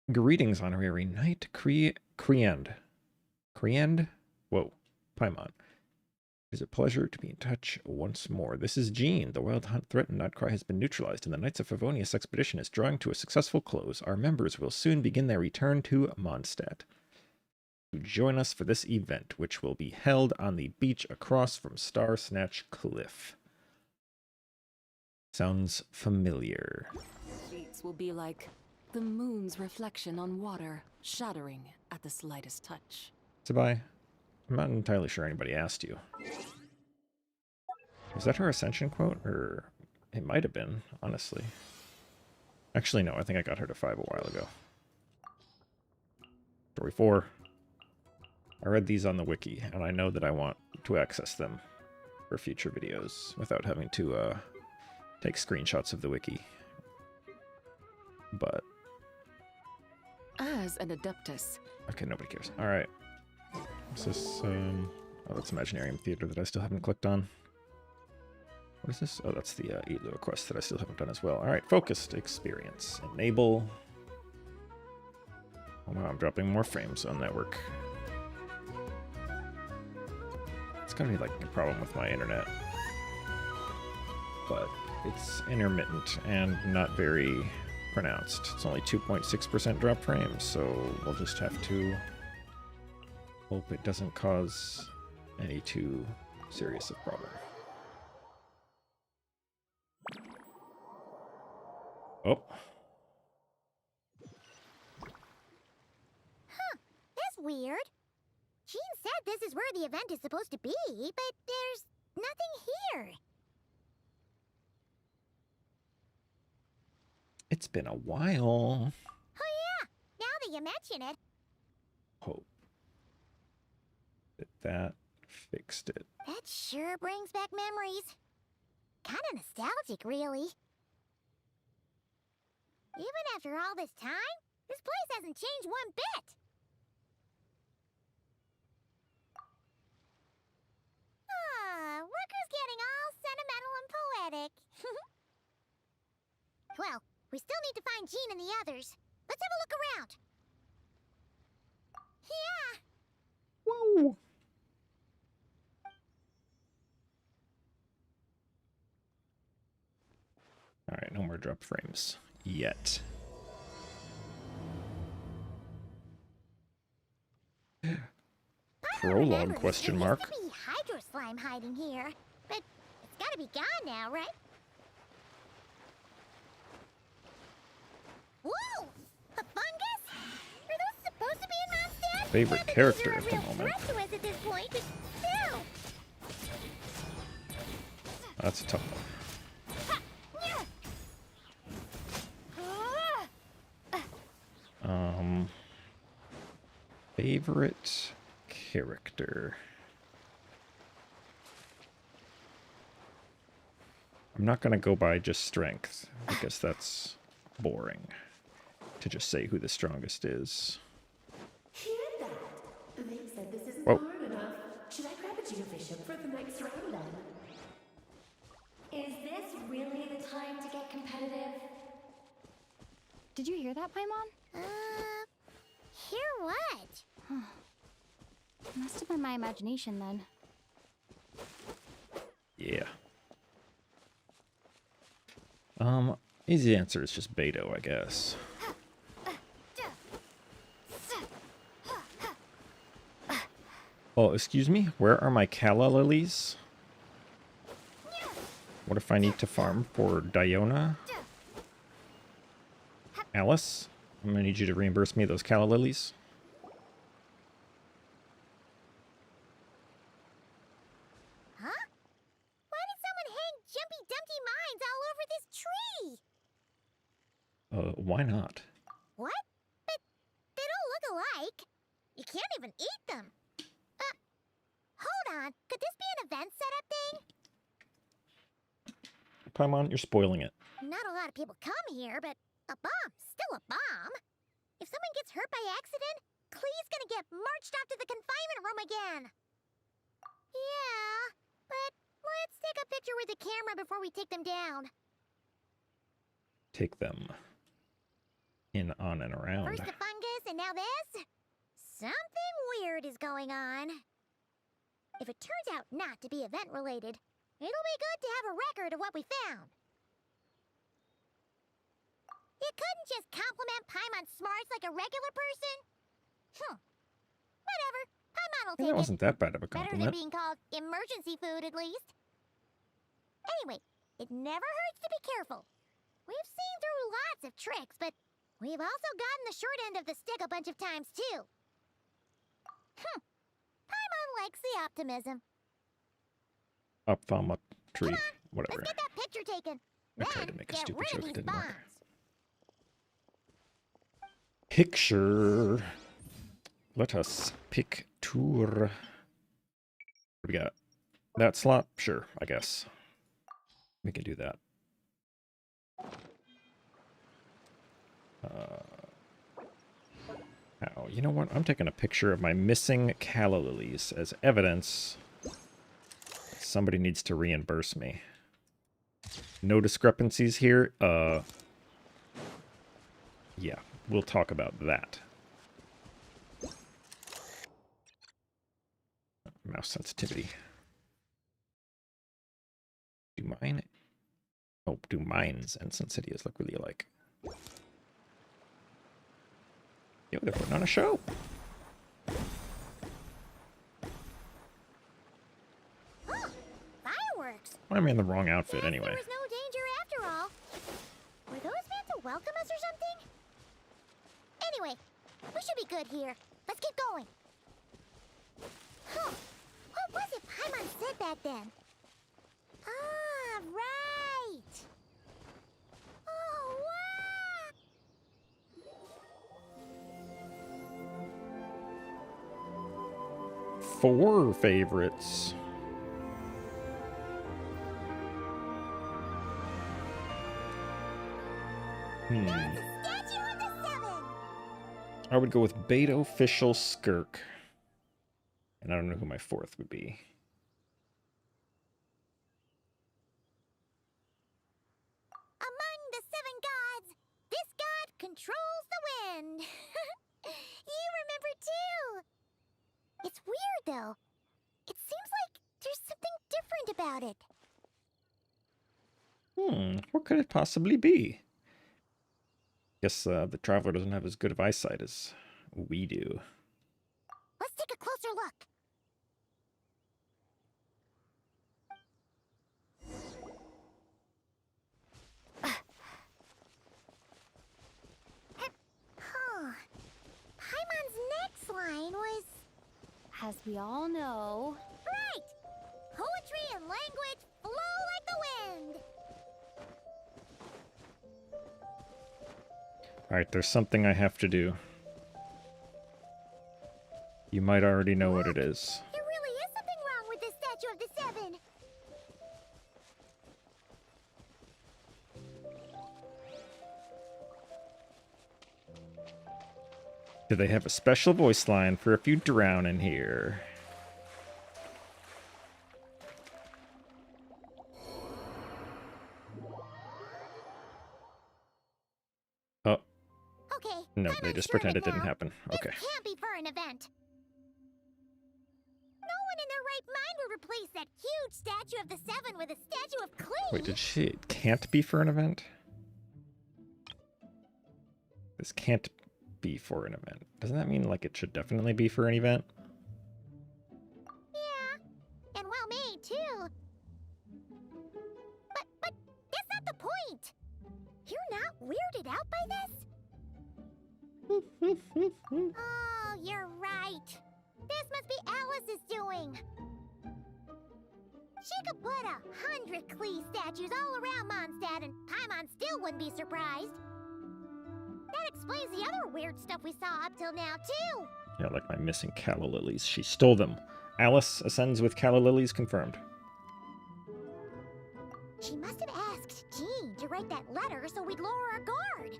Greetings, honorary knight. Creand. Creand? Whoa. Paimon. It is a pleasure to be in touch once more. This is Jean. The wild hunt threatened outcry has been neutralized, and the Knights of Favonius expedition is drawing to a successful close. Our members will soon begin their return to Mondstadt to join us for this event, which will be held on the beach across from Star Snatch Cliff. Sounds familiar. Streets will be like the moon's reflection on water, shattering at the slightest touch. Sabai, I'm not entirely sure anybody asked you. Was that her Ascension quote? Or it might have been, honestly. Actually, no, I think I got her to 5 a while ago. Story 4. I read these on the wiki, and I know that I want to access them for future videos without having to take screenshots of the wiki. But... As an Adeptus. Okay, nobody cares. Alright. What's this? Oh, that's Imaginarium Theater that I still haven't clicked on. What is this? Oh, that's the Elo quest that I still haven't done as well. Alright, focused experience. Enable. Oh wow, I'm dropping more frames on network. It's gonna be like a problem with my internet. But it's intermittent and not very pronounced. It's only 2.6% drop frames, so we'll just have to hope it doesn't cause any too serious a problem. Oh. Huh, that's weird. Jean said this is where the event is supposed to be, but there's nothing here. It's been a while. Oh yeah, now that you mention it. Hope that fixed it. That sure brings back memories. Kinda nostalgic, really. Even after all this time, this place hasn't changed one bit. Ah, look who's getting all sentimental and poetic. Well, we still need to find Jean and the others. Let's have a look around. Yeah. Whoa. Alright, no more drop frames. Yet. Prologue question mark. There used to be hydro slime hiding here, but it's gotta be gone now, right? Whoa! A fungus? Are those supposed to be in Mondstadt? Favorite Not that character these at are a the real moment. threat to us at this point, but still. That's a tough one. Favorite character. I'm not gonna go by just strength, because that's boring. To just say who the strongest is. Hear that? They said this isn't Whoa. hard enough. Should I grab a geofishing for the next round then? Is this really the time to get competitive? Did you hear that, Paimon? Hear what? Must have been my imagination then. Yeah. Easy answer is just Beto, I guess. Oh, excuse me? Where are my calla lilies? What if I need to farm for Diona? Alice? I'm gonna need you to reimburse me those calla lilies. Huh? Why did someone hang Jumpy Dumpty mines all over this tree? Why not? What? But they don't look alike. You can't even eat them. Hold on. Could this be an event setup thing? Paimon, you're spoiling it. Not a lot of people come here, but a bomb's still a bomb. If someone gets hurt by accident, Klee's gonna get marched off to the confinement room again. Yeah, but let's take a picture with the camera before we take them down. Take them. in, on, and around. First the fungus, and now this? Something weird is going on. If it turns out not to be event-related, it'll be good to have a record of what we found. You couldn't just compliment Paimon's smarts like a regular person? Whatever. Paimon will take That wasn't that bad of a Better than compliment. being called emergency food, at least. Anyway, it never hurts to be careful. We've seen through lots of tricks, but we've also gotten the short end of the stick a bunch of times, too. Paimon likes the optimism. Up, thumb, up, tree, Come on, whatever. let's get that picture taken. I tried Then to make a get stupid rid joke, of it these didn't work. bombs. Picture. Let us picture. What do we got? That slot? Sure, I guess. We can do that. Oh, you know what? I'm taking a picture of my missing calla lilies as evidence. Somebody needs to reimburse me. No discrepancies here. Yeah, we'll talk about that. Mouse sensitivity. Do mine? Oh, do mines and sensitivities look really alike? Yo, they're putting on a show. Fireworks. I'm in the wrong outfit Guess anyway. There was no danger after all. Were those meant to welcome us or something? Anyway, we should be good here. Let's get going. Huh. What was it Paimon said back then? Ah, right. Oh, wow. 4 favorites. Statue of the Seven. I would go with Beto Official Skirk. And I don't know who my 4th would be. Among the 7 gods, this god controls the wind. You remember too. It's weird though. It seems like there's something different about it. What could it possibly be? Guess the traveler doesn't have as good of eyesight as we do. Let's take a closer look. Huh. Paimon's next line was... As we all know. Right! Poetry and language flow like the wind! Alright, there's something I have to do. You might already know what it is. There really is something wrong with this statue of the Seven! Do they have a special voice line for if you drown in here? Oh, Okay. no, I'm they just unsure of pretend it didn't now. happen. Okay. This can't be for an event. No one in their right mind would replace that huge statue of the Seven with a statue of Klee. Wait, did she... It can't be for an event? This can't be for an event. Doesn't that mean, like, it should definitely be for an event? Yeah, and well made too. But that's not the point. You're not weirded out by this? Oh, you're right. This must be Alice's doing. She could put 100 Klee statues all around Mondstadt and Paimon still wouldn't be surprised. That explains the other weird stuff we saw up till now, too. Yeah, like my missing calla lilies. She stole them. Alice ascends with calla lilies confirmed. She must have asked Jean to write that letter so we'd lower our guard.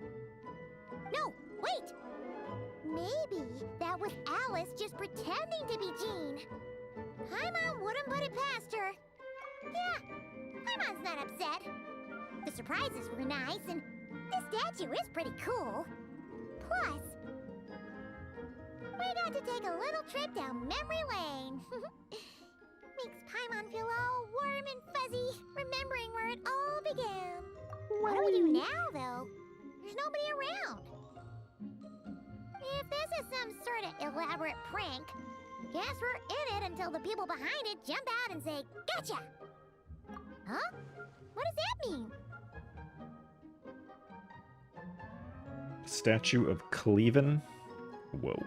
No, wait! Maybe that was Alice just pretending to be Jean. Paimon wouldn't put it past her. Yeah, Paimon's not upset. The surprises were nice, and this statue is pretty cool. Plus, we got to take a little trip down memory lane. Makes Paimon feel all warm and fuzzy, remembering where it all began. What do we do now, though? There's nobody around. If this is some sort of elaborate prank, guess we're in it until the people behind it jump out and say, "Gotcha!" Huh? What does that mean? Statue of Cleven? Whoa.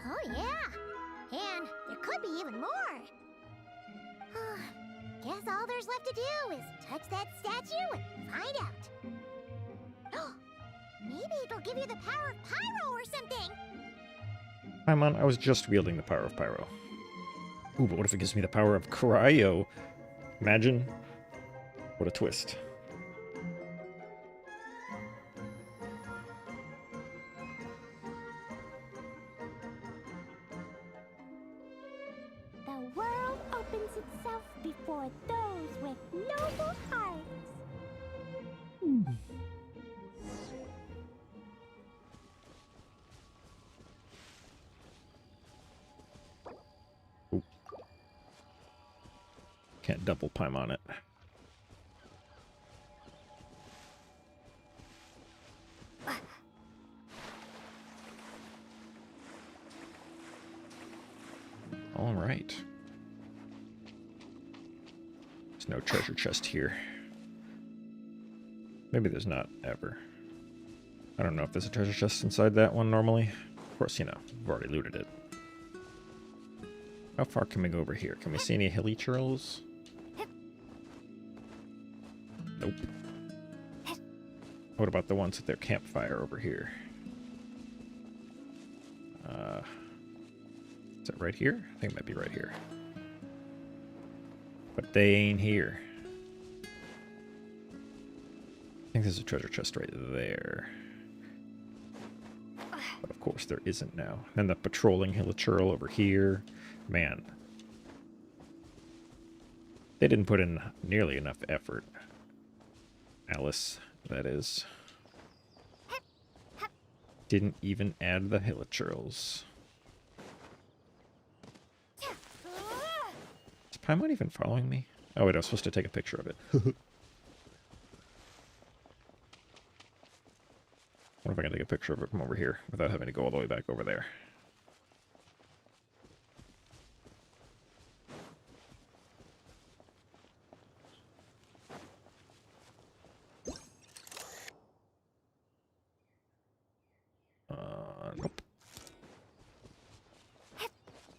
Oh, yeah. And there could be even more. Guess all there's left to do is touch that statue and find out. Maybe it'll give you the power of Pyro or something. Paimon, I was just wielding the power of Pyro. Ooh, but what if it gives me the power of Cryo? Imagine. What a twist. The world opens itself before those with noble hearts. Ooh. Can't double Paimon it. All right. There's no treasure chest here. Maybe there's not ever. I don't know if there's a treasure chest inside that one normally. Of course, you know, we've already looted it. How far can we go over here? Can we see any hilly churls? Nope. What about the ones at their campfire over here? Is that right here? I think it might be right here. But they ain't here. I think there's a treasure chest right there. But of course there isn't now. And the patrolling hilichurl over here. Man. They didn't put in nearly enough effort. Alice, that is. Didn't even add the hilichurls. Is Paimon even following me? Oh wait, I was supposed to take a picture of it. What if I can take a picture of it from over here without having to go all the way back over there? Nope.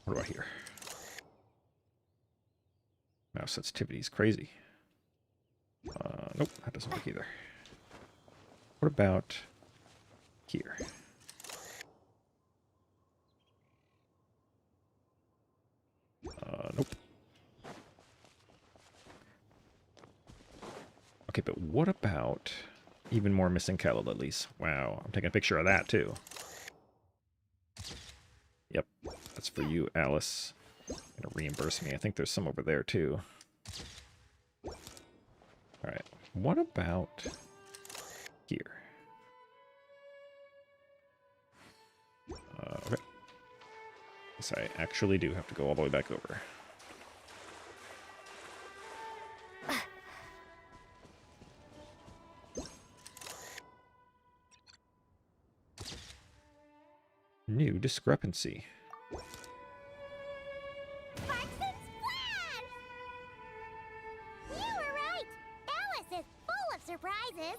What do I hear? Mouse sensitivity is crazy. Nope, that doesn't work either. What about here? Nope. Okay, but what about even more missing calla lilies? Wow, I'm taking a picture of that too. Yep, that's for you, Alice. Gonna reimburse me. I think there's some over there too. Alright, what about here? Okay. Guess I actually do have to go all the way back over. New discrepancy. Sparks and splash! You were right! Alice is full of surprises!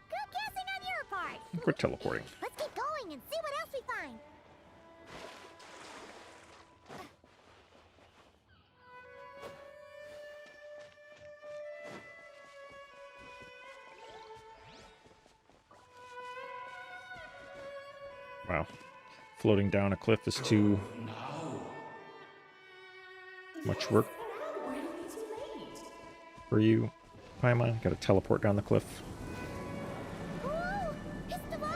Good guessing on your part! We're teleporting. Let's keep going and see what else we find! Wow. Floating down a cliff is too much work for you, Paimon. Gotta teleport down the cliff. Whoa! It's the ball!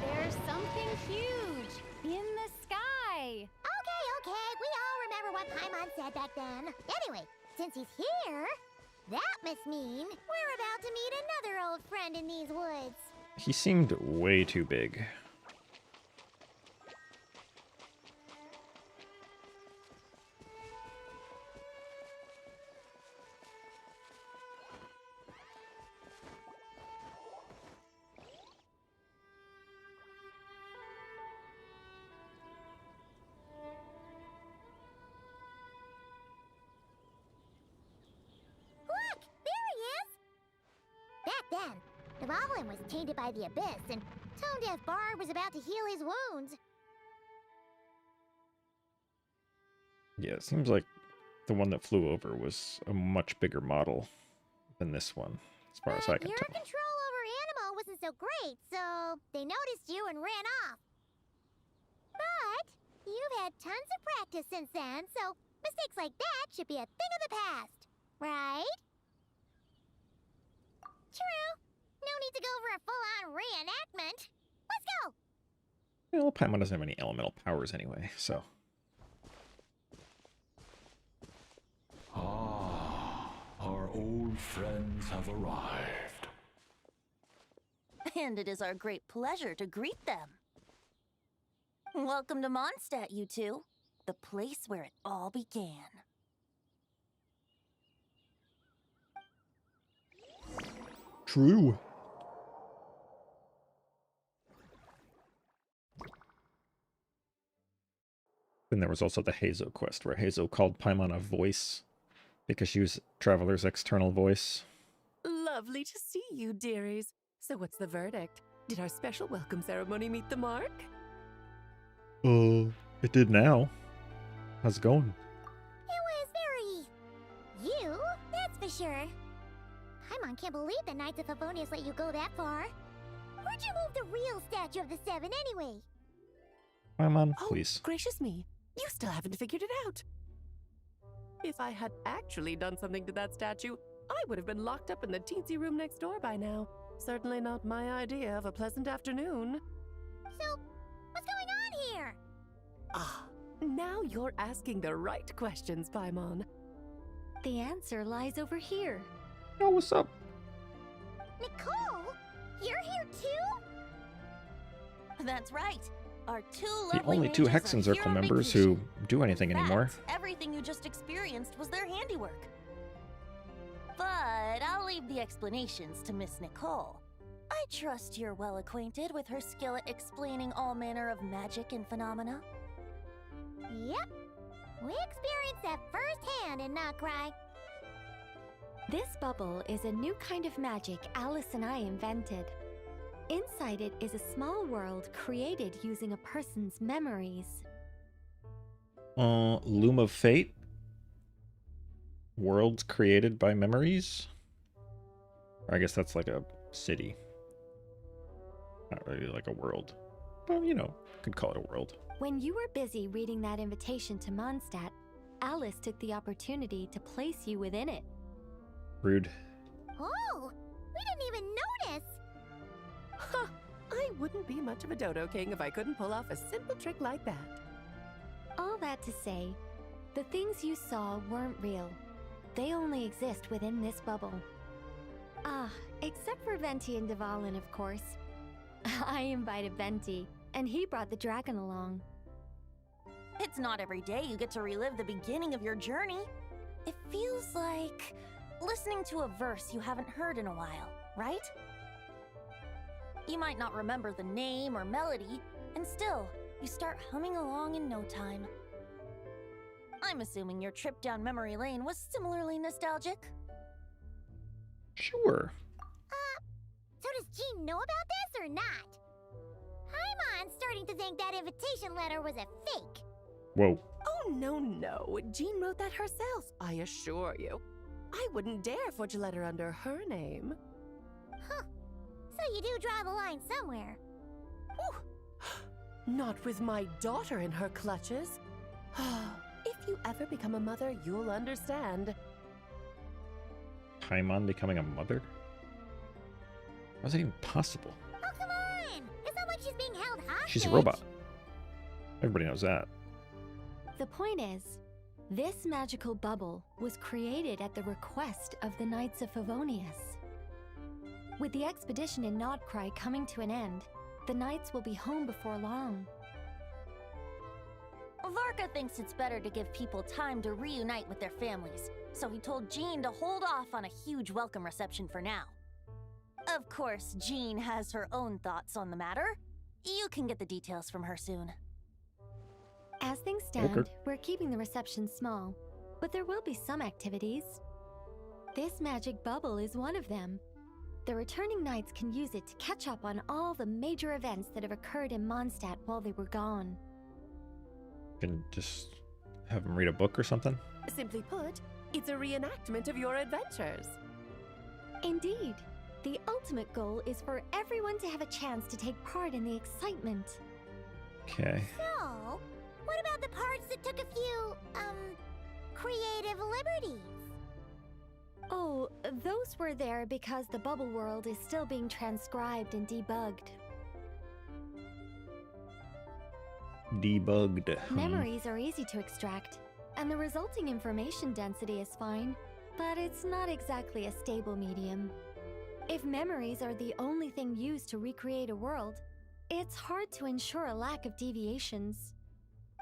There's something huge in the sky. Okay, we all remember what Paimon said back then. Anyway, since he's here, that must mean we're about to meet another old friend in these woods. He seemed way too big. Look! There he is! Back then, the Goblin was tainted by the Abyss, and Tone Deaf Bard was about to heal his wounds. Yeah, it seems like the one that flew over was a much bigger model than this one, as far as I can Your tell. control over Animo wasn't so great, so they noticed you and ran off. But you've had tons of practice since then, so mistakes like that should be a thing of the past, right? True. No need to go for a full-on reenactment. Let's go! Well, Paimon doesn't have any elemental powers anyway, so... Ah, our old friends have arrived. And it is our great pleasure to greet them. Welcome to Mondstadt, you two. The place where it all began. True. Then there was also the Hazo quest, where Hazo called Paimon a voice, because she was Traveler's external voice. Lovely to see you, dearies. So what's the verdict? Did our special welcome ceremony meet the mark? It did now. How's it going? It was very... you, that's for sure. Paimon can't believe the Knights of Favonius let you go that far. Where'd you move the real statue of the Seven anyway? Paimon, Oh, please. gracious me. You still haven't figured it out. If I had actually done something to that statue, I would have been locked up in the teensy room next door by now. Certainly not my idea of a pleasant afternoon. So, what's going on here? Ah, now you're asking the right questions, Paimon. The answer lies over here. Oh, what's up? Nicole? You're here too? That's right. Our two The lovely only two mages are Hexen here Circle on members vacation. who do anything In anymore. fact, everything you just experienced was their handiwork. But I'll leave the explanations to Miss Nicole. I trust you're well acquainted with her skill at explaining all manner of magic and phenomena. Yep. We experienced that firsthand in Knockcry. This bubble is a new kind of magic Alice and I invented. Inside it is a small world created using a person's memories. Loom of Fate? Worlds created by memories? Or I guess that's like a city. Not really like a world. But, you know, could call it a world. When you were busy reading that invitation to Mondstadt, Alice took the opportunity to place you within it. Rude. Oh, we didn't even notice. Huh, I wouldn't be much of a dodo king if I couldn't pull off a simple trick like that. All that to say, the things you saw weren't real. They only exist within this bubble. Ah, except for Venti and Dvalin, of course. I invited Venti, and he brought the dragon along. It's not every day you get to relive the beginning of your journey. It feels like listening to a verse you haven't heard in a while, right? You might not remember the name or melody, and still, you start humming along in no time. I'm assuming your trip down memory lane was similarly nostalgic. Sure. So does Jean know about this or not? Paimon's starting to think that invitation letter was a fake. Whoa. Oh, no. Jean wrote that herself, I assure you. I wouldn't dare forge a letter under her name. Huh. So you do draw the line somewhere. Whew. Not with my daughter in her clutches. If you ever become a mother, you'll understand. Paimon becoming a mother? How's that even possible? Oh, come on! It's not like she's being held hostage. She's a robot. Everybody knows that. The point is, this magical bubble was created at the request of the Knights of Favonius. With the expedition in Nodcry coming to an end, the knights will be home before long. Varka thinks it's better to give people time to reunite with their families, so he told Jean to hold off on a huge welcome reception for now. Of course, Jean has her own thoughts on the matter. You can get the details from her soon. As things stand, Okay. we're keeping the reception small, but there will be some activities. This magic bubble is one of them. The returning knights can use it to catch up on all the major events that have occurred in Mondstadt while they were gone. Can just have him read a book or something? Simply put, it's a reenactment of your adventures. Indeed. The ultimate goal is for everyone to have a chance to take part in the excitement. Okay. So, what about the parts that took a few, creative liberties? Oh, those were there because the bubble world is still being transcribed and debugged. Debugged. Memories are easy to extract, and the resulting information density is fine, but it's not exactly a stable medium. If memories are the only thing used to recreate a world, it's hard to ensure a lack of deviations.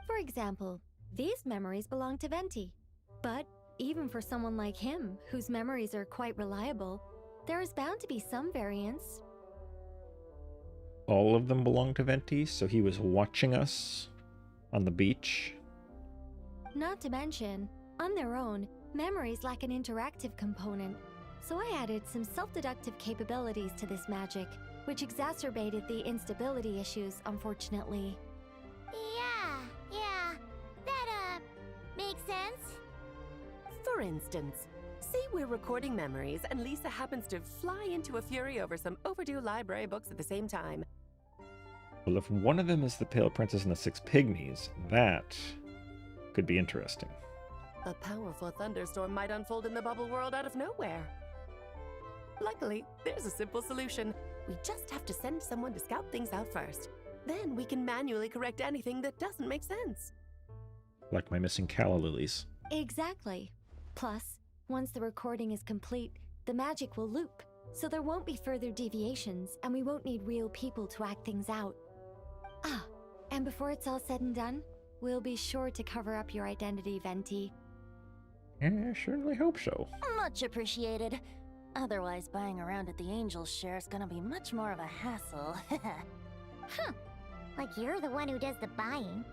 For example, these memories belong to Venti, but even for someone like him, whose memories are quite reliable, there is bound to be some variance. All of them belong to Venti, so he was watching us on the beach. Not to mention, on their own, memories lack an interactive component, so I added some self-deductive capabilities to this magic, which exacerbated the instability issues, unfortunately. Yeah, that, makes sense. For instance, say we're recording memories and Lisa happens to fly into a fury over some overdue library books at the same time. Well, if one of them is the Pale Princess and the Six Pygmies, that could be interesting. A powerful thunderstorm might unfold in the bubble world out of nowhere. Luckily, there's a simple solution. We just have to send someone to scout things out first. Then we can manually correct anything that doesn't make sense. Like my missing calla lilies. Exactly. Plus, once the recording is complete, the magic will loop, so there won't be further deviations, and we won't need real people to act things out. Ah, and before it's all said and done, we'll be sure to cover up your identity, Venti. I certainly hope so. Much appreciated. Otherwise, buying around at the Angels share is gonna be much more of a hassle. Huh. Like you're the one who does the buying.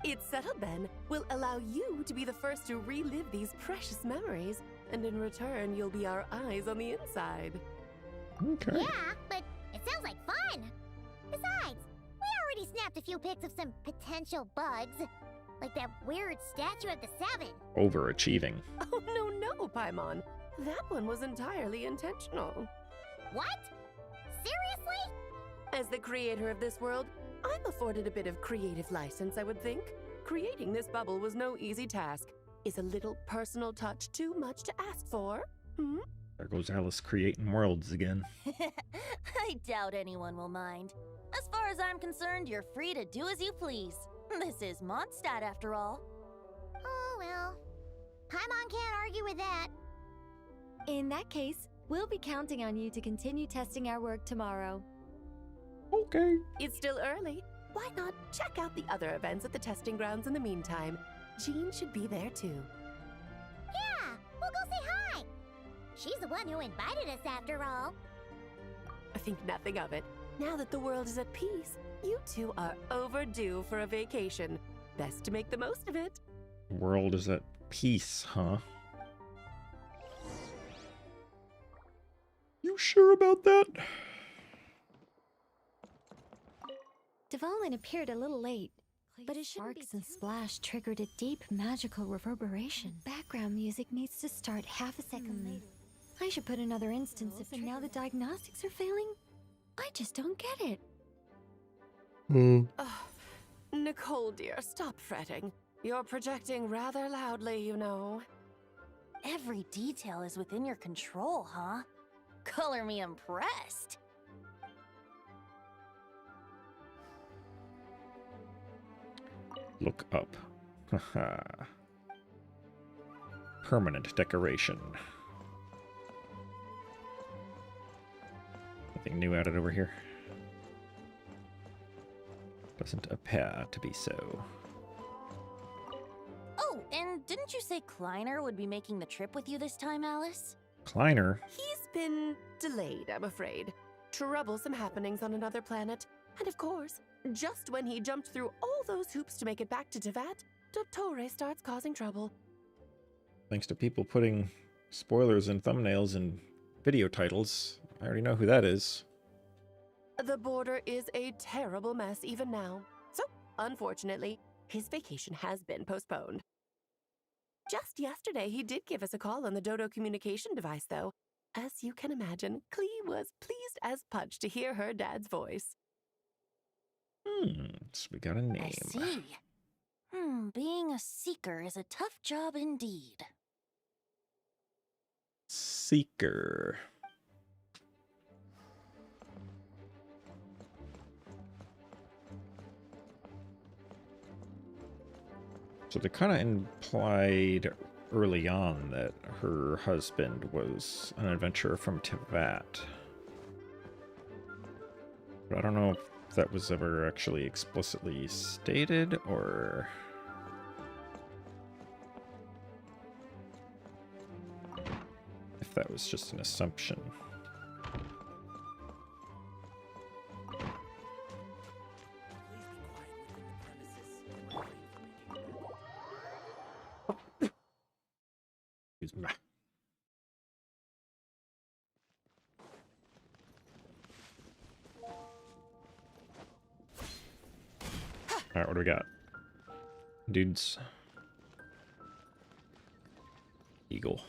It's settled then. We'll allow you to be the first to relive these precious memories, and in return, you'll be our eyes on the inside. Okay. Yeah, but it sounds like fun. Besides, we already snapped a few pics of some potential bugs. Like that weird statue of the Seven. Overachieving. Oh, no, Paimon. That one was entirely intentional. What? Seriously? As the creator of this world, I'm afforded a bit of creative license, I would think. Creating this bubble was no easy task. Is a little personal touch too much to ask for? Hmm? There goes Alice creating worlds again. I doubt anyone will mind. As far as I'm concerned, you're free to do as you please. This is Mondstadt, after all. Oh, well. Paimon can't argue with that. In that case, we'll be counting on you to continue testing our work tomorrow. Okay. It's still early. Why not check out the other events at the testing grounds in the meantime? Jean should be there too. Yeah, we'll go say hi. She's the one who invited us after all. I think nothing of it. Now that the world is at peace, you two are overdue for a vacation. Best to make the most of it. The world is at peace, huh? You sure about that? Dvalin appeared a little late, but his sparks and splash triggered a deep magical reverberation. Background music needs to start half a second later. I should put another instance if now the diagnostics are failing. I just don't get it. Oh, Nicole, dear, stop fretting. You're projecting rather loudly, you know. Every detail is within your control, huh? Color me impressed. Look up. Haha. Permanent decoration. Anything new added over here? Doesn't appear to be so. Oh, and didn't you say Kleiner would be making the trip with you this time, Alice? Kleiner? He's been delayed, I'm afraid. Troublesome happenings on another planet. And of course, just when he jumped through all those hoops to make it back to Tevat, Dottore starts causing trouble. Thanks to people putting spoilers and thumbnails and video titles. I already know who that is. The border is a terrible mess even now. So, unfortunately, his vacation has been postponed. Just yesterday, he did give us a call on the Dodo communication device, though. As you can imagine, Klee was pleased as punch to hear her dad's voice. So we got a name. I see. Being a seeker is a tough job indeed. Seeker. So they kind of implied early on that her husband was an adventurer from Tevat. But I don't know if that was ever actually explicitly stated, or... if that was just an assumption. Excuse me. Alright, what do we got? Dudes. Eagle.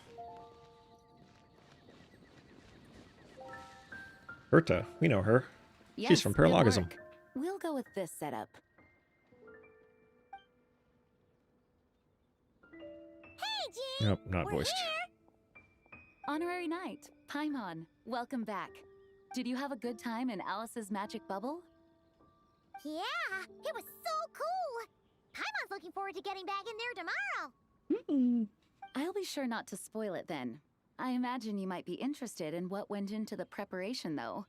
Berta, we know her. Yes, She's from good Paralogism. work. We'll go with this setup. Hey, Jean! Nope, not We're voiced. here. Honorary Knight, Paimon, welcome back. Did you have a good time in Alice's magic bubble? Yeah, it was so cool. Paimon's looking forward to getting back in there tomorrow. I'll be sure not to spoil it then. I imagine you might be interested in what went into the preparation, though.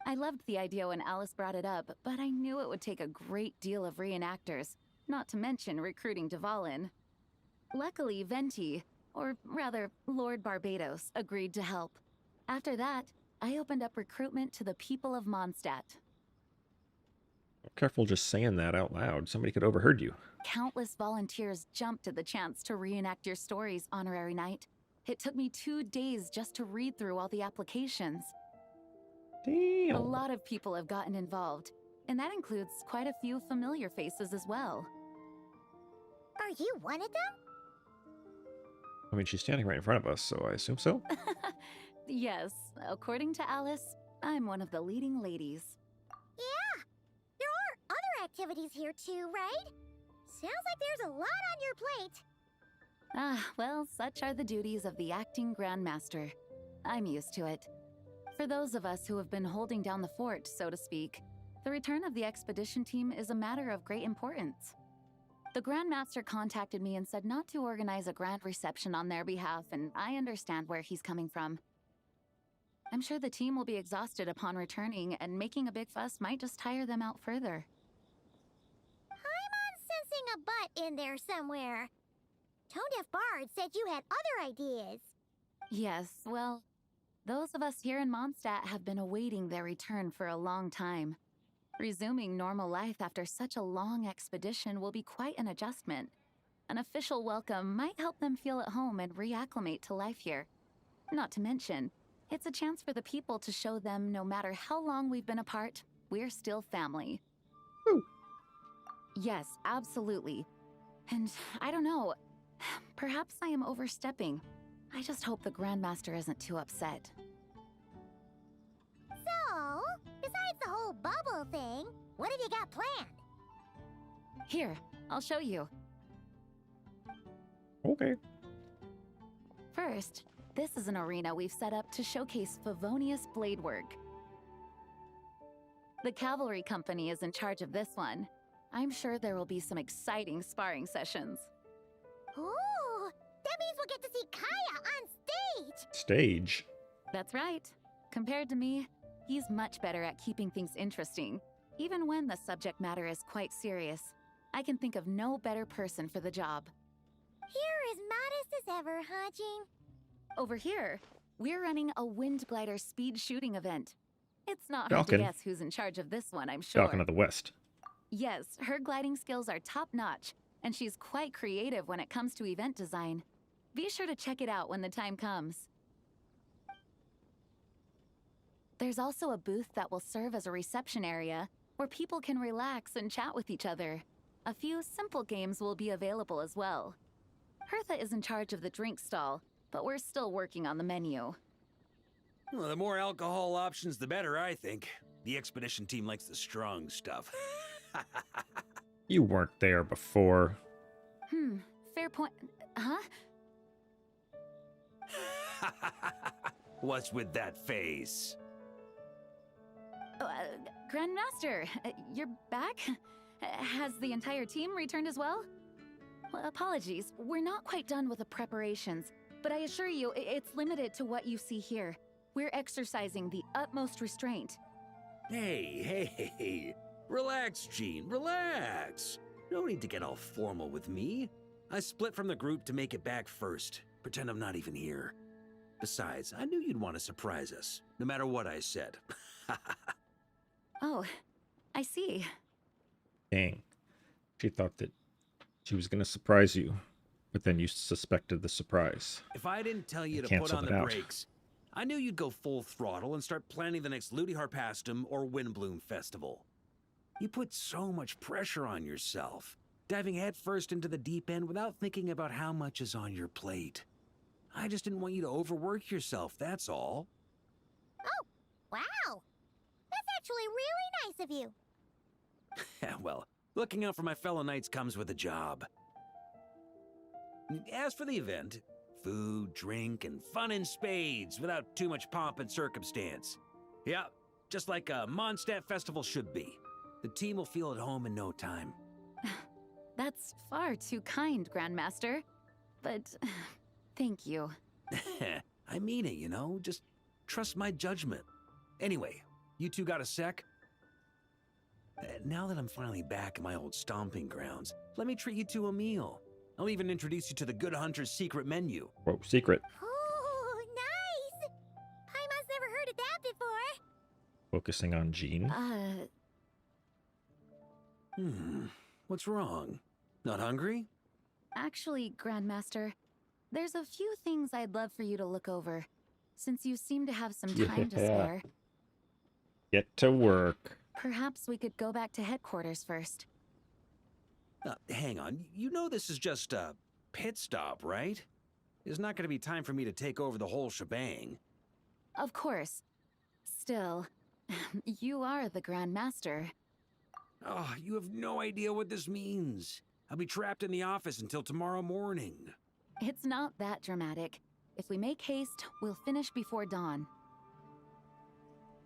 I loved the idea when Alice brought it up, but I knew it would take a great deal of reenactors, not to mention recruiting Dvalin. Luckily, Venti, or rather, Lord Barbados, agreed to help. After that, I opened up recruitment to the people of Mondstadt. Careful just saying that out loud. Somebody could overheard you. Countless volunteers jumped at the chance to reenact your stories, Honorary Knight. It took me 2 days just to read through all the applications. Damn. A lot of people have gotten involved, and that includes quite a few familiar faces as well. Are you one of them? I mean, she's standing right in front of us, so I assume so. Yes, according to Alice, I'm one of the leading ladies. Yeah, there are other activities here too, right? Sounds like there's a lot on your plate. Ah, well, such are the duties of the acting Grandmaster. I'm used to it. For those of us who have been holding down the fort, so to speak, the return of the expedition team is a matter of great importance. The Grandmaster contacted me and said not to organize a grand reception on their behalf, and I understand where he's coming from. I'm sure the team will be exhausted upon returning, and making a big fuss might just tire them out further. I'm sensing a butt in there somewhere. Tone-Deaf Bard said you had other ideas. Yes, well, those of us here in Mondstadt have been awaiting their return for a long time. Resuming normal life after such a long expedition will be quite an adjustment. An official welcome might help them feel at home and reacclimate to life here. Not to mention, it's a chance for the people to show them no matter how long we've been apart, we're still family. Yes, absolutely. And I don't know, perhaps I am overstepping. I just hope the Grandmaster isn't too upset. So, besides the whole bubble thing, what have you got planned? Here, I'll show you. Okay. First, this is an arena we've set up to showcase Favonius blade work. The Cavalry Company is in charge of this one. I'm sure there will be some exciting sparring sessions. Ooh, that means we'll get to see Kaya on stage! Stage. That's right. Compared to me, He's much better at keeping things interesting, even when the subject matter is quite serious. I can think of no better person for the job. You're as modest as ever, huh, Jean? Over here, we're running a wind glider speed shooting event. It's not hard to Falcon. guess who's in charge of this one, I'm sure. Falcon of the West. Yes, her gliding skills are top-notch, and she's quite creative when it comes to event design. Be sure to check it out when the time comes. There's also a booth that will serve as a reception area where people can relax and chat with each other. A few simple games will be available as well. Hertha is in charge of the drink stall, but we're still working on the menu. Well, the more alcohol options, the better, I think. The expedition team likes the strong stuff. You weren't there before. Fair point. Huh? What's with that face? Grandmaster, you're back? Has the entire team returned as well? Well, apologies, we're not quite done with the preparations, but I assure you, it's limited to what you see here. We're exercising the utmost restraint. Hey. Relax, Jean, relax. No need to get all formal with me. I split from the group to make it back first. Pretend I'm not even here. Besides, I knew you'd want to surprise us, no matter what I said. Oh, I see. Dang. She thought that she was going to surprise you, but then you suspected the surprise. If I didn't tell you And to put on canceled it the out. brakes, I knew you'd go full throttle and start planning the next Ludi Harpastum or Windbloom Festival. You put so much pressure on yourself, diving headfirst into the deep end without thinking about how much is on your plate. I just didn't want you to overwork yourself, that's all. Oh, wow. That's actually really nice of you. Well, looking out for my fellow knights comes with a job. As for the event, food, drink, and fun in spades without too much pomp and circumstance. Yeah, just like a Mondstadt festival should be. The team will feel at home in no time. That's far too kind, Grandmaster. But thank you. I mean it, you know? Just trust my judgment. Anyway, you two got a sec? Now that I'm finally back in my old stomping grounds, let me treat you to a meal. I'll even introduce you to the Good Hunter's secret menu. Whoa, secret. Oh, nice! Paimon's never heard of that before. Focusing on Jean. What's wrong? Not hungry? Actually, Grandmaster, there's a few things I'd love for you to look over, since you seem to have some time to Yeah. spare. Get to work. Perhaps we could go back to headquarters first. Hang on. You know this is just a pit stop, right? There's not going to be time for me to take over the whole shebang. Of course. Still, you are the Grandmaster. Oh, you have no idea what this means. I'll be trapped in the office until tomorrow morning. It's not that dramatic. If we make haste, we'll finish before dawn.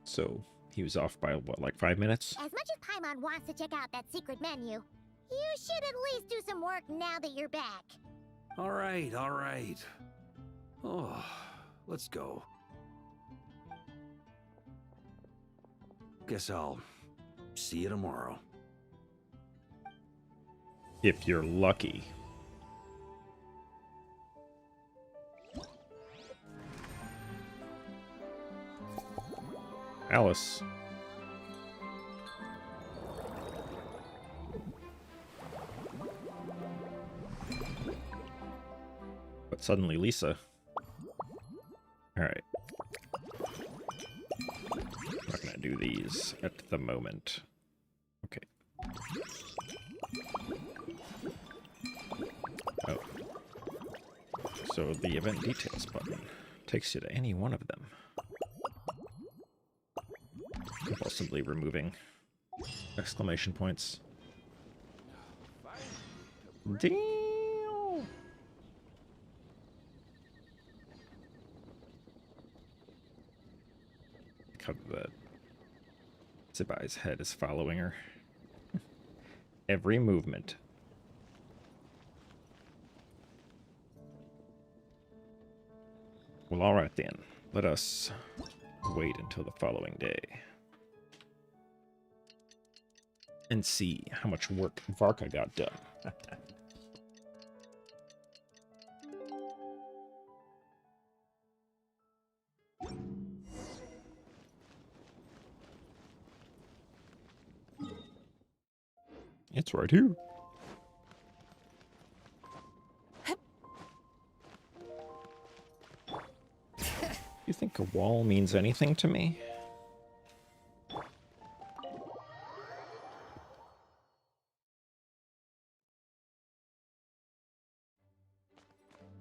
So he was off by, what, like 5 minutes? As much as Paimon wants to check out that secret menu, you should at least do some work now that you're back. All right. Oh, let's go. Guess I'll see you tomorrow. If you're lucky. Alice. But suddenly Lisa. Alright. I'm not gonna do these at the moment. Okay. Oh. So the event details button takes you to any one of them. Compulsively removing exclamation points. Damn! How the Zibai's head is following her. Every movement. Well, alright then. Let us wait until the following day and see how much work Varka got done. It's right here. You think a wall means anything to me?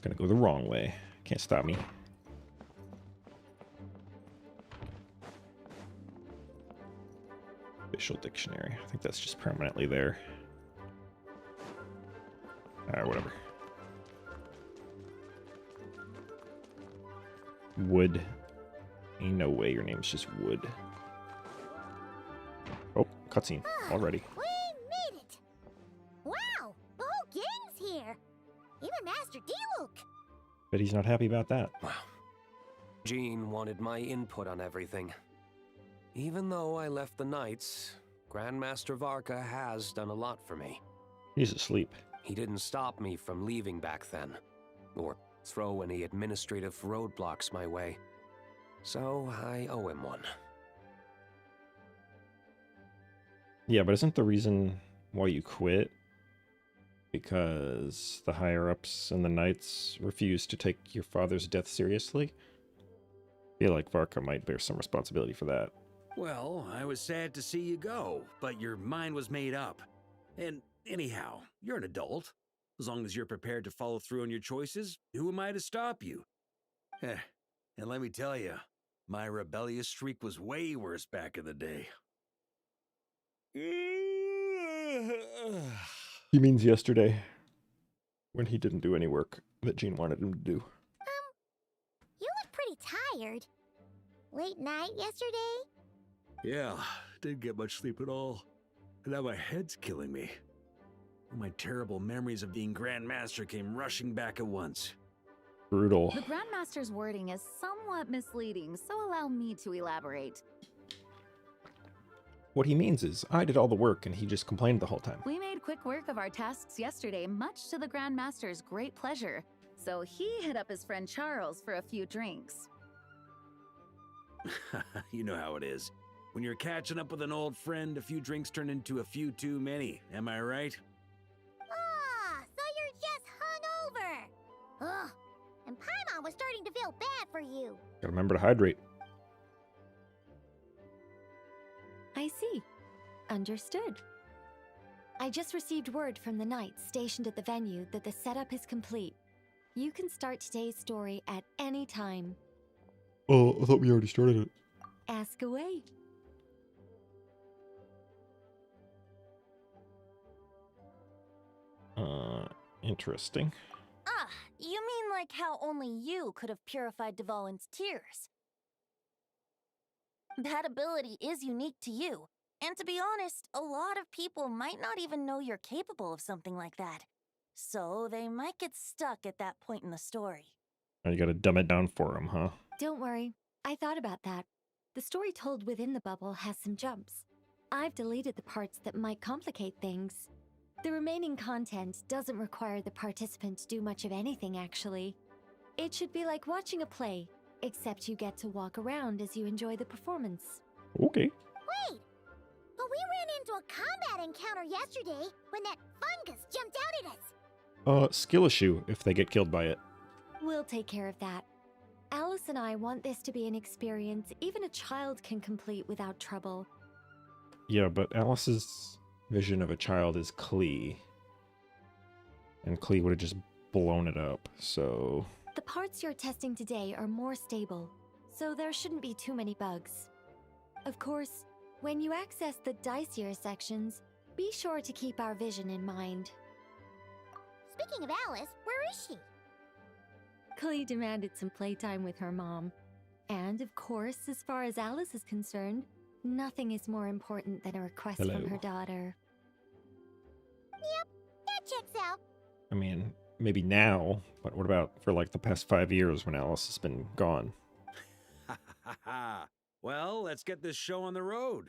Gonna go the wrong way. Can't stop me. Official dictionary. I think that's just permanently there. Alright, whatever. Wood. Ain't no way your name's just Wood. Oh, cutscene already. We made it! Wow! The whole gang's here! Even Master D-Luke! But he's not happy about that. Wow. Jean wanted my input on everything. Even though I left the Knights, Grandmaster Varka has done a lot for me. He's asleep. He didn't stop me from leaving back then, or throw any administrative roadblocks my way. So I owe him one. Yeah, but isn't the reason why you quit because the higher-ups and the Knights refused to take your father's death seriously? I feel like Varka might bear some responsibility for that. Well, I was sad to see you go, but your mind was made up. And anyhow, you're an adult. As long as you're prepared to follow through on your choices, who am I to stop you? And let me tell you, my rebellious streak was way worse back in the day. He means yesterday, when he didn't do any work that Jean wanted him to do. You look pretty tired. Late night yesterday? Yeah, didn't get much sleep at all. And now my head's killing me. All my terrible memories of being Grandmaster came rushing back at once. Brutal. The Grandmaster's wording is somewhat misleading, so allow me to elaborate. What he means is, I did all the work and he just complained the whole time. We made quick work of our tasks yesterday, much to the Grandmaster's great pleasure. So he hit up his friend Charles for a few drinks. You know how it is. When you're catching up with an old friend, a few drinks turn into a few too many. Am I right? Ah, so you're just hungover! Ugh, and Paimon was starting to feel bad for you. Gotta remember to hydrate. I see. Understood. I just received word from the Knights stationed at the venue that the setup is complete. You can start today's story at any time. Oh, I thought we already started it. Ask away. Interesting. Ah, you mean like how only you could have purified Dvalin's tears? That ability is unique to you. And to be honest, a lot of people might not even know you're capable of something like that. So they might get stuck at that point in the story. Now you gotta dumb it down for him, huh? Don't worry. I thought about that. The story told within the bubble has some jumps. I've deleted the parts that might complicate things. The remaining content doesn't require the participant to do much of anything, actually. It should be like watching a play, except you get to walk around as you enjoy the performance. Okay. Wait! But we ran into a combat encounter yesterday when that fungus jumped out at us. Skill issue if they get killed by it. We'll take care of that. Alice and I want this to be an experience even a child can complete without trouble. Yeah, but Alice's vision of a child is Klee. And Klee would have just blown it up, so... The parts you're testing today are more stable, so there shouldn't be too many bugs. Of course, when you access the dicier sections, be sure to keep our vision in mind. Speaking of Alice, where is she? Klee demanded some playtime with her mom. And of course, as far as Alice is concerned, nothing is more important than a request from her daughter. Yep, that checks out. I mean, maybe now, but what about for like the past 5 years when Alice has been gone? Ha ha ha! Well, let's get this show on the road.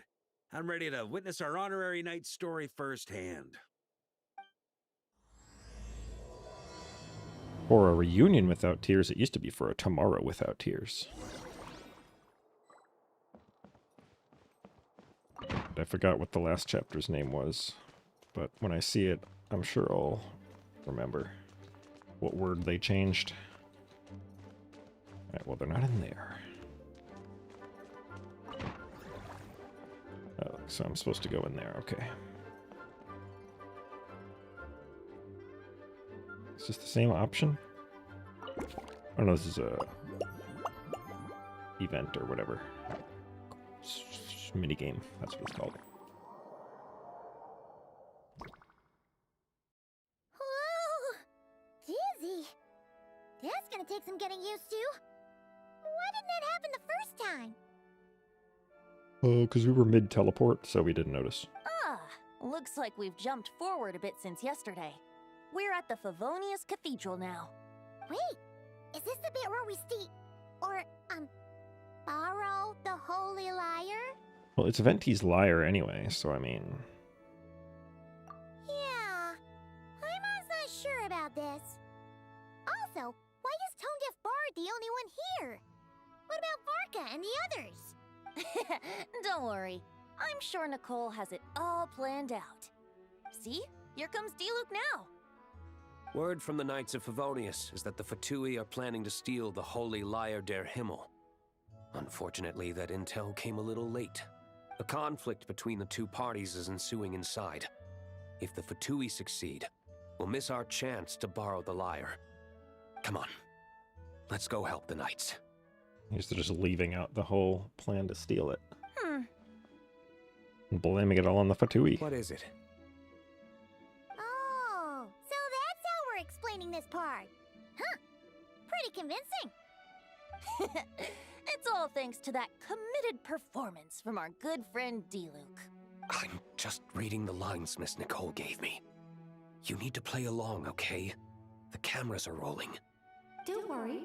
I'm ready to witness our honorary knight story firsthand. For a reunion without tears, it used to be for a tomorrow without tears. I forgot what the last chapter's name was, but when I see it, I'm sure I'll remember what word they changed. Alright, well, they're not in there. Oh, so I'm supposed to go in there, okay. Is this the same option? Oh no, this is a event or whatever. Mini game, that's what it's called. Whoa! Dizzy. That's gonna take some getting used to. Why didn't that happen the first time? Oh, because we were mid-teleport, so we didn't notice. Ah, looks like we've jumped forward a bit since yesterday. We're at the Favonius Cathedral now. Wait, is this the bit where we borrow the Holy Lyre? Well, it's Venti's lyre anyway, so I mean... Yeah, I'm not sure about this. Also, why is Tone Deaf Bard the only one here? What about Varka and the others? Don't worry. I'm sure Nicole has it all planned out. See? Here comes Diluc now. Word from the Knights of Favonius is that the Fatui are planning to steal the Holy Lyre der Himmel. Unfortunately, that intel came a little late. A conflict between the two parties is ensuing inside. If the Fatui succeed, we'll miss our chance to borrow the lyre. Come on, let's go help the Knights. He's just leaving out the whole plan to steal it. And blaming it all on the Fatui. What is it? Oh, so that's how we're explaining this part. Huh, pretty convincing. It's all thanks to that committed performance from our good friend Diluc. I'm just reading the lines Miss Nicole gave me. You need to play along, okay? The cameras are rolling. Don't worry.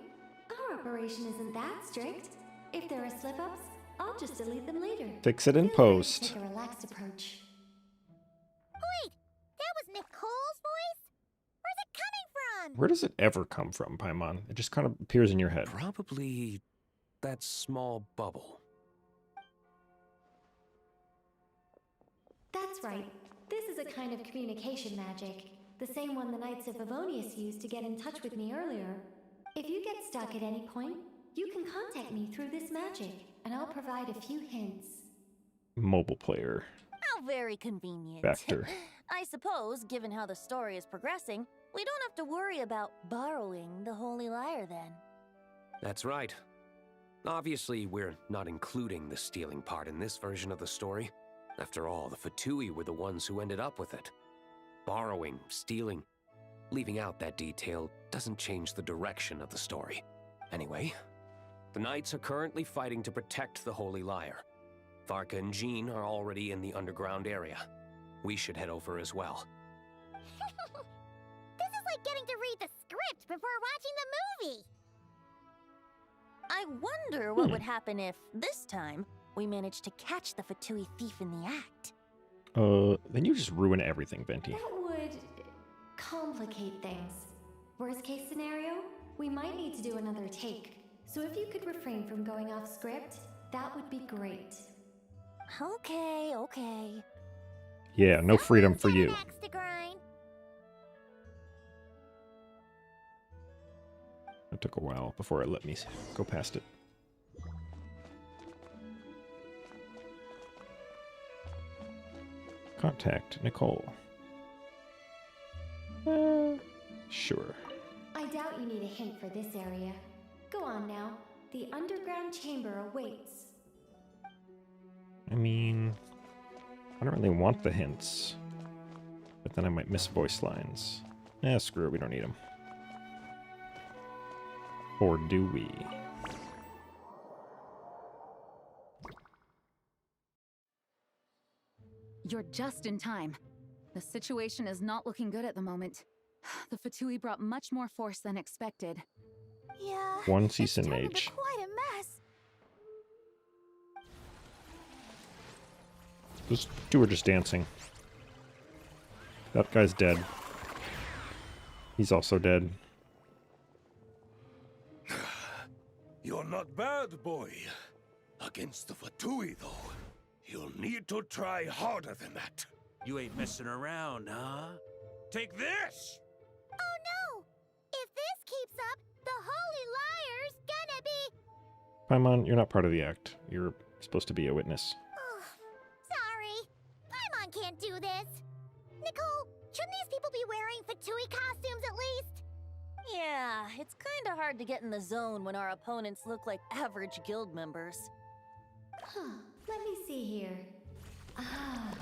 Our operation isn't that strict. If there are slip-ups, I'll just delete them later. Fix it in Feel free to post. take a relaxed approach. Wait, that was Nicole's voice? Where's it coming from? Where does it ever come from, Paimon? It just kind of appears in your head. Probably that small bubble. That's right. This is a kind of communication magic. The same one the Knights of Favonius used to get in touch with me earlier. If you get stuck at any point, you can contact me through this magic, and I'll provide a few hints. Mobile player. How very convenient. Factor. I suppose, given how the story is progressing, we don't have to worry about borrowing the Holy Lyre then. That's right. Obviously, we're not including the stealing part in this version of the story. After all, the Fatui were the ones who ended up with it. Borrowing, stealing, leaving out that detail doesn't change the direction of the story. Anyway, the Knights are currently fighting to protect the Holy Lyre. Varka and Jean are already in the underground area. We should head over as well. This is like getting to read the script before watching the movie. I wonder what would happen if, this time, we managed to catch the Fatui thief in the act. Then you just ruin everything, Venti. That would complicate things. Worst case scenario, we might need to do another take. So if you could refrain from going off script, that would be great. Okay, okay. Yeah, no freedom for you. Axe to grind. It took a while before it let me go past it. Contact Nicole. Sure. I doubt you need a hint for this area. Go on now. The underground chamber awaits. I mean, I don't really want the hints. But then I might miss voice lines. Screw it, we don't need them. Or do we? You're just in time. The situation is not looking good at the moment. The Fatui brought much more force than expected. Yeah. One it's season turned into age. quite a mess. Those two are just dancing. That guy's dead. He's also dead. You're not bad, boy. Against the Fatui, though, you'll need to try harder than that. You ain't messing around, huh? Take this! Oh no! If this keeps up, the Holy Liar's gonna be... Paimon, you're not part of the act. You're supposed to be a witness. Oh, sorry. Paimon can't do this. Nicole, shouldn't these people be wearing Fatui costumes at least? Yeah, it's kinda hard to get in the zone when our opponents look like average guild members. Huh, let me see here. Ah,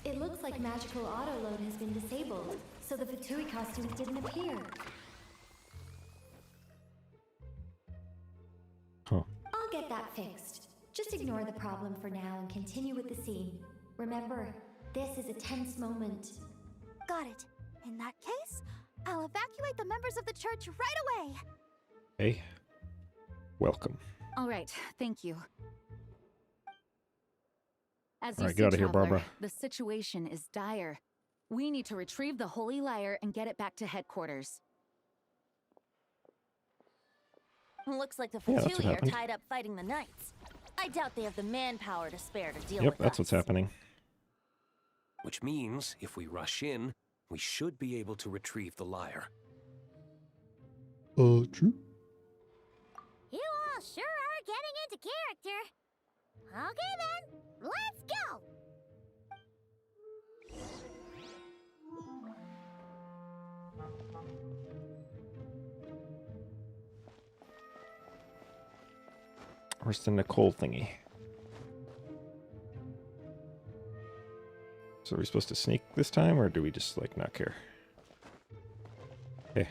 it looks like magical autoload has been disabled, so the Fatui costumes didn't appear. Huh. I'll get that fixed. Just ignore the problem for now and continue with the scene. Remember, this is a tense moment. Got it. In that case, I'll evacuate the members of the church right away. Hey. Welcome. All right, thank you. As you All right, see, get out of here, Traveler, Barbara. the situation is dire. We need to retrieve the Holy Lyre and get it back to headquarters. Looks like the Yeah, that's what Fatui are happened. tied up fighting the knights. I doubt they have the manpower to spare to deal Yep, with that's us. what's happening. Which means, if we rush in, we should be able to retrieve the lyre. True. You all sure are getting into character. Okay then, let's go! Where's the Nicole thingy? So are we supposed to sneak this time, or do we just, like, not care? Okay.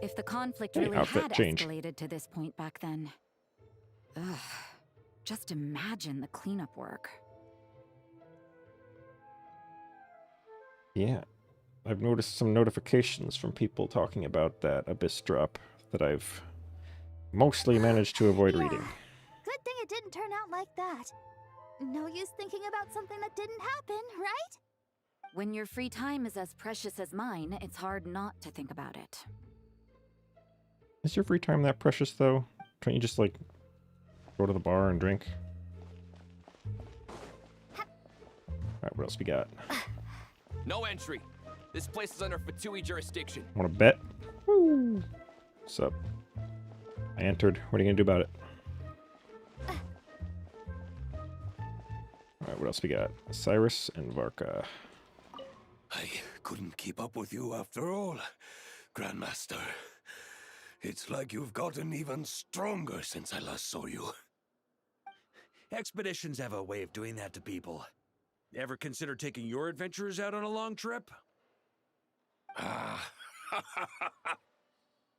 If the conflict Hey, really outfit had change. escalated to this point back then. Ugh. Just imagine the cleanup work. Yeah. I've noticed some notifications from people talking about that Abyss drop that I've mostly managed to avoid reading. Good thing it didn't turn out like that. No use thinking about something that didn't happen, right? When your free time is as precious as mine, it's hard not to think about it. Is your free time that precious, though? Can't you just, like, go to the bar and drink? Alright, what else we got? No entry. This place is under Fatui jurisdiction. Wanna bet? Woo! What's up? I entered. What are you gonna do about it? Alright, what else we got? Cyrus and Varka. I couldn't keep up with you after all, Grandmaster. It's like you've gotten even stronger since I last saw you. Expeditions have a way of doing that to people. Ever consider taking your adventurers out on a long trip? Ah,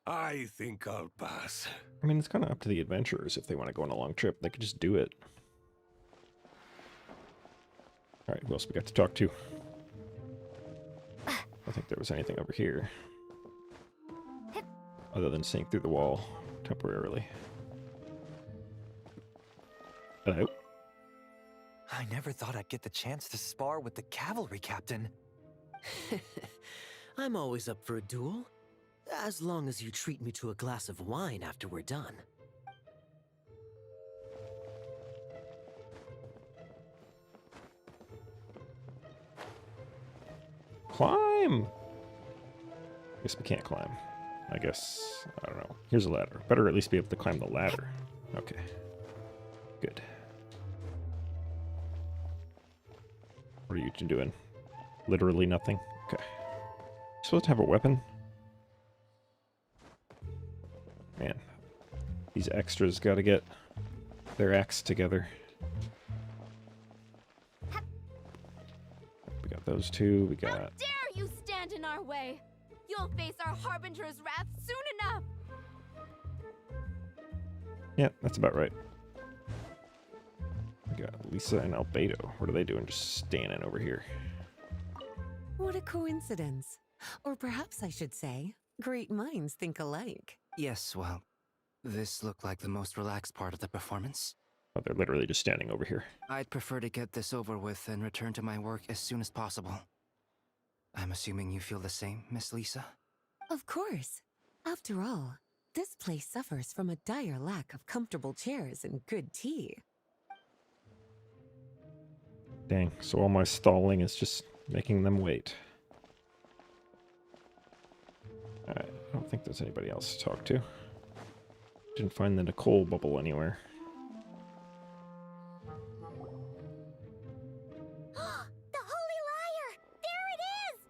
I think I'll pass. I mean, it's kind of up to the adventurers if they want to go on a long trip. They could just do it. Alright, who else we got to talk to? I don't think there was anything over here. Other than seeing through the wall temporarily. Hello? I never thought I'd get the chance to spar with the cavalry captain. I'm always up for a duel, as long as you treat me to a glass of wine after we're done. Climb! Guess we can't climb. I guess, I don't know. Here's a ladder. Better at least be able to climb the ladder. Okay. Good. What are you two doing? Literally nothing? Okay. You supposed to have a weapon? Man. These extras gotta get their acts together. We got those two, we got... Dare you stand in our way! You'll face our Harbinger's wrath soon enough! Yeah, that's about right. We got Lisa and Albedo. What are they doing? Just standing over here. What a coincidence. Or perhaps I should say, great minds think alike. Yes, well, this looked like the most relaxed part of the performance. Oh, they're literally just standing over here. I'd prefer to get this over with and return to my work as soon as possible. I'm assuming you feel the same, Miss Lisa? Of course. After all, this place suffers from a dire lack of comfortable chairs and good tea. Dang, so all my stalling is just making them wait. Alright, I don't think there's anybody else to talk to. Didn't find the Nicole bubble anywhere. The Holy Liar! There it is!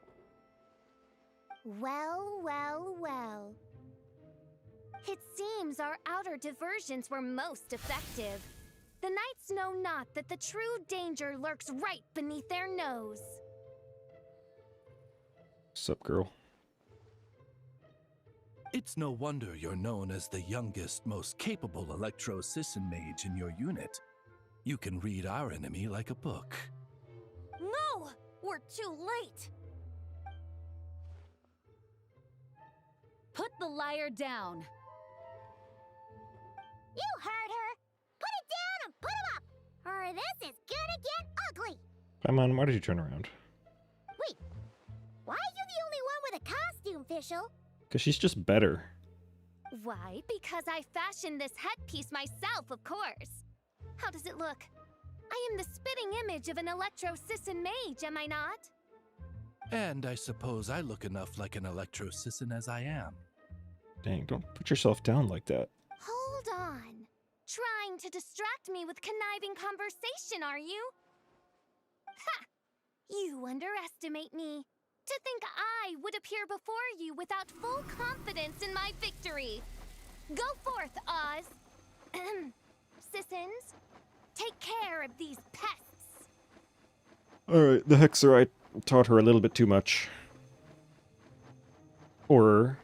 Well, well, well. It seems our outer diversions were most effective. The knights know not that the true danger lurks right beneath their nose. Sup, girl? It's no wonder you're known as the youngest, most capable electro-sisson mage in your unit. You can read our enemy like a book. No! We're too late! Put the liar down. You heard her! Put it down and put him up! Or this is gonna get ugly! Paimon, why did you turn around? Wait, why are you the only one with a costume, Fischl? Because she's just better. Why? Because I fashioned this headpiece myself, of course. How does it look? I am the spitting image of an electro-sisson mage, am I not? And I suppose I look enough like an electro-sisson as I am. Dang, don't put yourself down like that. Hold on. Trying to distract me with conniving conversation, are you? Ha! You underestimate me. To think I would appear before you without full confidence in my victory. Go forth, Oz. Sissons, take care of these pests. Alright, the Hexer, I taught her a little bit too much. Or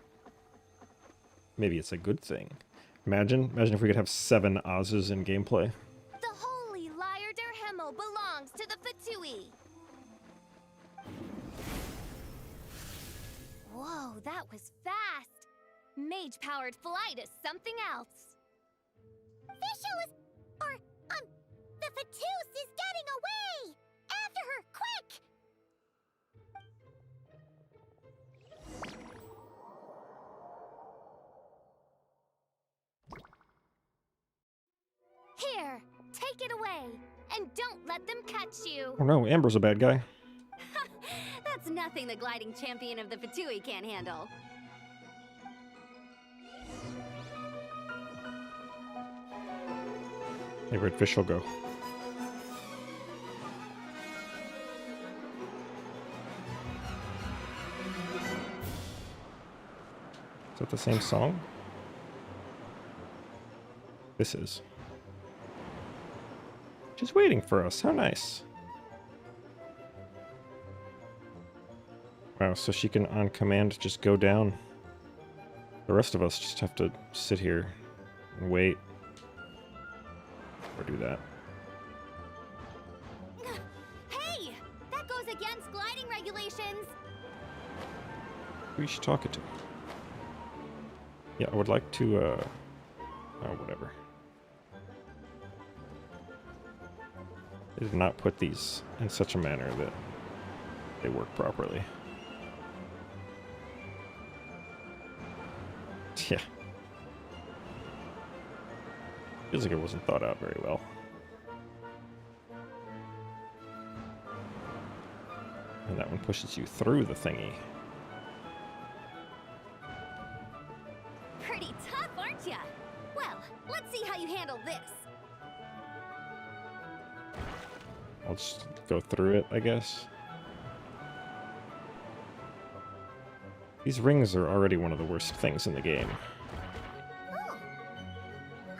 maybe it's a good thing. Imagine if we could have 7 Oz's in gameplay. The holy Liar der Himmel belongs to the Fatui. Whoa, that was fast. Mage-powered flight is something else. Fischl is... the Fatus is getting away! After her, quick! Here, take it away, and don't let them catch you. Oh no, Amber's a bad guy. That's nothing the gliding champion of the Fatui can't handle. Hey, where'd Fischl go? Is that the same song? This is. She's waiting for us. How nice. Wow, so she can, on command, just go down. The rest of us just have to sit here and wait. Or do that. Hey! That goes against gliding regulations! Who is she talking to? Yeah, I would like to, oh, whatever. They did not put these in such a manner that they work properly. Yeah. Feels like it wasn't thought out very well. And that one pushes you through the thingy. Pretty tough, aren't ya? Well, let's see how you handle this. I'll just go through it, I guess. These rings are already one of the worst things in the game. Oh.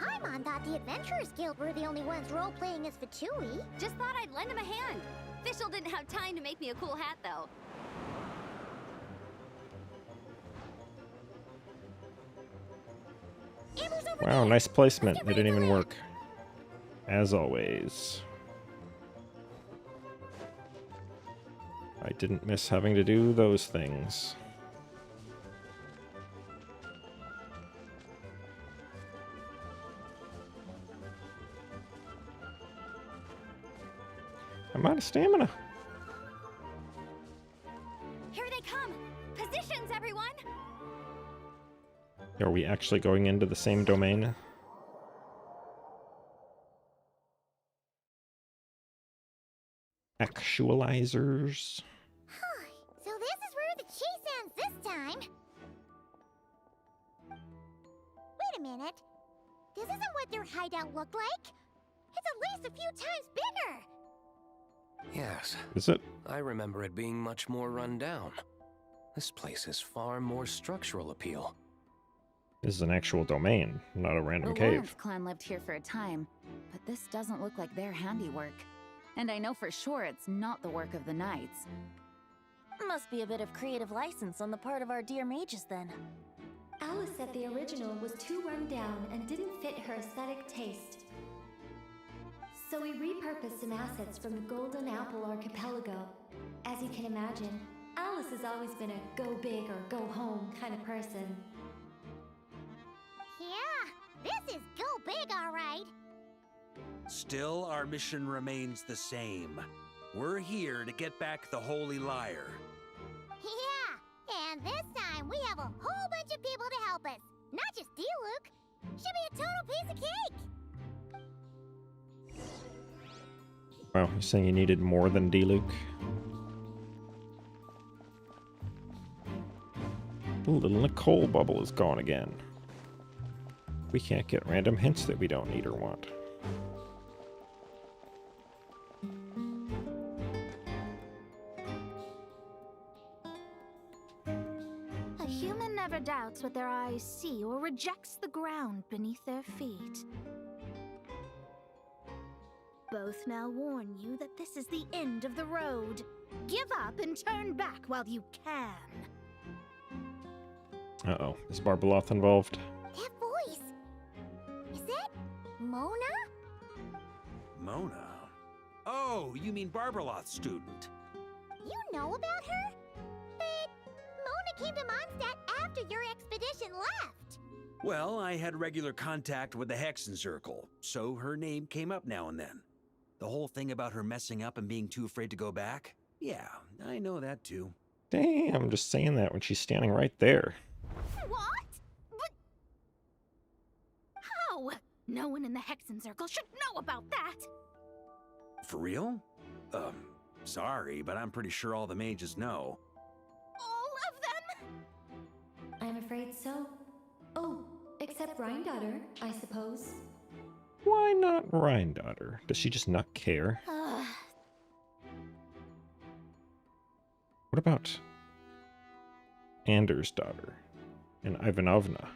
Paimon thought the Adventurers Guild were the only ones role-playing as Fatui. Just thought I'd lend him a hand. Fischl didn't have time to make me a cool hat, though. Wow, nice placement. It didn't even work. As always. I didn't miss having to do those things. I'm out of stamina. Here they come! Positions, everyone! Are we actually going into the same domain? Actualizers. So this is where the chase ends this time. Wait a minute. This isn't what their hideout looked like. It's at least a few times bigger. Yes. Is it? I remember it being much more run down. This place has far more structural appeal. This is an actual domain, not a random The cave. Lawrence clan lived here for a time, but this doesn't look like their handiwork. And I know for sure it's not the work of the knights. Must be a bit of creative license on the part of our dear mages then. Alice said the original was too run down and didn't fit her aesthetic taste. So we repurposed some assets from the Golden Apple Archipelago. As you can imagine, Alice has always been a go big or go home kind of person. Yeah, this is go big, all right. Still, our mission remains the same. We're here to get back the Holy Lyre. Yeah, and this time we have a whole bunch of people to help us. Not just D-Luke. Should be a total piece of cake. Wow, you're saying you needed more than D-Luke? The little Nicole bubble is gone again. We can't get random hints that we don't need or want. A human never doubts what their eyes see or rejects the ground beneath their feet. Both now warn you that this is the end of the road. Give up and turn back while you can. Uh-oh, is Barbaloth involved? That voice. Is that Mona? Mona? Oh, you mean Barbaloth's student. You know about her? But Mona came to Mondstadt after your expedition left. Well, I had regular contact with the Hexen Circle, so her name came up now and then. The whole thing about her messing up and being too afraid to go back? Yeah, I know that too. Damn, just saying that when she's standing right there. What? But how? No one in the Hexen Circle should know about that. For real? Sorry, but I'm pretty sure all the mages know. All of them? I'm afraid so. Oh, except Rhindaughter, I suppose. Why not Rhindaughter? Does she just not care? What about Anders' daughter and Ivanovna?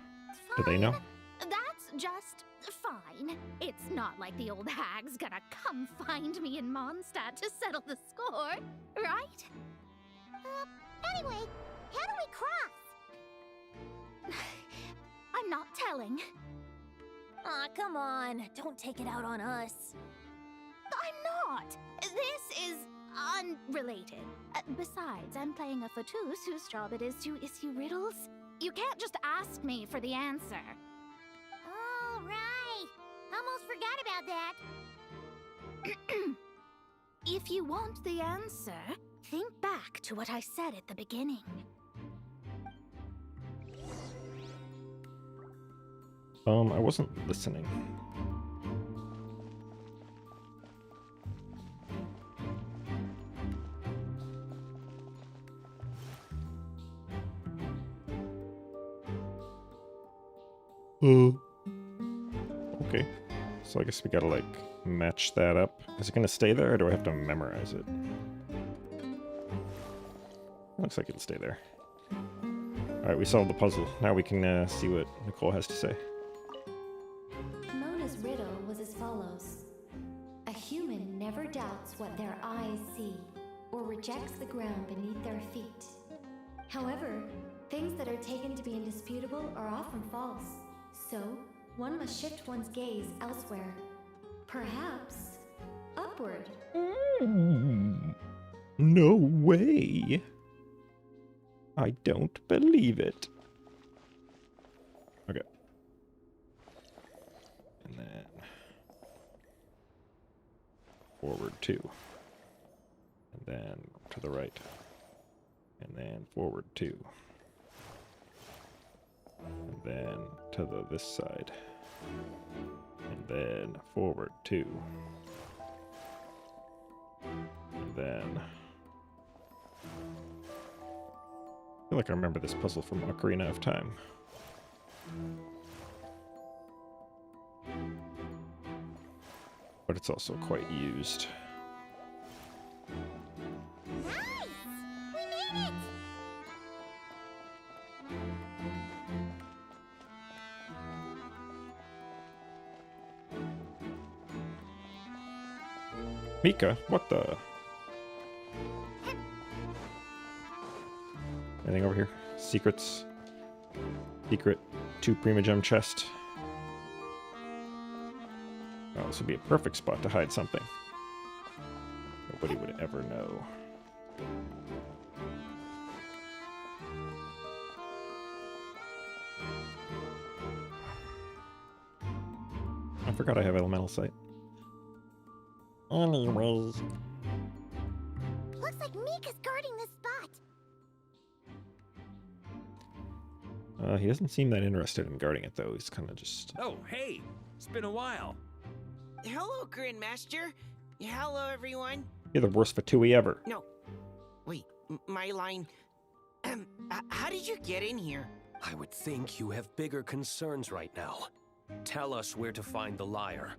Do they know? That's just fine. It's not like the old hag's gonna come find me in Mondstadt to settle the score, right? Anyway, how do we cross? I'm not telling. Aw, come on. Don't take it out on us. I'm not. This is unrelated. Besides, I'm playing a Fatus whose job it is to issue riddles. You can't just ask me for the answer. All right. Almost forgot about that. If you want the answer, think back to what I said at the beginning. I wasn't listening. Okay. So I guess we gotta, like, match that up. Is it gonna stay there, or do I have to memorize it? Looks like it'll stay there. Alright, we solved the puzzle. Now we can see what Nicole has to say. Mona's riddle was as follows. A human never doubts what their eyes see, or rejects the ground beneath their feet. However, things that are taken to be indisputable are often false. So, one must shift one's gaze elsewhere. Perhaps upward. No way. I don't believe it. Okay. And then forward 2. then to the right. And then forward 2. And then to this side. And then forward 2. And then... I feel like I remember this puzzle from Ocarina of Time. But it's also quite used. Nice! We made it! Mika, what the? Anything over here? Secrets? Secret 2 Prima Gem chest. Oh, this would be a perfect spot to hide something. Nobody would ever know. I forgot I have elemental sight. Anyways. Looks like Mika's guarding this spot. He doesn't seem that interested in guarding it, though. He's kind of just... Oh, hey! It's been a while. Hello, Grandmaster. Hello, everyone. You're the worst Fatui ever. No. Wait, my line. How did you get in here? I would think you have bigger concerns right now. Tell us where to find the lyre.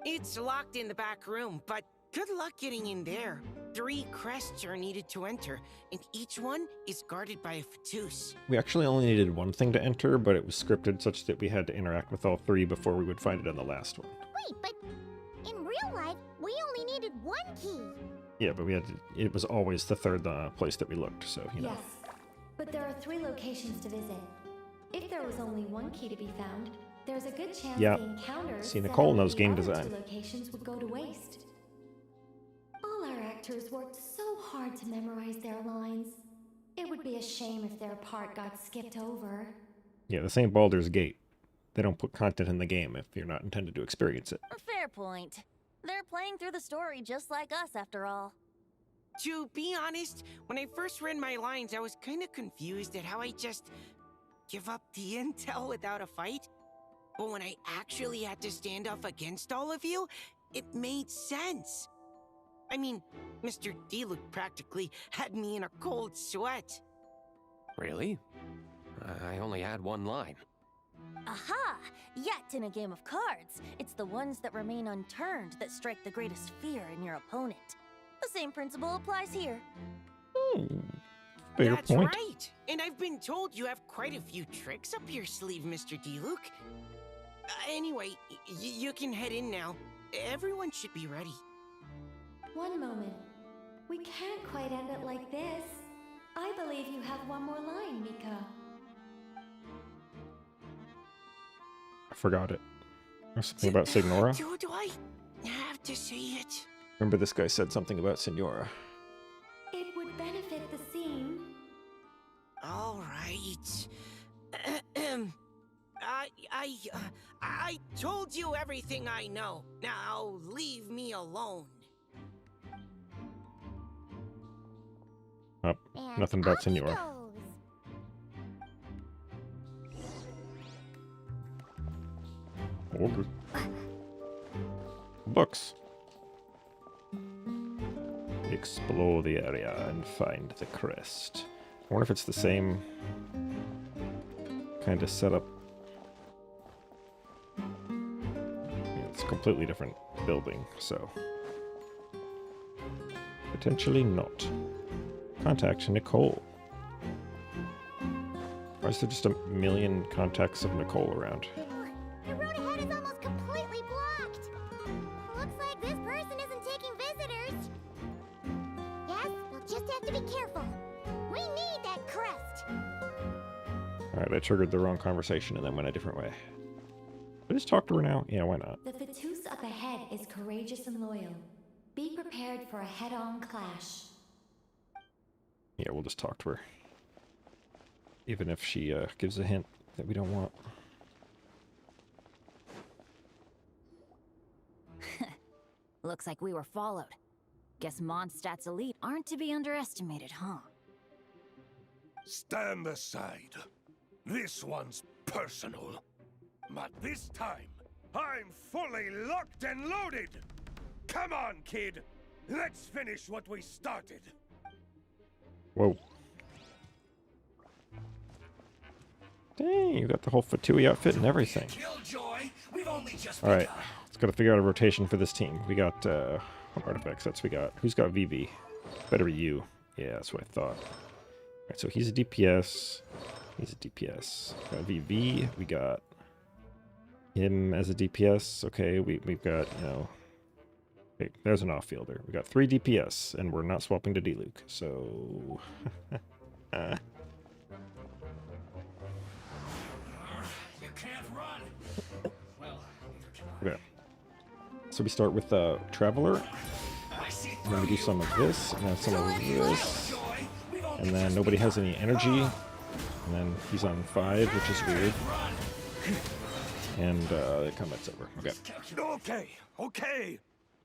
It's locked in the back room, but good luck getting in there. 3 crests are needed to enter, and each one is guarded by a Fatus. We actually only needed one thing to enter, but it was scripted such that we had to interact with all 3 before we would find it on the last one. Wait, but in real life, we only needed 1 key. Yeah, but we had to, it was always the third place that we looked, so, you know. Yes, but there are 3 locations to visit. If there was only 1 key to be found, there's a good chance Yeah. the encounters See, set Nicole up in knows the game other design. 2 locations would go to waste. All our actors worked so hard to memorize their lines. It would be a shame if their part got skipped over. Yeah, this ain't Baldur's Gate. They don't put content in the game if you're not intended to experience it. Fair point. They're playing through the story just like us, after all. To be honest, when I first read my lines, I was kind of confused at how I just give up the intel without a fight. But when I actually had to stand up against all of you, it made sense. I mean, Mr. Diluc practically had me in a cold sweat. Really? I only had 1 line. Aha! Yet in a game of cards, it's the ones that remain unturned that strike the greatest fear in your opponent. The same principle applies here. Fair That's point. right. And I've been told you have quite a few tricks up your sleeve, Mr. Diluc. Anyway, you can head in now. Everyone should be ready. One moment. We can't quite end it like this. I believe you have 1 more line, Mika. I forgot it. There's something about Signora. Do I have to say it? Remember this guy said something about Signora. It would benefit the scene. All right. I told you everything I know. Now leave me alone. Oh, nothing about Signora. Okay. Books. Explore the area and find the crest. I wonder if it's the same kind of setup. Yeah, it's a completely different building, so potentially not. Contact Nicole. Why is there just a million contacts of Nicole around? The road ahead is almost completely blocked. Looks like this person isn't taking visitors. Yes, we'll just have to be careful. We need that crest. Alright, I triggered the wrong conversation and then went a different way. Should I just talk to her now? Yeah, why not? The Fatus up ahead is courageous and loyal. Be prepared for a head-on clash. Yeah, we'll just talk to her. Even if she gives a hint that we don't want. Looks like we were followed. Guess Mondstadt's elite aren't to be underestimated, huh? Stand aside. This one's personal. But this time, I'm fully locked and loaded! Come on, kid! Let's finish what we started! Whoa. Dang, you got the whole Fatui outfit and everything. Alright, let's gotta figure out a rotation for this team. We got, what artifacts sets we got? Who's got VV? Better be you. Yeah, that's what I thought. Alright, so he's a DPS. He's a DPS. Got VV. We got him as a DPS. Okay, we've got, you know... Okay, there's an off-fielder. We got 3 DPS, and we're not swapping to D-Luke, so... You can't run. Well, Okay. So we start with Traveler, and then we do some of this, and then some of this, and then nobody has any energy, and then he's on 5, which is weird, and the combat's over. Okay. Okay!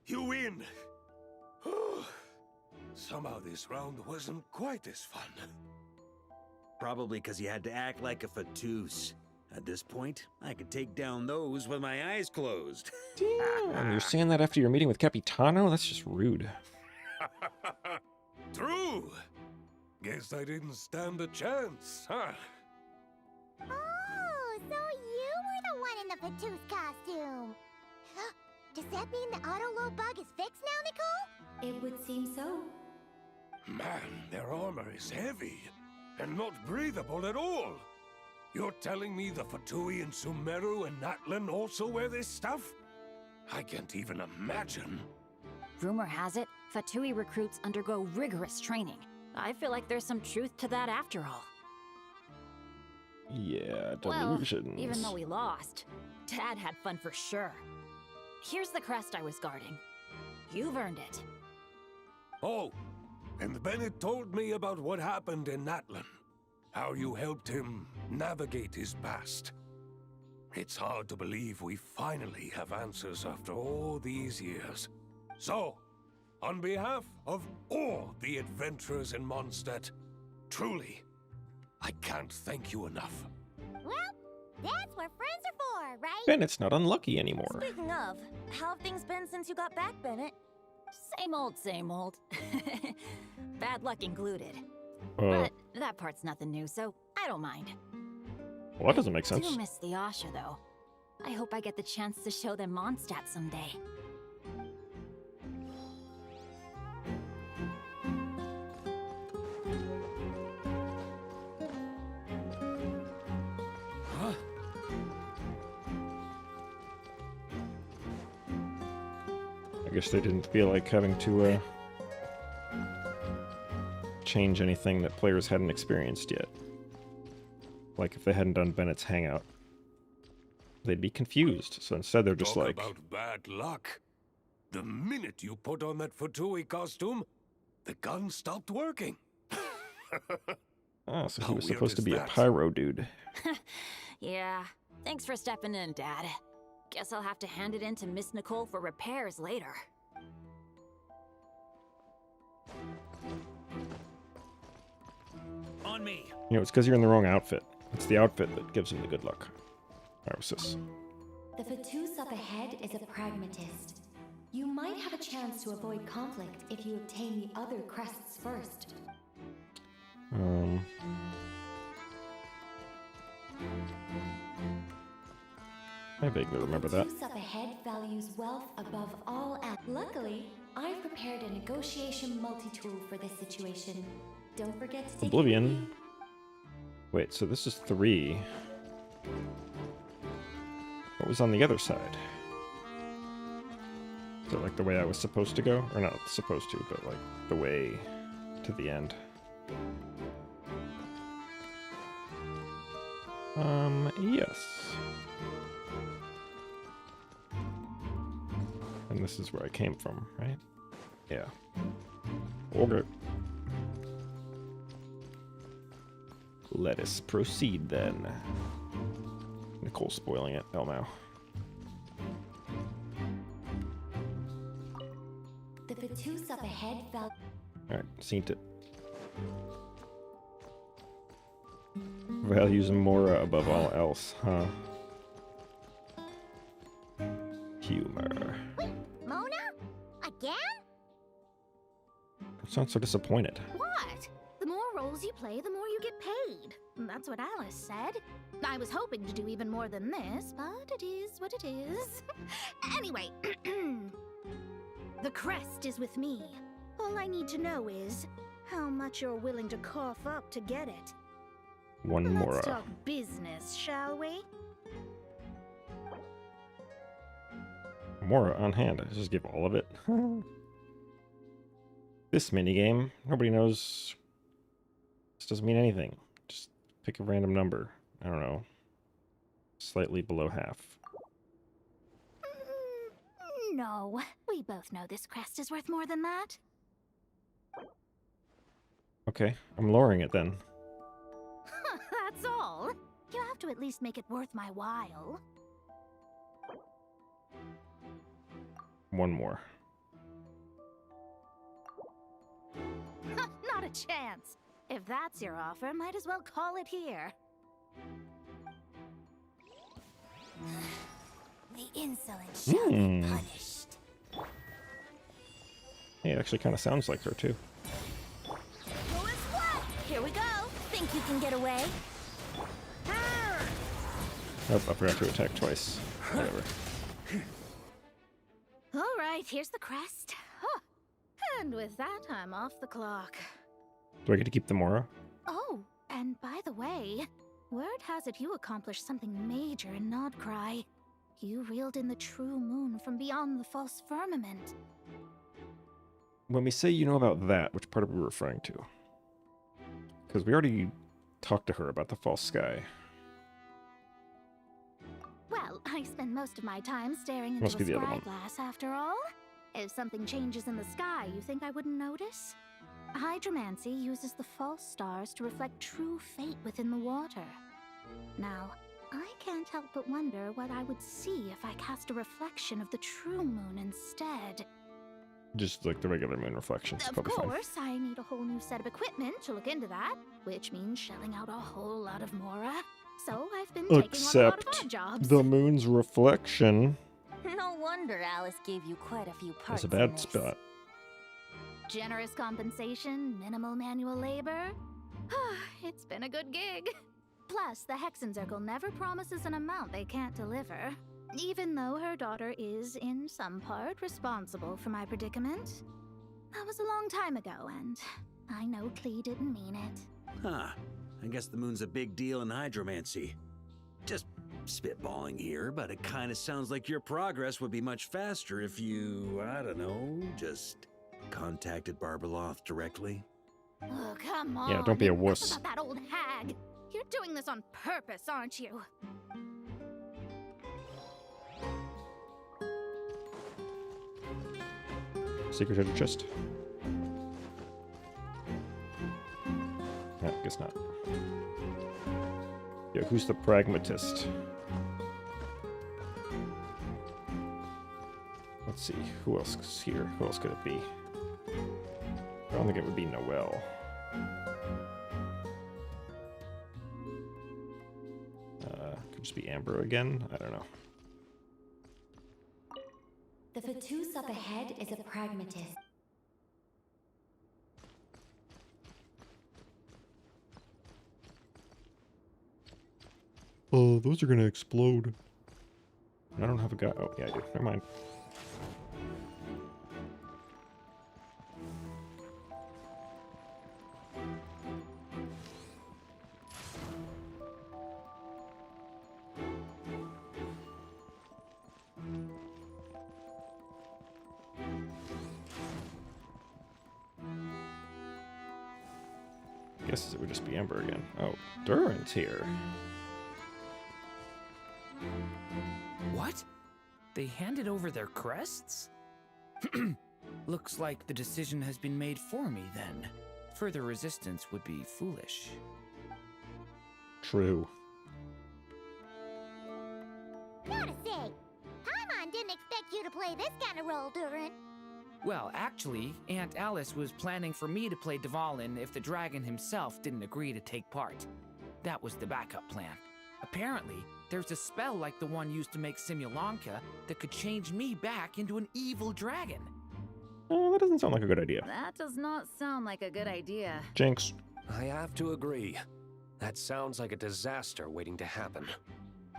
You win! Somehow this round wasn't quite as fun. Probably because you had to act like a Fatoos. At this point, I could take down those with my eyes closed. Damn, you're saying that after your meeting with Capitano? That's just rude. True! Guess I didn't stand a chance, huh? Oh, so you were the one in the Fatoos costume. Does that mean the auto-load bug is fixed now, Nicole? It would seem so. Man, their armor is heavy and not breathable at all. You're telling me the Fatui and Sumeru and Natlan also wear this stuff? I can't even imagine. Rumor has it, Fatui recruits undergo rigorous training. I feel like there's some truth to that after all. Yeah, delusions. Well, even though we lost, Dad had fun for sure. Here's the crest I was guarding. You've earned it. Oh, and Bennett told me about what happened in Natlan. How you helped him navigate his past. It's hard to believe we finally have answers after all these years. So, on behalf of all the adventurers in Mondstadt, truly, I can't thank you enough. Well, that's what friends are for, right? Bennett's not unlucky anymore. Speaking of, how have things been since you got back, Bennett? Same old, same old. Bad luck included. But that part's nothing new, so I don't mind. Well, that doesn't make I sense. do miss the Asha, though. I hope I get the chance to show them Mondstadt someday. Huh? I guess they didn't feel like having to change anything that players hadn't experienced yet. Like if they hadn't done Bennett's Hangout, they'd be confused. So instead they're just Talk like... about bad luck. The minute you put on that Fatui costume, the gun stopped working. Oh, so he How was weird supposed to is be a that? pyro dude. Yeah, thanks for stepping in, Dad. Guess I'll have to hand it in to Miss Nicole for repairs later. On me. You know, it's because you're in the wrong outfit. It's the outfit that gives him the good luck. Irosis. The Fatoos up ahead is a pragmatist. You might have a chance to avoid conflict if you obtain the other crests first. I vaguely remember that. Fatoos up ahead values wealth above all else. Luckily, I've prepared a negotiation multi-tool for this situation. Don't forget to take Oblivion. Wait, so this is 3. What was on the other side? Is it like the way I was supposed to go? Or not supposed to, but like the way to the end. Yes. And this is where I came from, right? Yeah. Okay. Let us proceed then. Nicole's spoiling it. Oh no. The Fatous up ahead felt. Alright, seen it. Values Mora above all else, huh? Humor. Wait, Mona? Again? You sound so disappointed. What? The more roles you play, the more you get paid. That's what Alice said. I was hoping to do even more than this, but it is what it is. Anyway, the crest is with me. All I need to know is how much you're willing to cough up to get it. One more. Let's talk business, shall we? Mora on hand. I just give all of it. This minigame, nobody knows. This doesn't mean anything. Just pick a random number. I don't know. Slightly below half. No, we both know this crest is worth more than that. Okay, I'm lowering it then. That's all. You have to at least make it worth my while. One more. Not a chance. If that's your offer, might as well call it here. The insolent shall be punished. Hey, it actually kind of sounds like her too. Here we go. Think you can get away? Oh, I forgot to attack twice. Whatever. All right, here's the crest. Huh. And with that, I'm off the clock. Do I get to keep the Mora? Oh, and by the way, word has it you accomplished something major in Nodcry. You reeled in the true moon from beyond the false firmament. When we say you know about that, which part are we referring to? Because we already talked to her about the false sky. Well, I spend most of my time staring Must into be a the other one. scryglass after all. If something changes in the sky, you think I wouldn't notice? Hydromancy uses the false stars to reflect true fate within the water. Now, I can't help but wonder what I would see if I cast a reflection of the true moon instead. Just like the regular moon reflection. It's Of probably fine. course, I need a whole new set of equipment to look into that, which means shelling out a whole lot of Mora. So I've been taking on a lot of Except odd jobs. the moon's reflection No wonder Alice gave you quite a few parts is a in bad this. spot. Generous compensation, minimal manual labor. It's been a good gig. Plus, the Hexen Circle never promises an amount they can't deliver, even though her daughter is, in some part, responsible for my predicament. That was a long time ago, and I know Klee didn't mean it. Huh. I guess the moon's a big deal in hydromancy. Just spitballing here, but it kind of sounds like your progress would be much faster if you, I don't know, just contacted Barbeloth directly. Oh, come on. Yeah, don't be a Enough wuss. about that old hag. You're doing this on purpose, aren't you? Secret treasure chest. No, guess not. Yo, who's the pragmatist? Let's see, who else is here? Who else could it be? I don't think it would be Noelle. Could just be Amber again? I don't know. The Fatous up ahead is a pragmatist. Oh, those are gonna explode. I don't have a guy. Oh, yeah, I do. Never mind. Guess it would just be Amber again. Oh, Durin's here. What? They handed over their crests? Looks like the decision has been made for me then. Further resistance would be foolish. True. Gotta say, Paimon didn't expect you to play this kind of role, Durin. Well, actually, Aunt Alice was planning for me to play Dvalin if the dragon himself didn't agree to take part. That was the backup plan. Apparently, there's a spell like the one used to make Simulanka that could change me back into an evil dragon. Oh, that doesn't sound like a good idea. That does not sound like a good idea. Jinx. I have to agree. That sounds like a disaster waiting to happen.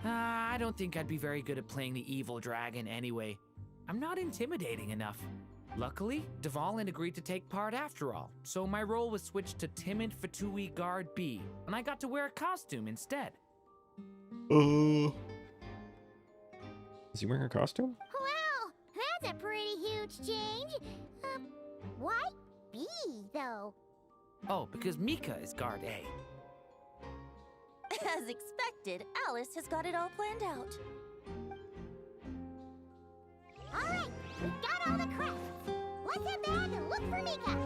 I don't think I'd be very good at playing the evil dragon anyway. I'm not intimidating enough. Luckily, Dvalin agreed to take part after all, so my role was switched to Timid Fatui Guard B, and I got to wear a costume instead. Is he wearing a costume? Wow, that's a pretty huge change. Why B, though? Oh, because Mika is Guard A. As expected, Alice has got it all planned out. All right, we've got all the crests. Let's head back and look for Mika.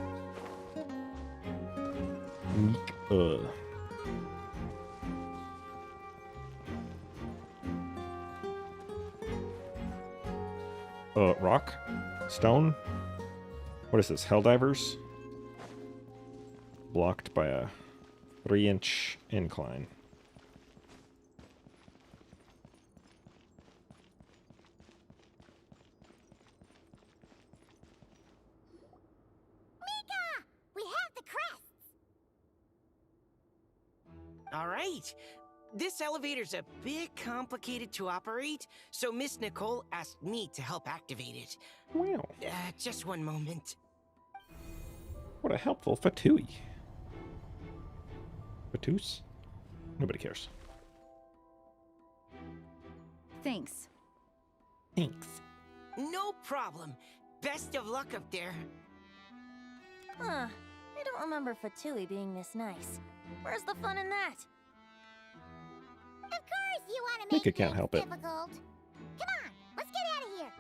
Rock? Stone? What is this, Helldivers? Blocked by a 3-inch incline. Mika! We have the crests! All right. This elevator's a bit complicated to operate, so Miss Nicole asked me to help activate it. Wow. Just one moment. What a helpful Fatui. Fatus? Nobody cares. Thanks. Thanks. No problem. Best of luck up there. Huh. I don't remember Fatui being this nice. Where's the fun in that? Of course you want to make Mika can't things help it. difficult. Come on, let's get out of here.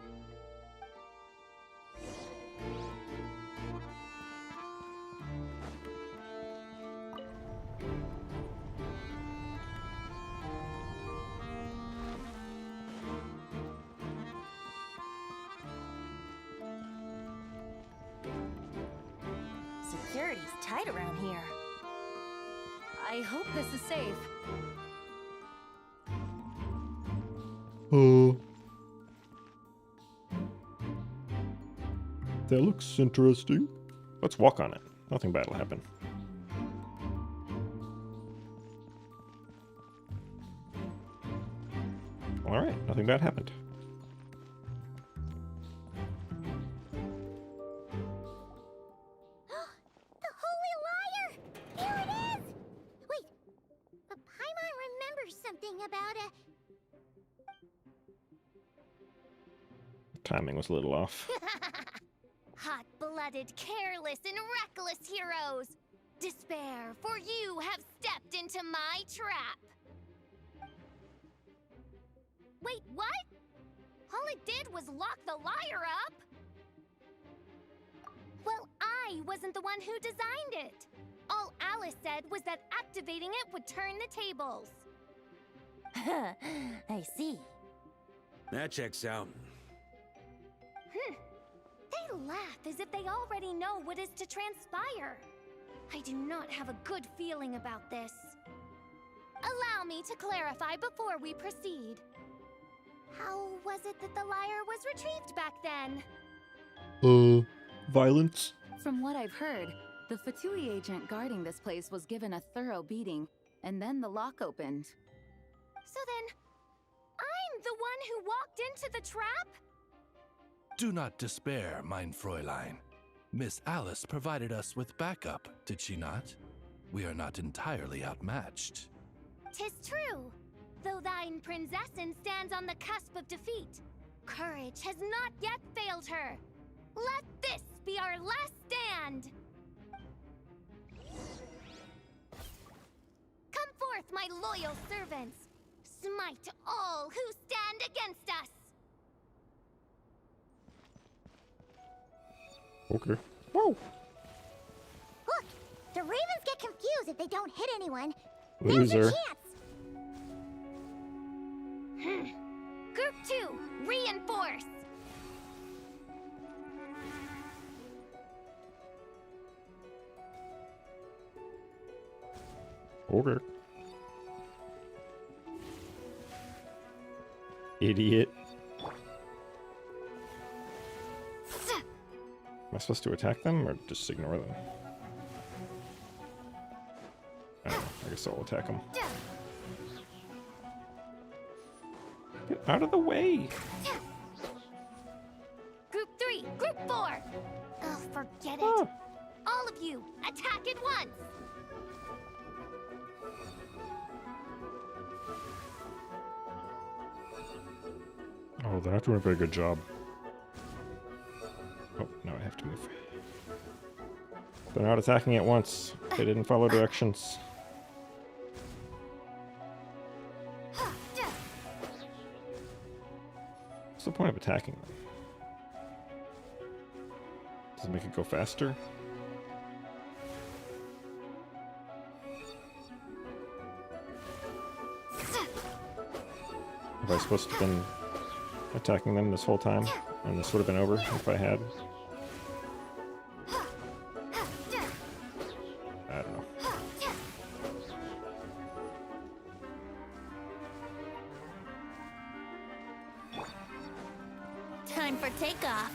Security's tight around here. I hope this is safe. That looks interesting. Let's walk on it. Nothing bad will happen. Alright, nothing bad happened. The Holy Liar! Here it is! Wait, but Paimon remembers something about a... Timing was a little off. Hot-blooded, careless, and reckless heroes! Despair, for you have stepped into my trap! Wait, what? All it did was lock the liar up! Well, I wasn't the one who designed it! All Alice said was that activating it would turn the tables. I see. That checks out. They laugh as if they already know what is to transpire. I do not have a good feeling about this. Allow me to clarify before we proceed. How was it that the liar was retrieved back then? Violence? From what I've heard, the Fatui agent guarding this place was given a thorough beating, and then the lock opened. So then, I'm the one who walked into the trap? Do not despair, mein Fräulein. Miss Alice provided us with backup, did she not? We are not entirely outmatched. 'Tis true. Though thine Prinzessin stands on the cusp of defeat, courage has not yet failed her. Let this be our last stand! Come forth, my loyal servants! Smite all who stand against us! Okay. Whoa! Look, the ravens get confused if they don't hit anyone. Loser. Now's your chance. Group 2, reinforce! Okay. Idiot. Am I supposed to attack them or just ignore them? I don't know. I guess I'll attack them. Get out of the way! Group 3, Group 4. Oh, forget it. All of you, attack at once. Oh, they're not doing a very good job. Oh, now I have to move. They're not attacking at once. They didn't follow directions. What's the point of attacking them? Does it make it go faster? Have I supposed to have been attacking them this whole time? And this would have been over if I had? I don't know. Time for takeoff.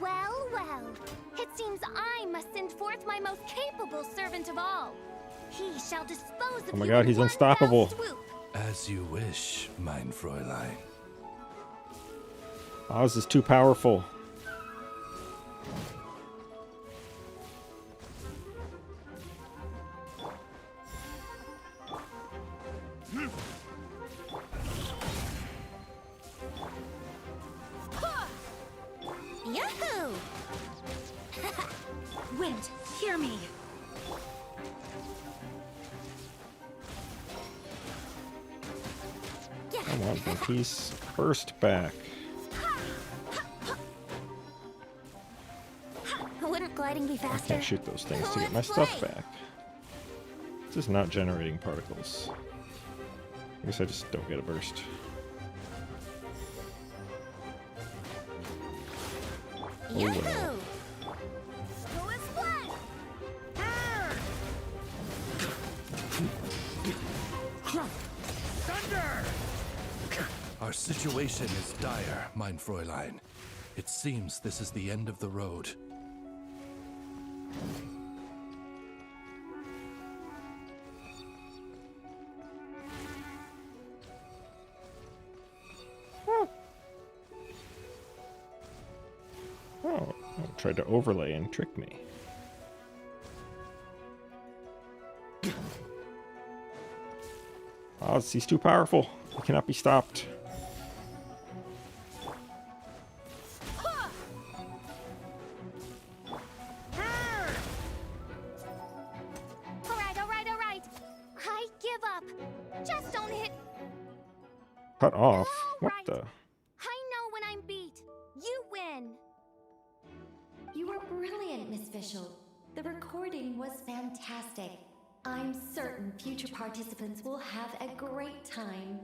Well, well. It seems I must send forth my most capable servant of all. He shall dispose of Oh my you god, in he's one unstoppable. fell swoop. As you wish, mein Fräulein. Oz is too powerful. Yahoo! Wind, hear me. Come on, Pinkies. Burst back. Wouldn't gliding be I faster? can't shoot those things to get my stuff back. This is not generating particles. I guess I just don't get a burst. Oh well. Our situation is dire, mein Fräulein. It seems this is the end of the road. Oh, tried to overlay and trick me. Oz, he's too powerful. He cannot be stopped. All right. I give up. Just don't hit. Cut off? What the? I know when I'm beat. You win. You were brilliant, Miss Fischl. The recording was fantastic. I'm certain future participants will have a great time.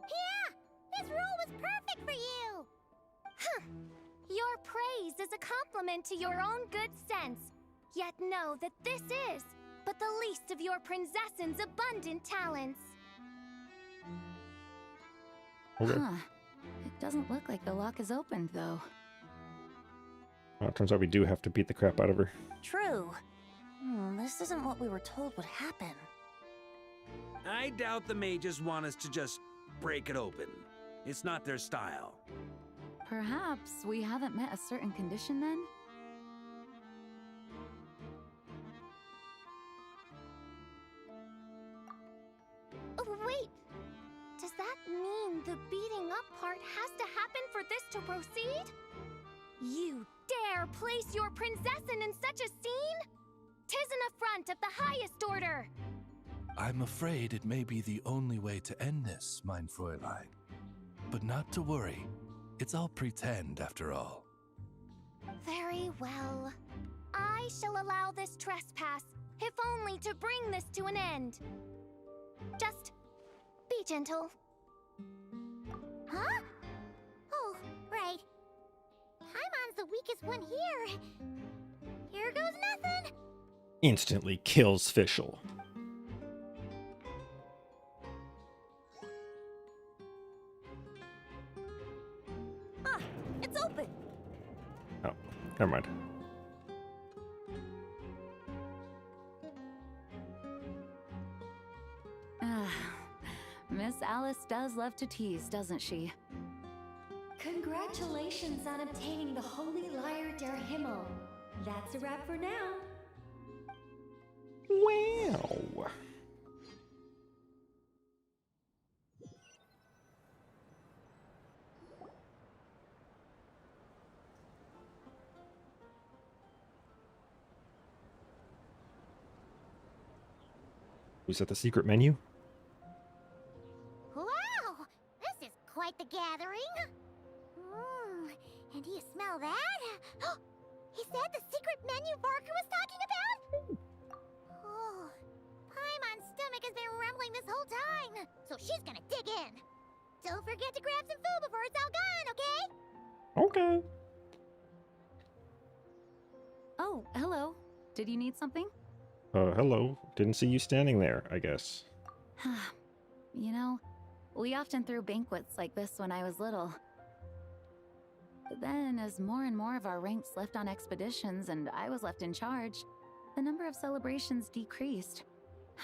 Yeah! His rule was perfect for you! Huh. Your praise is a compliment to your own good sense. Yet know that this is but the least of your princess's abundant talents. Okay. Huh. It doesn't look like the lock is opened, though. Well, it turns out we do have to beat the crap out of her. True. This isn't what we were told would happen. I doubt the mages want us to just break it open. It's not their style. Perhaps we haven't met a certain condition then? Oh, wait! Does that mean the beating up part has to happen for this to proceed? You dare place your princessin in such a scene? 'Tis an affront of the highest order! I'm afraid it may be the only way to end this, mein Fräulein. But not to worry. It's all pretend, after all. Very well. I shall allow this trespass, if only to bring this to an end. Just be gentle. Huh? Oh, right. Paimon's the weakest one here. Here goes nothing. Instantly kills Fischl. Ah, it's open. Oh, never mind. Miss Alice does love to tease, doesn't she? Congratulations on obtaining the Holy Lyre der Himmel. That's a wrap for now. Wow. Was that the secret menu? Wow! This is quite the gathering. And do you smell that? Is that the secret menu Barker was talking about? Oh, Paimon's stomach has been rumbling this whole time, so she's gonna dig in. Don't forget to grab some food before it's all gone, okay? Okay. Oh, hello. Did you need something? Hello. Didn't see you standing there, I guess. You know, we often threw banquets like this when I was little. But then, as more and more of our ranks left on expeditions and I was left in charge, the number of celebrations decreased.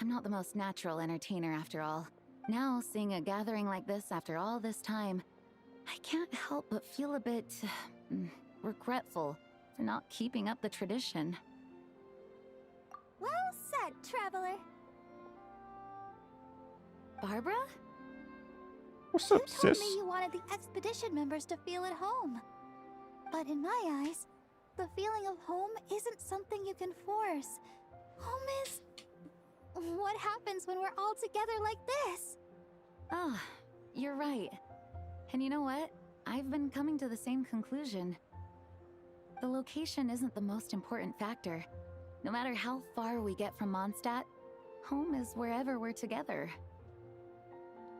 I'm not the most natural entertainer after all. Now, seeing a gathering like this after all this time, I can't help but feel a bit regretful for not keeping up the tradition. Well said, traveler. Barbara? What's up, You told sis? me you wanted the expedition members to feel at home. But in my eyes, the feeling of home isn't something you can force. Home is what happens when we're all together like this. Oh, you're right. And you know what? I've been coming to the same conclusion. The location isn't the most important factor. No matter how far we get from Mondstadt, home is wherever we're together.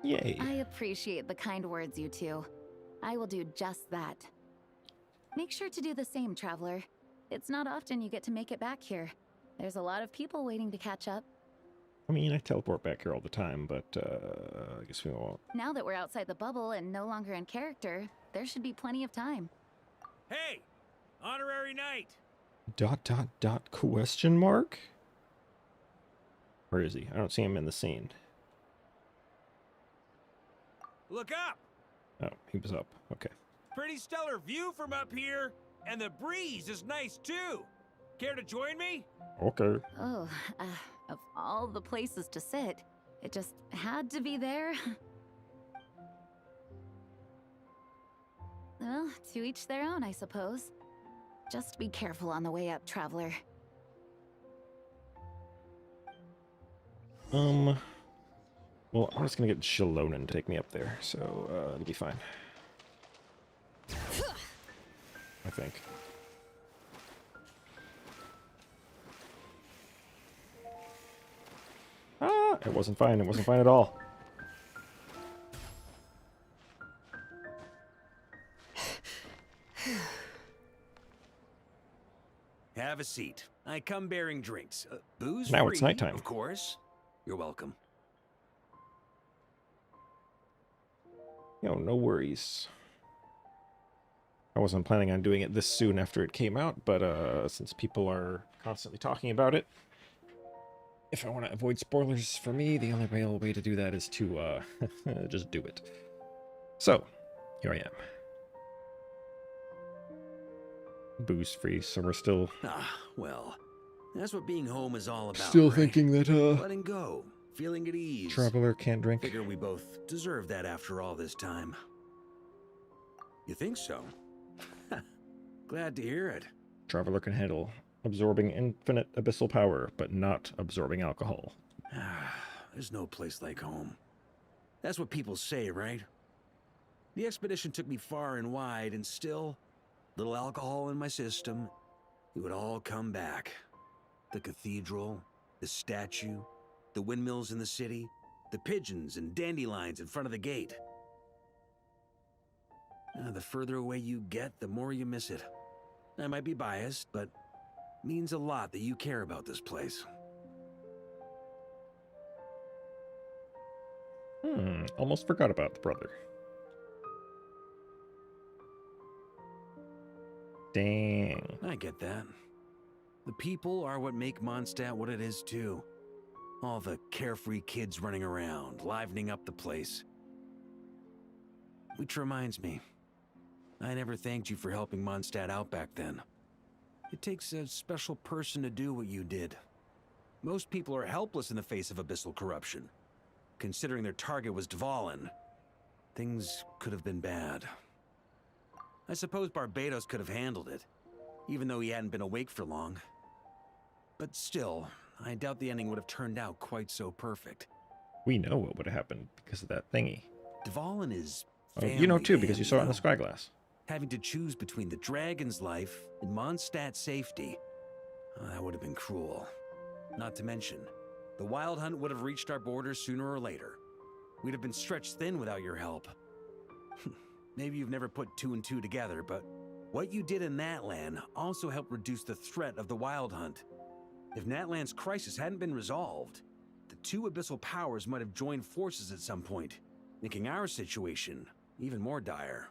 Yay. I appreciate the kind words, you two. I will do just that. Make sure to do the same, traveler. It's not often you get to make it back here. There's a lot of people waiting to catch up. I mean, I teleport back here all the time, but I guess we won't. Now that we're outside the bubble and no longer in character, there should be plenty of time. Hey! Honorary knight! ... Question mark? Where is he? I don't see him in the scene. Look up! Oh, he was up. Okay. Pretty stellar view from up here, and the breeze is nice too. Care to join me? Okay. Oh, of all the places to sit, it just had to be there. Well, to each their own, I suppose. Just be careful on the way up, traveler. Well, I'm just gonna get Shalonen to take me up there, so it'll be fine. I think. Ah, it wasn't fine. It wasn't fine at all. Have a seat. I come bearing drinks. Booze Now free, it's nighttime. Of course. You're welcome. Yo, no worries. I wasn't planning on doing it this soon after it came out, but since people are constantly talking about it, if I want to avoid spoilers for me, the only real way to do that is to just do it. So, here I am. Booze free, so we're still... Ah, well, that's what being home is all about. Still right? thinking that, Letting go, feeling at ease. Traveler can't drink. Figure we both deserve that after all this time. You think so? Glad to hear it. Traveler can handle absorbing infinite abyssal power, but not absorbing alcohol. There's no place like home. That's what people say, right? The expedition took me far and wide, and still, little alcohol in my system, it would all come back. The cathedral, The statue, the windmills in the city, the pigeons and dandelions in front of the gate. The further away you get, the more you miss it. I might be biased, but it means a lot that you care about this place. Almost forgot about the brother. Dang. I get that. The people are what make Mondstadt what it is, too. All the carefree kids running around, livening up the place. Which reminds me, I never thanked you for helping Mondstadt out back then. It takes a special person to do what you did. Most people are helpless in the face of abyssal corruption. Considering their target was Dvalin, things could have been bad. I suppose Barbados could have handled it, even though he hadn't been awake for long. But still, I doubt the ending would have turned out quite so perfect. We know what would have happened because of that thingy. Dvalin is you know too, because you saw it in the Scryglass. Having to choose between the dragon's life and Mondstadt's safety, that would have been cruel. Not to mention, the Wild Hunt would have reached our borders sooner or later. We'd have been stretched thin without your help. Maybe you've never put two and two together, but what you did in Natlan also helped reduce the threat of the Wild Hunt. If Natlan's crisis hadn't been resolved, the two abyssal powers might have joined forces at some point, making our situation even more dire.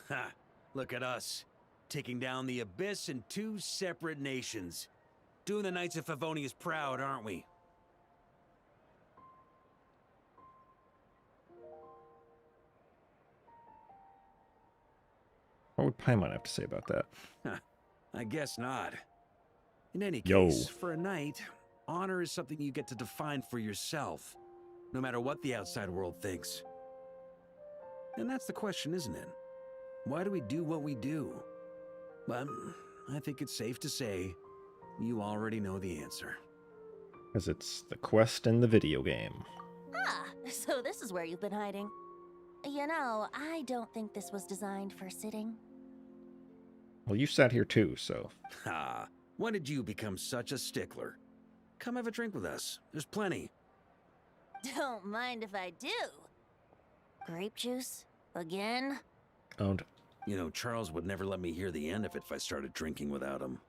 Ha! Look at us, taking down the Abyss in two separate nations. Doing the Knights of Favonius proud, aren't we? What would Paimon have to say about that? I guess not. In any case, for a knight, honor is something you get to define for yourself, no matter what the outside world thinks. And that's the question, isn't it? Why do we do what we do? But I think it's safe to say you already know the answer. Because it's the quest in the video game. Ah, so this is where you've been hiding. You know, I don't think this was designed for sitting. Well, you sat here too, so... Ha! When did you become such a stickler? Come have a drink with us. There's plenty. Don't mind if I do. Grape juice? Again? Owned. You know, Charles would never let me hear the end of it if I started drinking without him.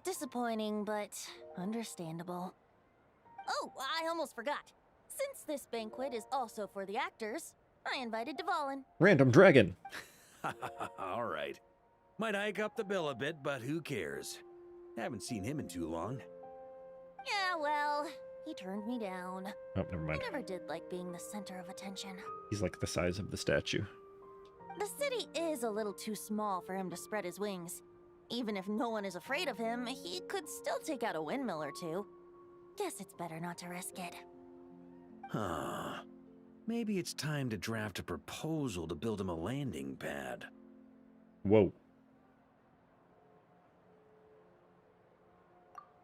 Disappointing, but understandable. Oh, I almost forgot. Since this banquet is also for the actors, I invited Dvalin. Random dragon! All right. Might hike up the bill a bit, but who cares? Haven't seen him in too long. Yeah, well, he turned me down. Oh, never mind. I never did like being the center of attention. He's like the size of the statue. The city is a little too small for him to spread his wings. Even if no one is afraid of him, he could still take out a windmill or two. Guess it's better not to risk it. Huh. Maybe it's time to draft a proposal to build him a landing pad. Whoa.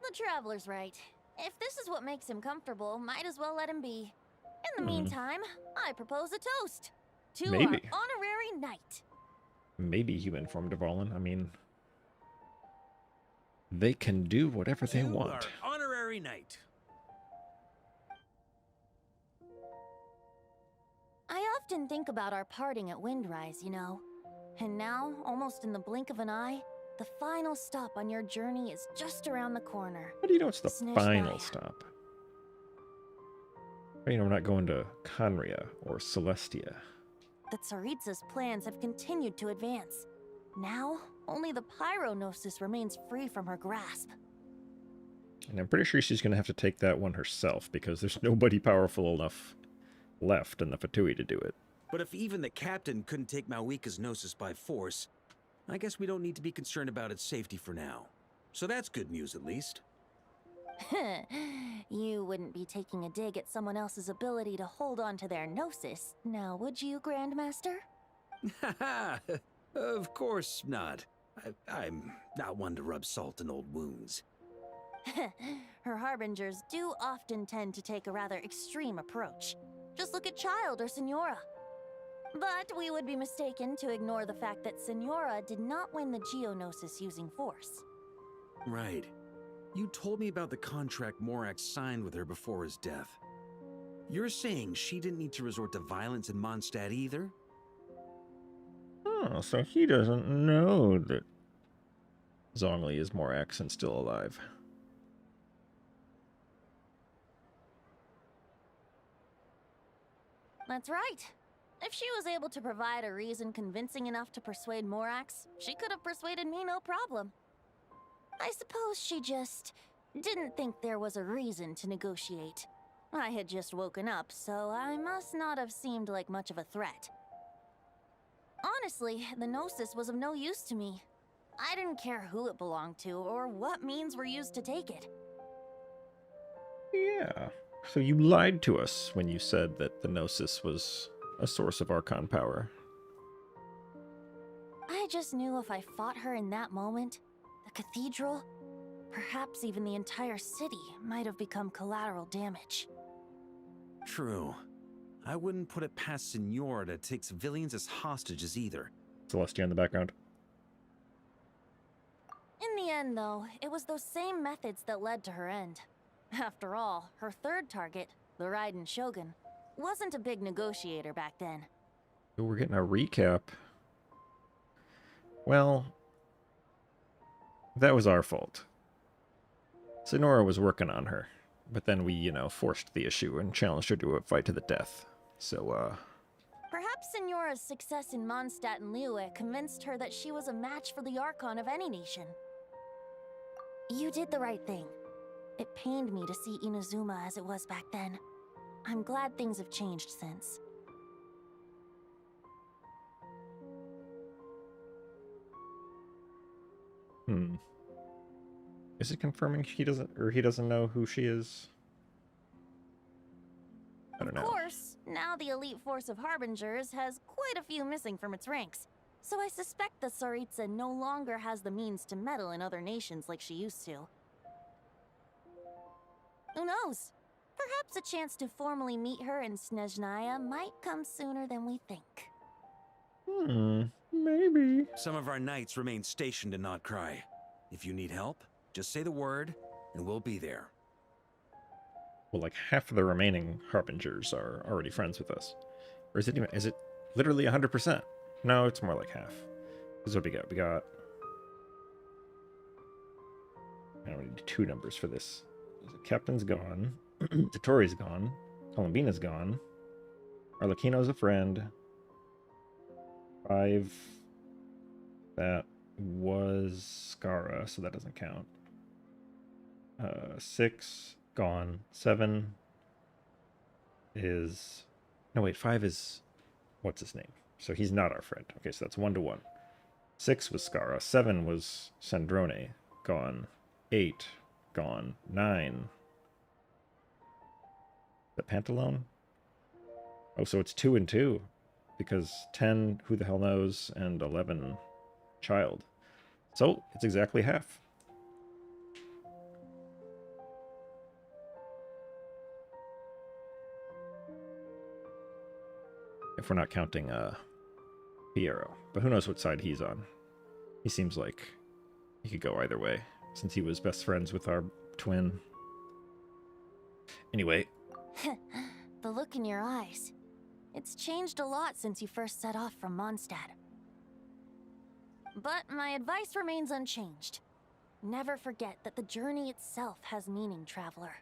The Traveler's right. If this is what makes him comfortable, might as well let him be. In the meantime, I propose a toast to our honorary knight. Maybe you informed Dvalin. I mean, they can do whatever they want. Our honorary knight. I often think about our parting at Windrise, you know. And now, almost in the blink of an eye, the final stop on your journey is just around the corner. How do you know it's the final stop? You know, we're not going to Conria or Celestia. The Tsaritsa's plans have continued to advance. Now, only the Pyronosis remains free from her grasp. And I'm pretty sure she's going to have to take that one herself, because there's nobody powerful enough left in the Fatui to do it. But if even the captain couldn't take Malwika's Gnosis by force, I guess we don't need to be concerned about its safety for now. So that's good news, at least. You wouldn't be taking a dig at someone else's ability to hold on to their Gnosis, now would you, Grandmaster? Of course not. I'm not one to rub salt in old wounds. Her harbingers do often tend to take a rather extreme approach. Just look at Child or Signora. But we would be mistaken to ignore the fact that Signora did not win the Geonosis using force. Right. You told me about the contract Morax signed with her before his death. You're saying she didn't need to resort to violence in Mondstadt either? Oh, so he doesn't know that Zhongli is Morax and still alive. That's right. If she was able to provide a reason convincing enough to persuade Morax, she could have persuaded me no problem. I suppose she just didn't think there was a reason to negotiate. I had just woken up, so I must not have seemed like much of a threat. Honestly, the Gnosis was of no use to me. I didn't care who it belonged to or what means were used to take it. Yeah. So you lied to us when you said that the Gnosis was a source of Archon power. I just knew if I fought her in that moment, the cathedral, perhaps even the entire city, might have become collateral damage. True. I wouldn't put it past Senora to take civilians as hostages either. Celestia in the background. In the end, though, it was those same methods that led to her end. After all, her third target, the Raiden Shogun, wasn't a big negotiator back then. We're getting a recap. Well, that was our fault. Senora was working on her, but then we, forced the issue and challenged her to a fight to the death. So, Perhaps Senora's success in Mondstadt and Liyue convinced her that she was a match for the Archon of any nation. You did the right thing. It pained me to see Inazuma as it was back then. I'm glad things have changed since. Is it confirming he doesn't know who she is? I don't know. Of course, now the elite force of Harbingers has quite a few missing from its ranks, so I suspect that Tsaritsa no longer has the means to meddle in other nations like she used to. Who knows? Perhaps a chance to formally meet her in Snezhnaya might come sooner than we think. Maybe. Some of our knights remain stationed in Notcry. If you need help, just say the word, and we'll be there. Well, like half of the remaining Harbingers are already friends with us. Or is it literally 100%? No, it's more like half. This is what we got. We got... I don't need 2 numbers for this. The captain's gone. Tottori's gone. Columbina's gone. Arlecchino's a friend. 5. That was Skara, so that doesn't count. 6 gone. 7 is... No, wait, 5 is... What's his name? So he's not our friend. Okay, so that's 1 to 1. 6 was Skara. 7 was Sandrone. Gone. 8 gone. 9. The Pantalone? Oh, so it's 2 and 2. Because 10, who the hell knows, and 11, child. So, it's exactly half. If we're not counting, Piero. But who knows what side he's on. He seems like he could go either way, since he was best friends with our twin. Anyway. The look in your eyes. It's changed a lot since you first set off from Mondstadt. But my advice remains unchanged. Never forget that the journey itself has meaning, traveler.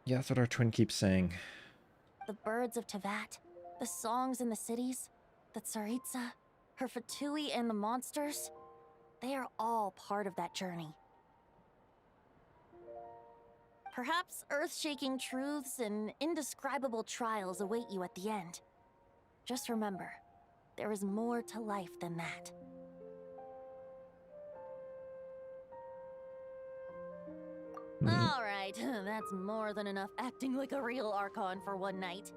Yeah, that's what our twin keeps saying. The birds of Tevat, the songs in the cities, the Tsaritsa, her Fatui and the monsters, they are all part of that journey. Perhaps earth-shaking truths and indescribable trials await you at the end. Just remember, there is more to life than that. All right, that's more than enough acting like a real Archon for one night.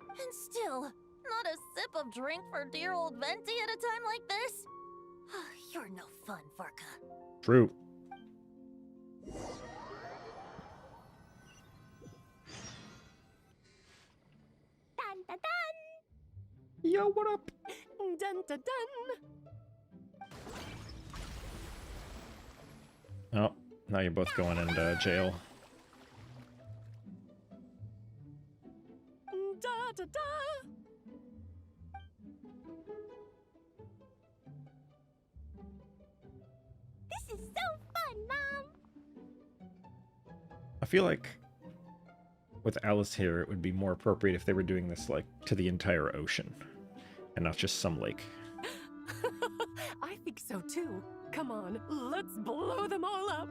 And still, not a sip of drink for dear old Venti at a time like this? You're no fun, Varka. True. Dun dun dun! Yo, what up? Dun dun dun! Oh, Now you're both going into jail. Da da da! This is so fun, Mom! I feel like with Alice here, it would be more appropriate if they were doing this, like, to the entire ocean, and not just some lake. I think so too. Come on, let's blow them all up.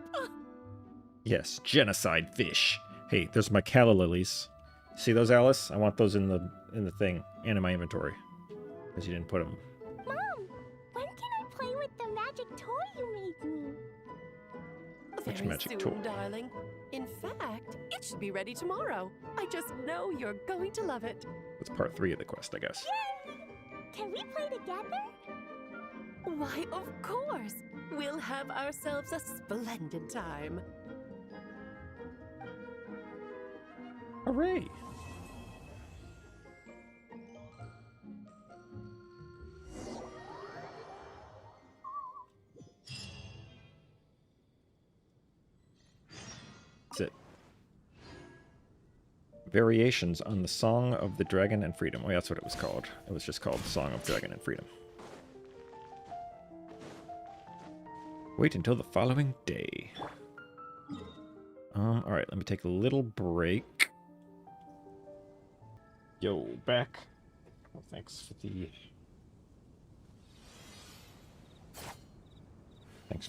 Yes, genocide fish. Hey, there's my calla lilies. See those, Alice? I want those in the thing and in my inventory, because you didn't put them. Mom, when can I play with the magic toy you made me? Which Very magic soon, toy? darling. In fact, it should be ready tomorrow. I just know you're going to love it. It's part 3 of the quest, I guess. Yay! Can we play together? Why, of course. We'll have ourselves a splendid time. Hooray! That's it. Variations on the Song of the Dragon and Freedom. Oh, yeah, that's what it was called. It was just called Song of Dragon and Freedom. Wait until the following day. Alright, let me take a little break. Yo, back. Well, thanks for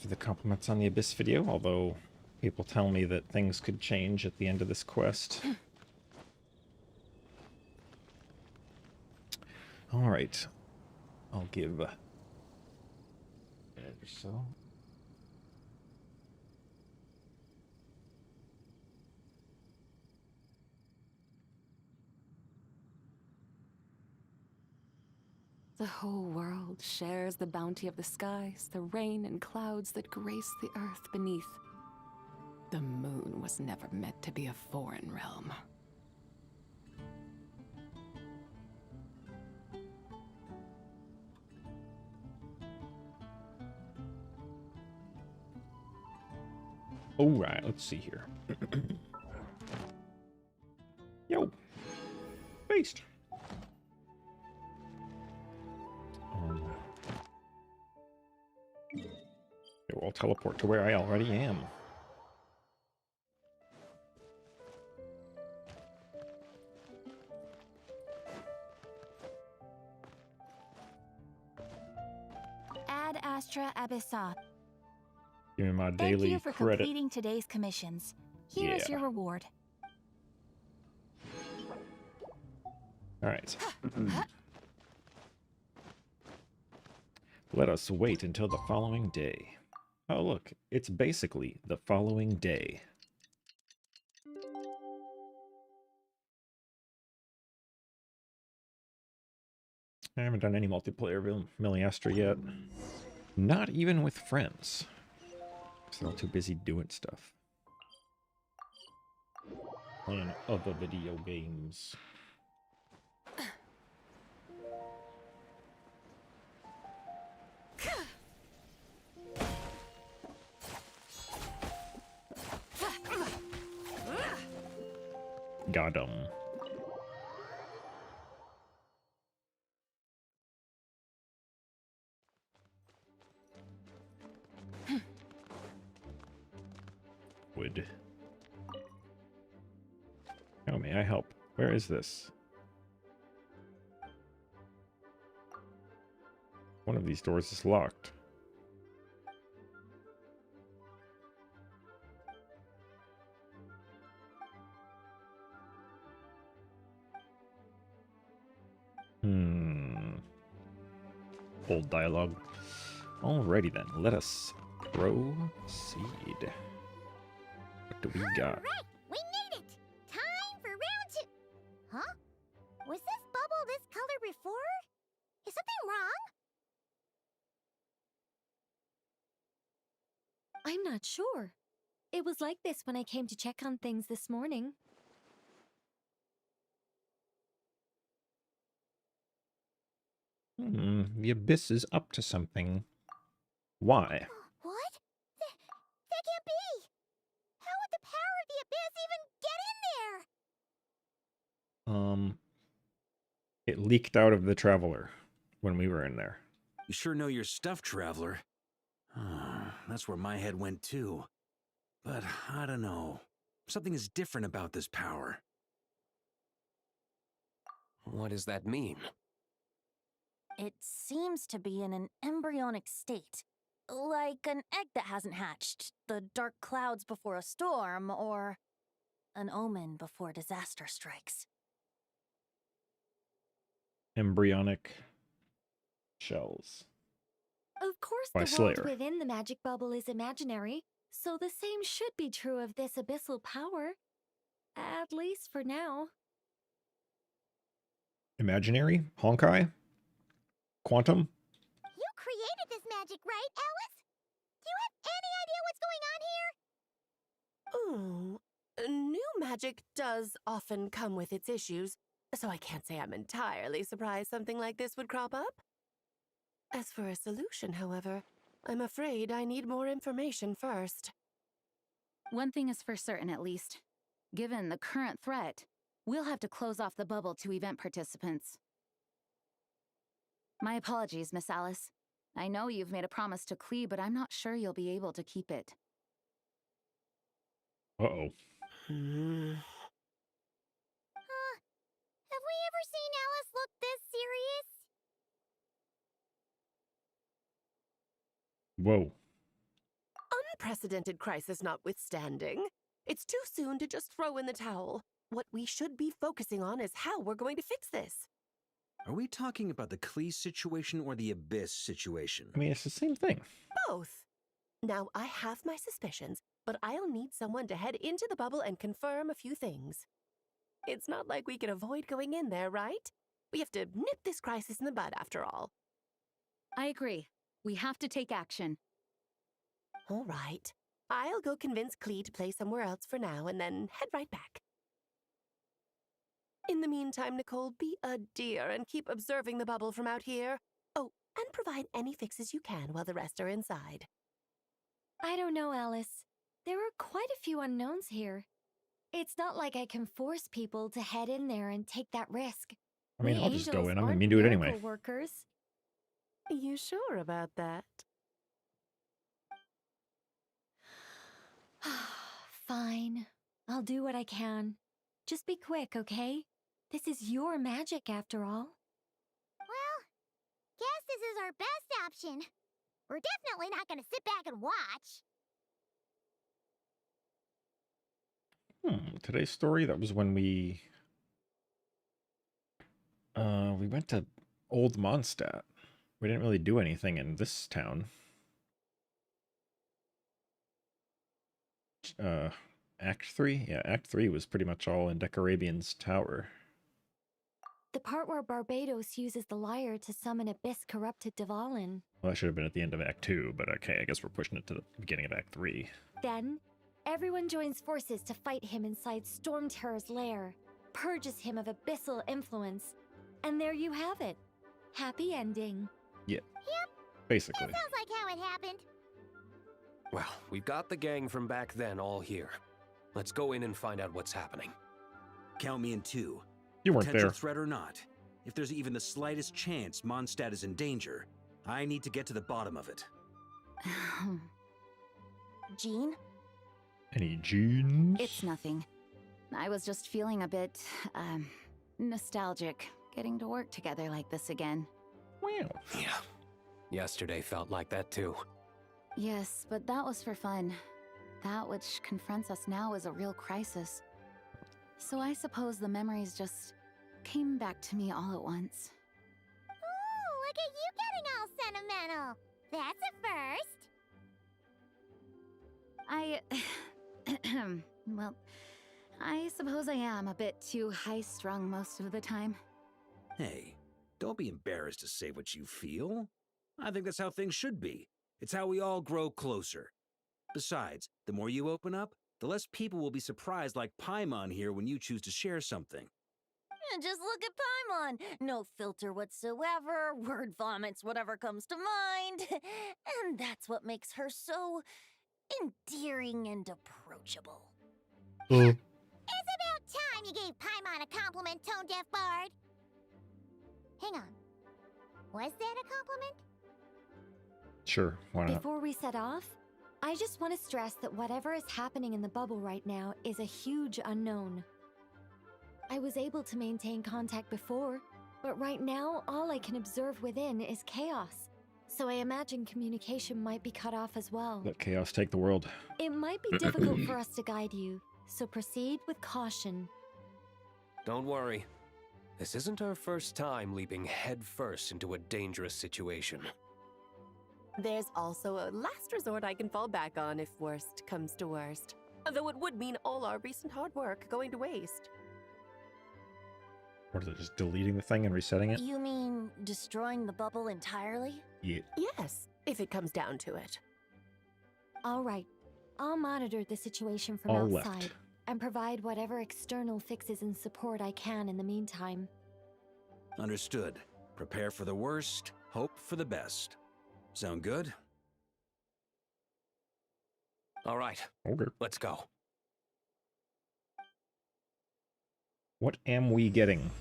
the compliments on the Abyss video, although people tell me that things could change at the end of this quest. Alright. I'll give a minute or so. The whole world shares the bounty of the skies, the rain and clouds that grace the earth beneath. The moon was never meant to be a foreign realm. Alright, let's see here. Yo! Beast! I'll teleport to where I already am. Ad Astra Abyssa. Give me my Thank daily you for credit. completing today's commissions. Here is Yeah. your reward. Alright. Let us wait until the following day. Oh, look. It's basically the following day. I haven't done any multiplayer of Emilie Anecdote yet. Not even with friends. They're all too busy doing stuff. Playing other video games. Got 'em. Wood. How may I help? Where is this? One of these doors is locked. Old dialogue. Alrighty then, let us proceed. What do we got? Alright, we made it! Time for round 2! Huh? Was this bubble this color before? Is something wrong? I'm not sure. It was like this when I came to check on things this morning. The Abyss is up to something. Why? What? That can't be! It leaked out of the Traveler when we were in there. You sure know your stuff, Traveler. That's where my head went too. But I don't know. Something is different about this power. What does that mean? It seems to be in an embryonic state. Like an egg that hasn't hatched, the dark clouds before a storm, or an omen before disaster strikes. Embryonic shells. Of course, By the world Slayer. within the magic bubble is imaginary, so the same should be true of this abyssal power. At least for now. Imaginary? Honkai? Quantum? You created this magic, right, Alice? Do you have any idea what's going on here? New magic does often come with its issues, so I can't say I'm entirely surprised something like this would crop up. As for a solution, however, I'm afraid I need more information first. One thing is for certain, at least. Given the current threat, we'll have to close off the bubble to event participants. My apologies, Miss Alice. I know you've made a promise to Klee, but I'm not sure you'll be able to keep it. Uh-oh. Have we ever seen Alice look this serious? Whoa. Unprecedented crisis notwithstanding, it's too soon to just throw in the towel. What we should be focusing on is how we're going to fix this. Are we talking about the Klee situation or the Abyss situation? I mean, it's the same thing. Both. Now, I have my suspicions, but I'll need someone to head into the bubble and confirm a few things. It's not like we can avoid going in there, right? We have to nip this crisis in the bud, after all. I agree. We have to take action. All right. I'll go convince Klee to play somewhere else for now and then head right back. In the meantime, Nicole, be a dear and keep observing the bubble from out here. Oh, and provide any fixes you can while the rest are inside. I don't know, Alice. There are quite a few unknowns here. It's not like I can force people to head in there and take that risk. I mean, We I'll just go angels in. I'm aren't gonna do it miracle anyway. Workers. You sure about that? Fine. I'll do what I can. Just be quick, okay? This is your magic, after all. Well, guess this is our best option. We're definitely not gonna sit back and watch. Today's story, that was when we went to Old Mondstadt. We didn't really do anything in this town. Act 3? Yeah, Act 3 was pretty much all in Decarabian's tower. The part where Barbados uses the lyre to summon abyss-corrupted Dvalin. Well, that should have been at the end of Act 2, but okay, I guess we're pushing it to the beginning of Act 3. Then, everyone joins forces to fight him inside Storm Terror's lair, purges him of abyssal influence, and there you have it. Happy ending. Yeah. Yep. Basically. That sounds like how it happened. Well, we've got the gang from back then all here. Let's go in and find out what's happening. Count me in two. You weren't Potential there. threat or not, if there's even the slightest chance Mondstadt is in danger, I need to get to the bottom of it. Jean? Any genes? It's nothing. I was just feeling a bit, nostalgic, getting to work together like this again. Wow. Yeah. Yesterday felt like that too. Yes, but that was for fun. That which confronts us now is a real crisis. So I suppose the memories just came back to me all at once. Ooh, look at you getting all sentimental. That's a first. Well, I suppose I am a bit too high-strung most of the time. Hey, don't be embarrassed to say what you feel. I think that's how things should be. It's how we all grow closer. Besides, the more you open up, the less people will be surprised like Paimon here when you choose to share something. Just look at Paimon. No filter whatsoever, word vomits whatever comes to mind. And that's what makes her so endearing and approachable. It's about time you you gave Paimon a compliment, Tone Deaf Bard. Hang on. Was that a compliment? Sure, why not? Before we set off, I just want to stress that whatever is happening in the bubble right now is a huge unknown. I was able to maintain contact before, but right now all I can observe within is chaos. So I imagine communication might be cut off as well. Let chaos take the world. It might be difficult for us to guide you, so proceed with caution. Don't worry. This isn't our first time leaping headfirst into a dangerous situation. There's also a last resort I can fall back on if worst comes to worst. Though it would mean all our recent hard work going to waste. What is it, just deleting the thing and resetting it? You mean destroying the bubble entirely? Yeah. Yes, if it comes down to it. All right, I'll monitor the situation from All outside left. and provide whatever external fixes and support I can in the meantime. Understood. Prepare for the worst, hope for the best. Sound good? All right, Okay. let's go. What am we getting?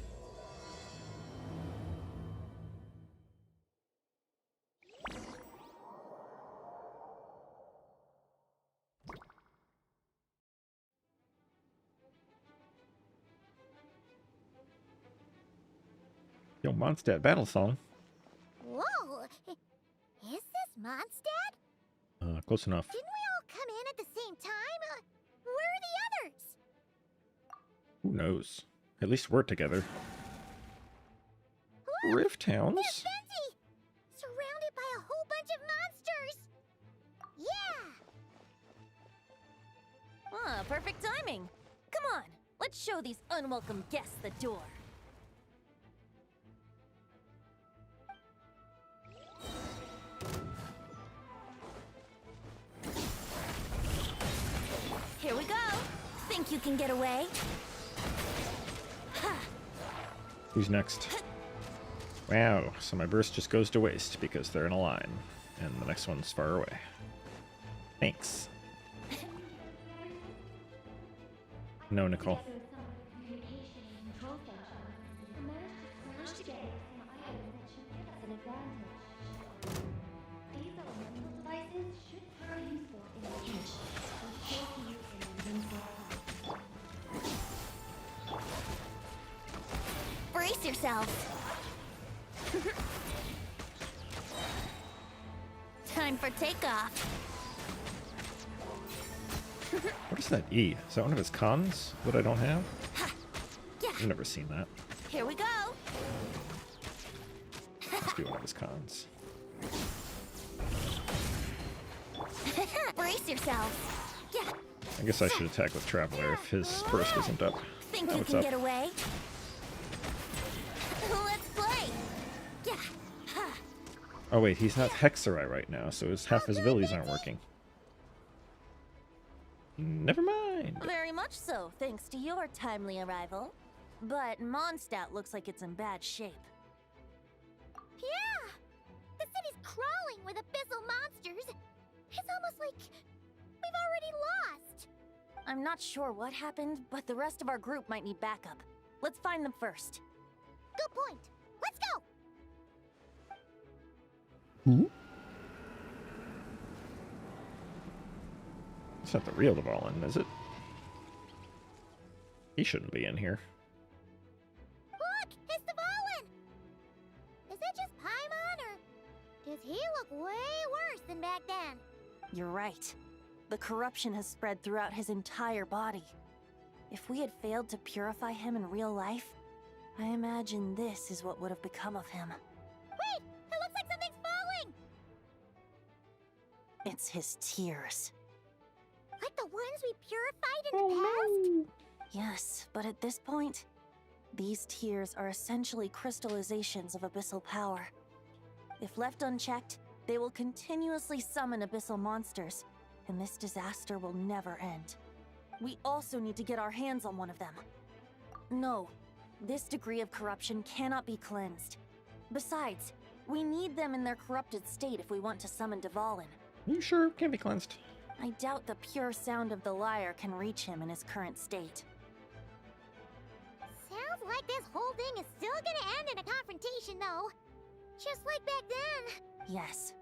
Yo, Mondstadt battle song. Whoa! Is this Mondstadt? Close enough. Didn't we all come in at the same time? Where are the others? Who knows? At least we're together. Rift Towns? There's Venti! Surrounded by a whole bunch of monsters! Yeah! Ah, perfect timing. Come on, let's show these unwelcome guests the door. Here we go. Think you can get away? Ha! Who's next? Wow, so my burst just goes to waste because they're in a line, and the next one's far away. Thanks. No, Nicole. Brace yourselves. Time for takeoff. What is that E? Is that one of his cons that I don't have? Yeah. I've never seen that. Here we go. Must be one of his cons. Brace yourselves. Yeah. I guess I should attack with Traveler if his burst isn't up. Think Oh, you what's can up? get away? Let's play. Yeah. Oh wait, he's not Hexerai right now, so half his abilities aren't working. Never mind. Very much so, thanks to your timely arrival. But Mondstadt looks like it's in bad shape. Yeah! The city's crawling with abyssal monsters. It's almost like we've already lost. I'm not sure what happened, but the rest of our group might need backup. Let's find them first. Good point. Let's go! Who? It's not the real Dvalin, is it? He shouldn't be in here. Look! It's Dvalin! Is that just Paimon, or does he look way worse than back then? You're right. The corruption has spread throughout his entire body. If we had failed to purify him in real life, I imagine this is what would have become of him. Wait! It looks like something's falling! It's his tears. Like the ones we purified in the past? Yes, but at this point, these tears are essentially crystallizations of abyssal power. If left unchecked, they will continuously summon abyssal monsters, and this disaster will never end. We also need to get our hands on one of them. No, this degree of corruption cannot be cleansed. Besides, we need them in their corrupted state if we want to summon Dvalin. Are you sure it can't be cleansed? I doubt the pure sound of the lyre can reach him in his current state. Sounds like this whole thing is still gonna end in a confrontation, though. Just like back then. Yes.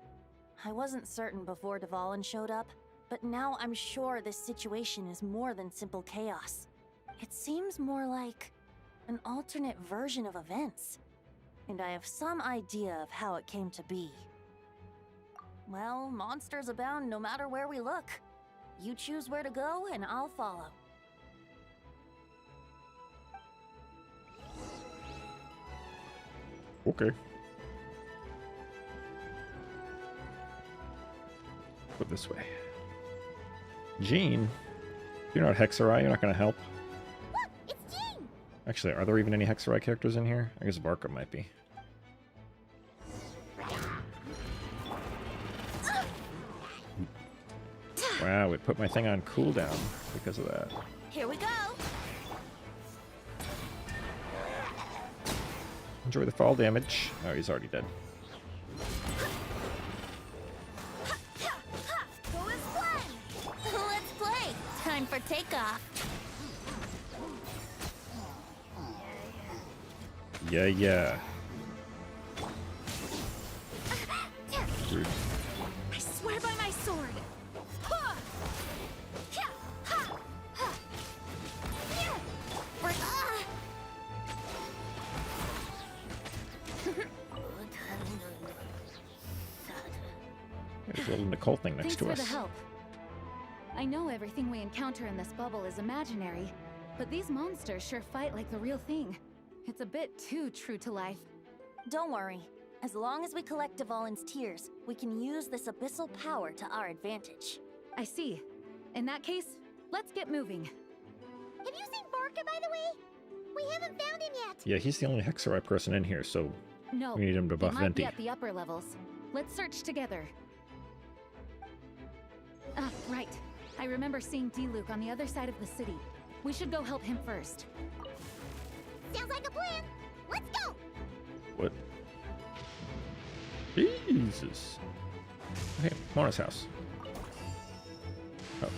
I wasn't certain before Dvalin showed up, but now I'm sure this situation is more than simple chaos. It seems more like an alternate version of events, and I have some idea of how it came to be. Well, monsters abound no matter where we look. You choose where to go, and I'll follow. Okay. Go this way. Jean? You're not Hexerai, you're not gonna help. Look, it's Jean! Actually, are there even any Hexerai characters in here? I guess Varka might be. Wow, it put my thing on cooldown because of that. Here we go! Enjoy the fall damage. Oh, he's already dead. Go as one! Let's play! Time for takeoff! Yeah, yeah. Rude. I swear by my sword. There's a little Nicole thing next to us. Thanks for the help. I know everything we encounter in this bubble is imaginary, but these monsters sure fight like the real thing. It's a bit too true to life. Don't worry. As long as we collect Dvalin's tears, we can use this abyssal power to our advantage. I see. In that case, let's get moving. Have you seen Varka, by the way? We haven't found him yet. Yeah, he's the only Hexerai person in here, so No, we need him to buff he might be Venti. at the upper levels. Let's search together. Ah, right. I remember seeing D-Luke on the other side of the city. We should go help him first. Sounds like a plan. Let's go! What? Jesus. Okay, Mona's house. Oh,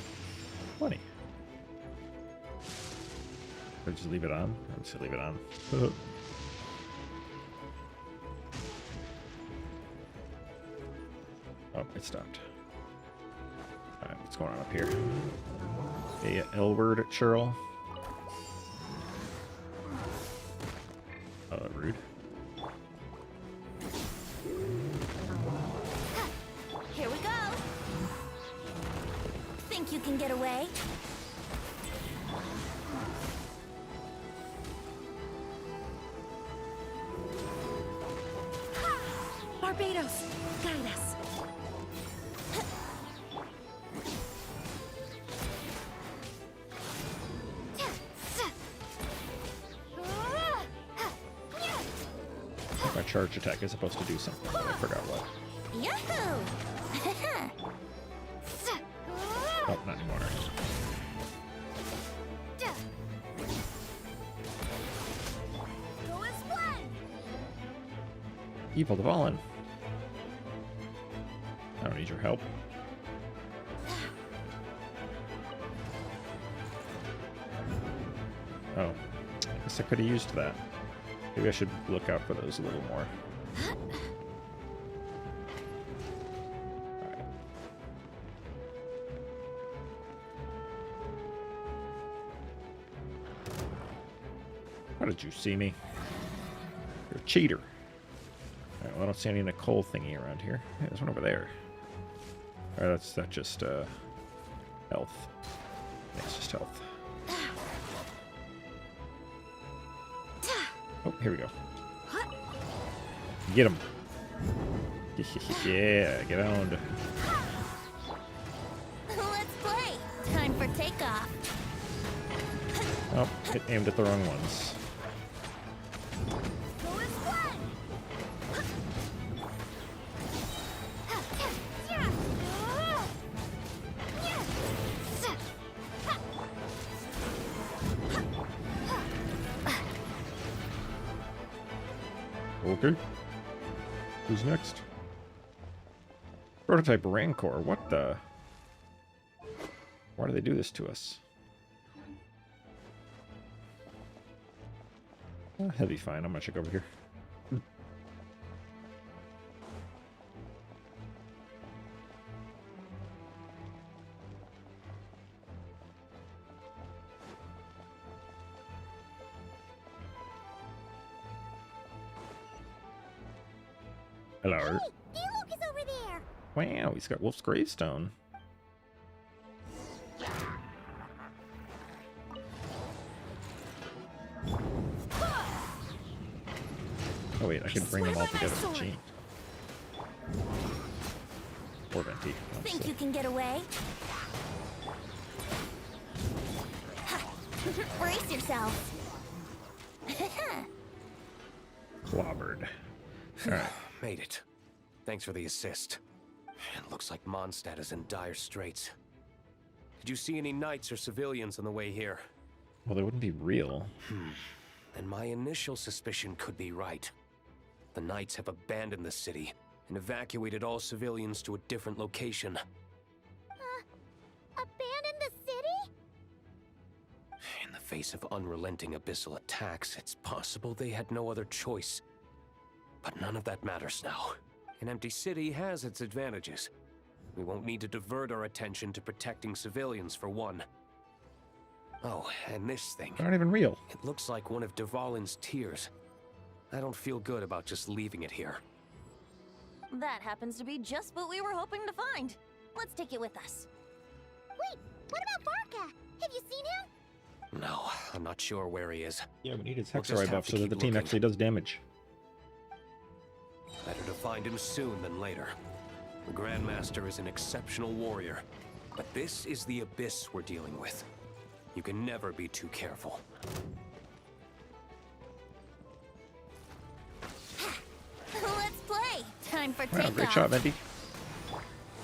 money. Or just leave it on? Or just leave it on. Oh, it stopped. Alright, what's going on up here? A L-word churl. Rude. Here we go! Think you can get away? Barbados, guide us. My charge attack is supposed to do something, but I forgot what. Yahoo! Oh, not anymore. Go as one! Evil Dvalin. I don't need your help. Oh, I guess I could have used that. Maybe I should look out for those a little more. Alright. How did you see me? You're a cheater. Alright, well, I don't see any Nicole thingy around here. Hey, there's one over there. Alright, that's just health. Yeah, it's just health. Oh, here we go. Get him. Yeah, get on. Let's play! Time for takeoff! Oh, it aimed at the wrong ones. Go as one! Okay. Who's next? Prototype Rancor. What the? Why do they do this to us? Heavy fine. I'm gonna check over here. Hello. Hey, Diluc is over there. Wow, he's got Wolf's gravestone. Oh wait, I could bring them all together with Jean. Or Venti. Think you can get away? Brace yourself. Clobbered. Alright. Made it. Thanks for the assist. It looks like Mondstadt is in dire straits. Did you see any knights or civilians on the way here? Well, they wouldn't be real. Then my initial suspicion could be right. The knights have abandoned the city and evacuated all civilians to a different location. Abandon the city? In the face of unrelenting abyssal attacks, it's possible they had no other choice. But none of that matters now. An empty city has its advantages. We won't need to divert our attention to protecting civilians, for one. Oh, and this thing. They're not even real. It looks like one of Dvalin's tears. I don't feel good about just leaving it here. That happens to be just what we were hoping to find. Let's take it with us. Wait, what about Barca? Have you seen him? No, I'm not sure where he is. Yeah, we need his We'll just Hexorite have buff to so that keep the team looking. actually does damage. Better to find him soon than later. The Grandmaster is an exceptional warrior, but this is the abyss we're dealing with. You can never be too careful. Let's play. Time for Wow, takeoff. great shot, Venti.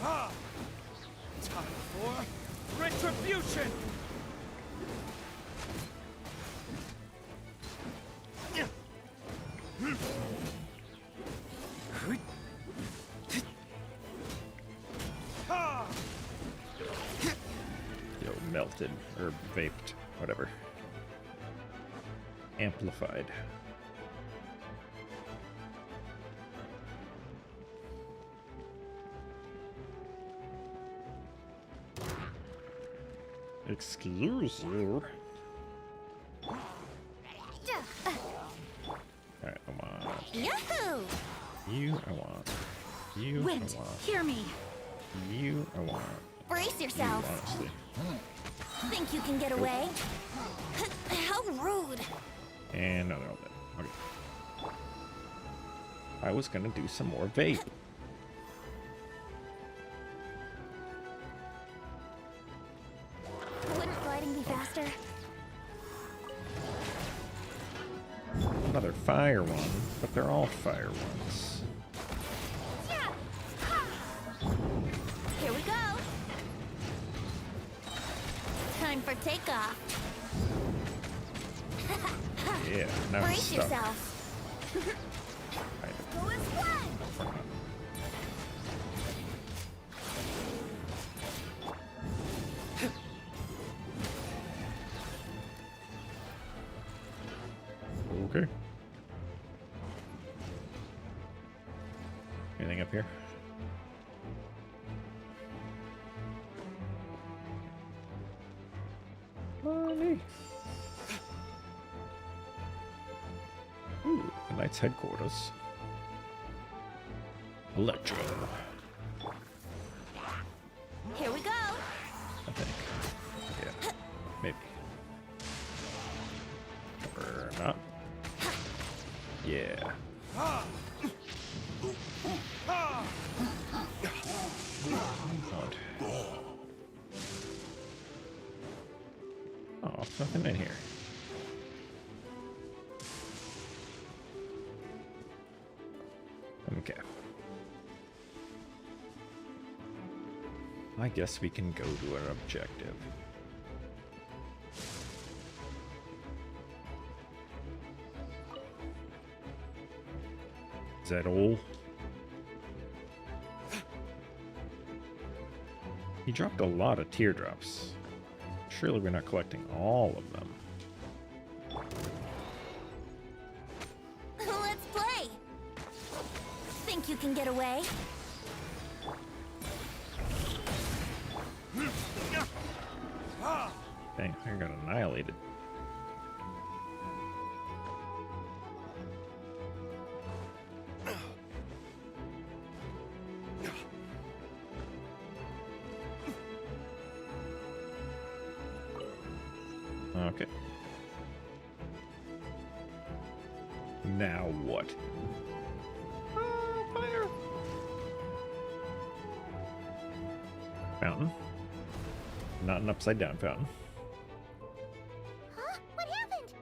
Ah! Time for retribution! Yo, melted. Or vaped. Whatever. Amplified. Excuse you. Alright, I want Yahoo! you, I want you, Wind, I want hear me. you, I want Brace you, yourself. honestly. Think you can get away? How rude. And no, they're all dead. Okay. I was gonna do some more vape. Wouldn't gliding be faster? Another fire one, but they're all fire ones. Here we go. Time for takeoff. Yeah, now I'm Brace stuck. yourself. Go and play! Okay. Anything up here? Money. Ooh, the Knight's headquarters. Electro, Here we go. I think. Yeah, maybe. Or not. Yeah. Odd. Oh, nothing in here. Okay. I guess we can go to our objective. Is that all? He dropped a lot of teardrops. Surely we're not collecting all of them. Think you can get away? Dang, I got annihilated. Okay. Now what? Fire! Fountain. Not an upside down fountain. Huh? What happened?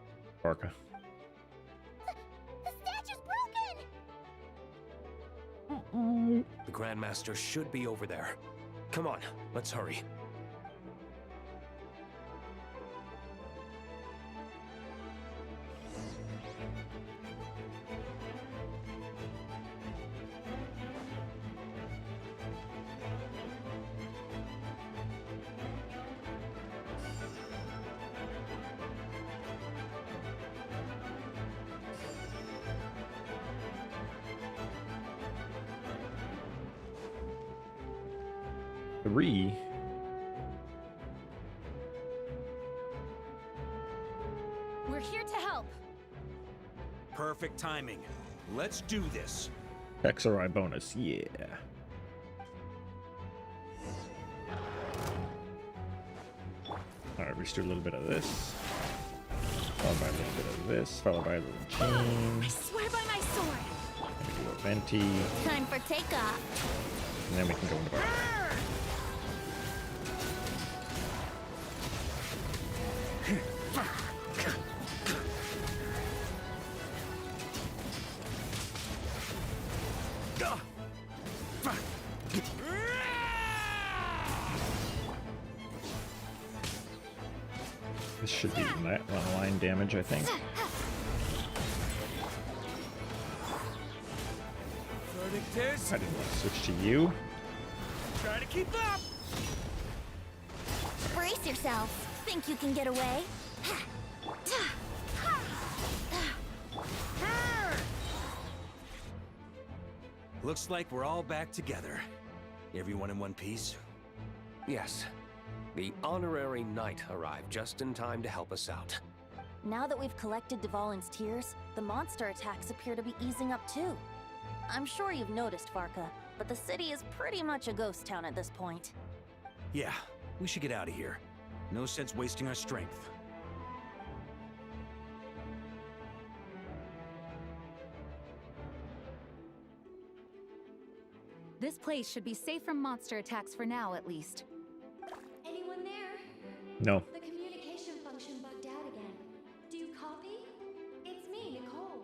Barca. The statue's broken! The Grandmaster should be over there. Come on, let's hurry. Three. We're here to help. Perfect timing. Let's do this. XRI bonus, yeah. Alright, we just do a little bit of this. Followed by a little bit of this, followed by a little chain. I swear by my sword. Then we do a venti. Time for takeoff. And then we can go into our This should be line damage, I think. I didn't want to switch to you. Try to keep up. Brace yourself. Think you can get away? Looks like we're all back together. Everyone in one piece? Yes. The honorary knight arrived just in time to help us out. Now that we've collected Dvalin's tears, the monster attacks appear to be easing up too. I'm sure you've noticed, Varka, but the city is pretty much a ghost town at this point. Yeah, we should get out of here. No sense wasting our strength. This place should be safe from monster attacks for now, at least. Anyone there? No. The communication function bugged out again. Do you copy? It's me, Nicole.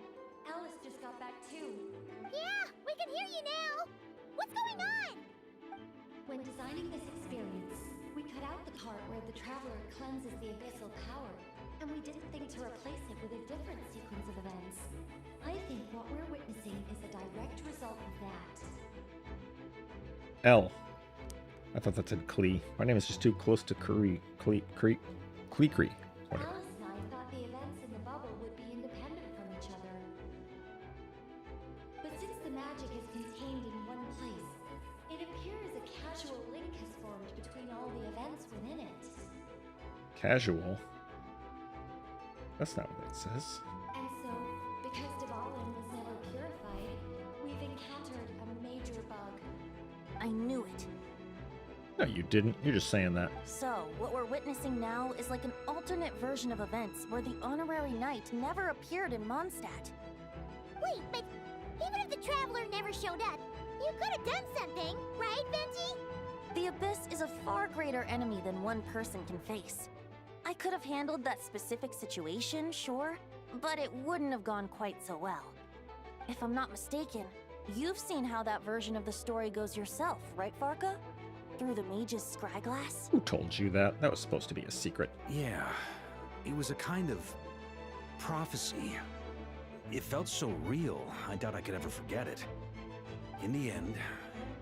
Alice just got back too. Yeah, we can hear you now! What's going on? When designing this experience, we cut out the part where the traveler cleanses the abyssal power, and we didn't think to replace it with a different sequence of events. I think what we're witnessing is a direct result of that. L. I thought that said Klee. My name is just too close to Klee. Whatever. Alice and I thought the events in the bubble would be independent from each other. But since the magic is contained in one place, it appears a casual link has formed between all the events within it. Casual? That's not what it says. And so, because Dvalin was never purified, we've encountered a major bug. I knew it. No, you didn't. You're just saying that. So, what we're witnessing now is like an alternate version of events where the honorary knight never appeared in Mondstadt. Wait, but even if the traveler never showed up, you could have done something, right, Venti? The Abyss is a far greater enemy than one person can face. I could have handled that specific situation, sure, but it wouldn't have gone quite so well. If I'm not mistaken, you've seen how that version of the story goes yourself, right, Varka? Through the mage's scryglass? Who told you that? That was supposed to be a secret. Yeah, it was a kind of prophecy. It felt so real, I doubt I could ever forget it. In the end,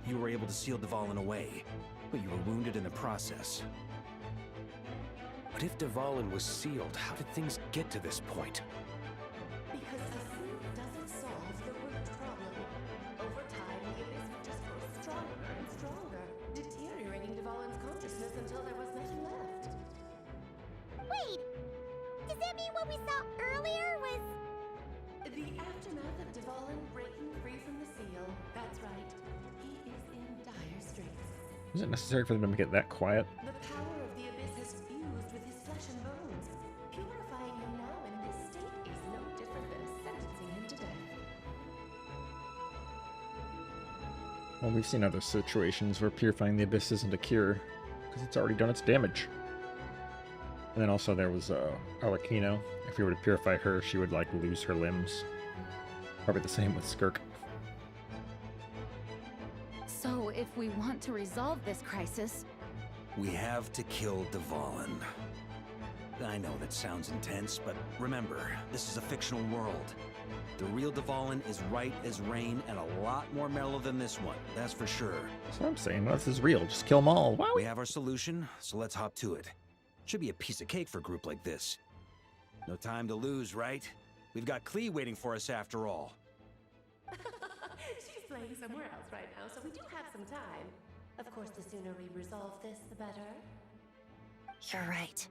you were able to seal Dvalin away, but you were wounded in the process. But if Dvalin was sealed, how did things get to this point? Because a suit doesn't solve the root problem. Over time, that mean what we saw earlier was... The aftermath of Dvalin breaking free from the seal. That's right. He is in dire straits. Is it necessary for them to get that quiet? The power of the abyss has fused with his flesh and bones. Purifying him now in this state is no different than sentencing him to death. Well, we've seen other situations where purifying the abyss isn't a cure, because it's already done its damage. And then also there was Arlecchino. If you were to purify her, she would, like, lose her limbs. Probably the same with Skirk. So, if we want to resolve this crisis... We have to kill Dvalin. I know that sounds intense, but remember, this is a fictional world. The real Dvalin is right as rain and a lot more mellow than this one, that's for sure. That's what I'm saying. Well, this is real. Just kill them all. Wow. We have our solution, so let's hop to it. Should be a piece of cake for a group like this. No time to lose, right? We've got Klee waiting for us after all. She's playing somewhere else right now, so we do have some time. Of course, the sooner we resolve this, the better. You're right.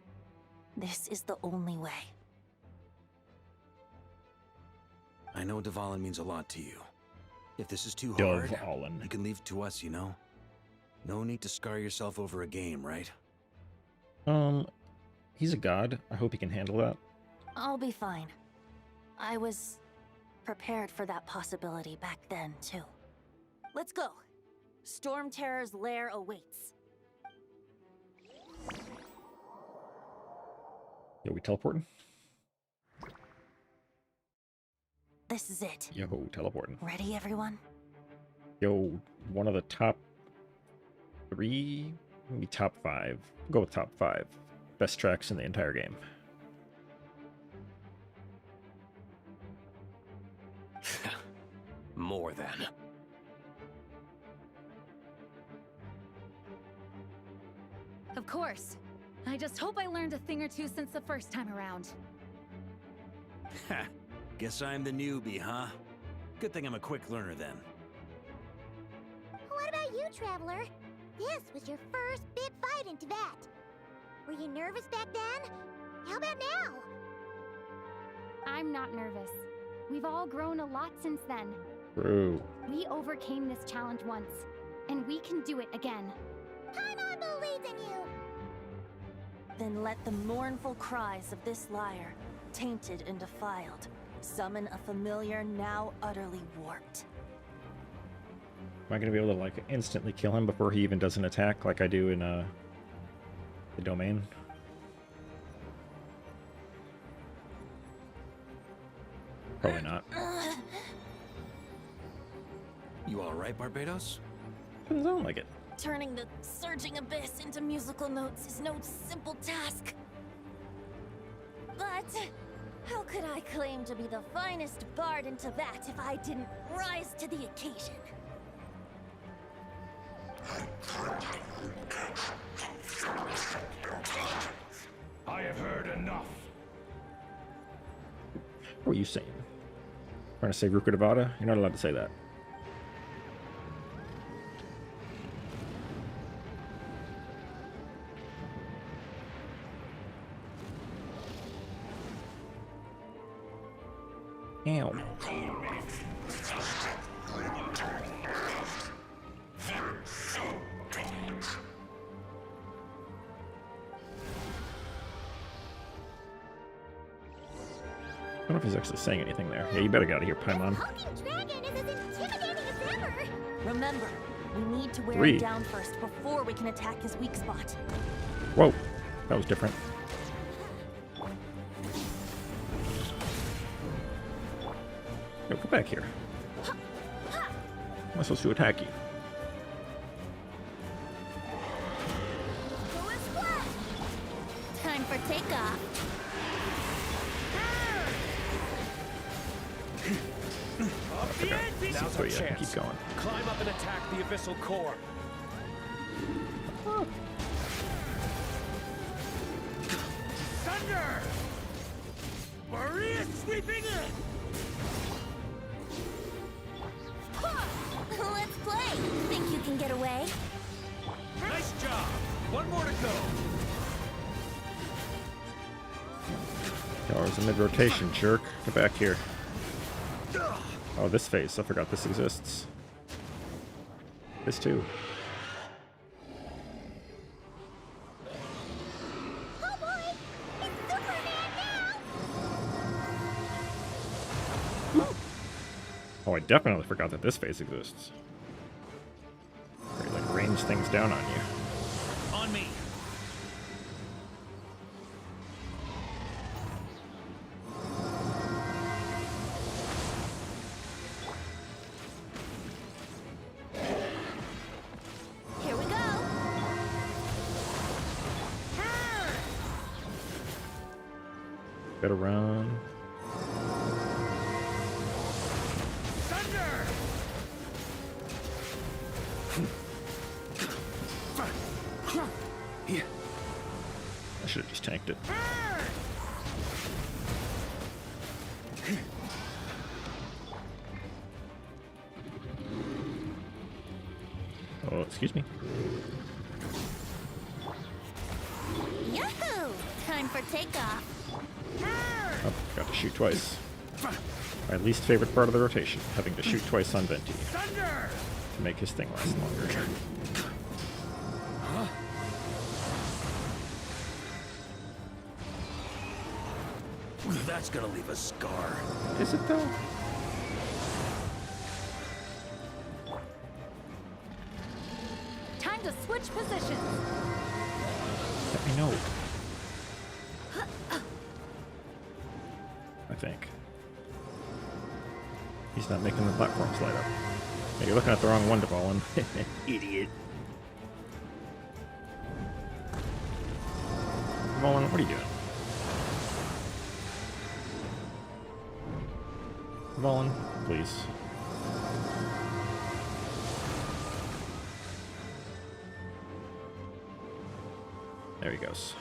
This is the only way. I know Dvalin means a lot to you. If this is too hard, Dvalin. you can leave it to us, you know? No need to scar yourself over a game, right? He's a god. I hope he can handle that. I'll be fine. I was prepared for that possibility back then, too. Let's go. Storm Terror's lair awaits. Yo, we teleporting? This is it. Yo, teleporting. Ready, everyone? Yo, one of the top 3, maybe top 5. Go with top 5 best tracks in the entire game. More than. Of course. I just hope I learned a thing or two since the first time around. Ha! Guess I'm the newbie, huh? Good thing I'm a quick learner then. What about you, Traveler? This was your first big fight in Tibet. Were you nervous back then? How about now? I'm not nervous. We've all grown a lot since then. True. We overcame this challenge once, and we can do it again. Paimon believes in you! Then let the mournful cries of this liar, tainted and defiled, summon a familiar now utterly warped. Am I going to be able to, like, instantly kill him before he even does an attack like I do in, the domain? Probably not. You alright, Barbados? Doesn't sound like it. Turning the surging abyss into musical notes is no simple task. But how could I claim to be the finest bard in Tibet if I didn't rise to the occasion? I have heard enough. What are you saying? Trying to say Ruka Devada? You're not allowed to say that. Ow. I don't know if he's actually saying anything there. Yeah, you better get out of here, Paimon. Dragon is as intimidating as ever! Remember, we need to wear 3. him down first before we can attack his weak spot. Whoa, that was different. Yo, come back here. I'm supposed to attack you. Time for takeoff. Now's So our yeah, chance. keep going. Climb up and attack the abyssal core. Thunder! Maria's sweeping in! Let's play. Think you can get away? Nice job! One more to go. Oh, it's a mid-rotation, jerk. Get back here. Oh, this face. I forgot this exists. This too. Oh boy! It's Superman now! Oh, I definitely forgot that this face exists. Where he, like, rains things down on you. On me. Here we go. Better run. Thunder! Yeah. I should have just tanked it. Oh, excuse me. Yahoo! Time for takeoff. Oh, got to shoot twice. My least favorite part of the rotation, having to shoot twice on Venti. Thunder! To make his thing last longer. That's gonna leave a scar. Is it though? Time to switch positions. Let me know. I think. He's not making the platforms light up. Hey, you're looking at the wrong one, Dvalin. Idiot. Dvalin, what are you doing? Dvalin, please. There he goes.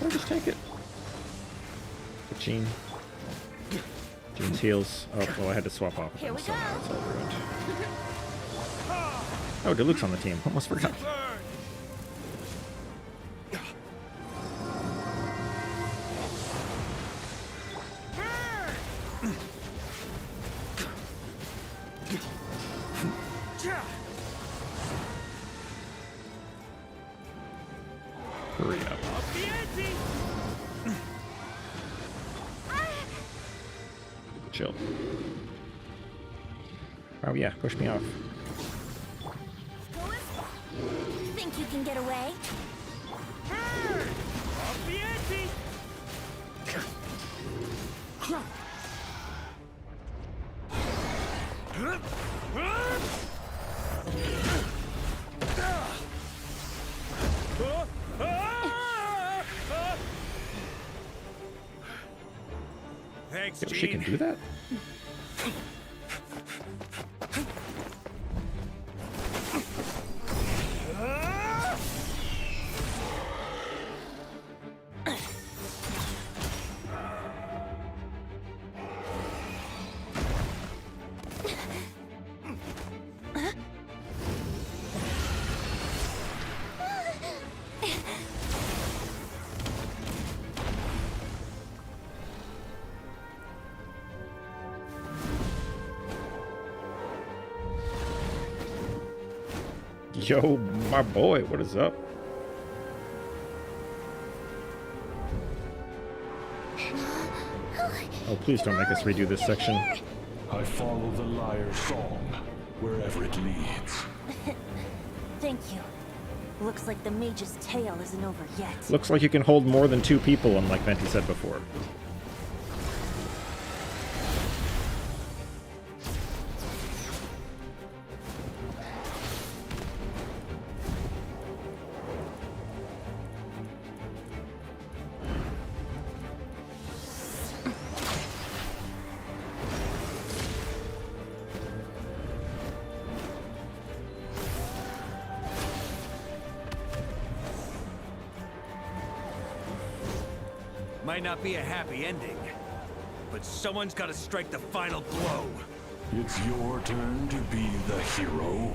Or just take it. Gene. Gene's heals. Oh, well, I had to swap off with him, so now it's all ruined. Oh, Diluc's on the team. Almost forgot. Hurry up. Chill. Oh yeah, push me off. Think you can get away? Thanks, Yo, she can do that? Yo, my boy, what is up? Oh, please don't make us redo this section. I follow the lyre's song, wherever it leads. Thank you. Looks like the mage's tale isn't over yet. Looks like you can hold more than 2 people, unlike Venti said before. Might not be a happy ending, but someone's got to strike the final blow. It's your turn to be the hero.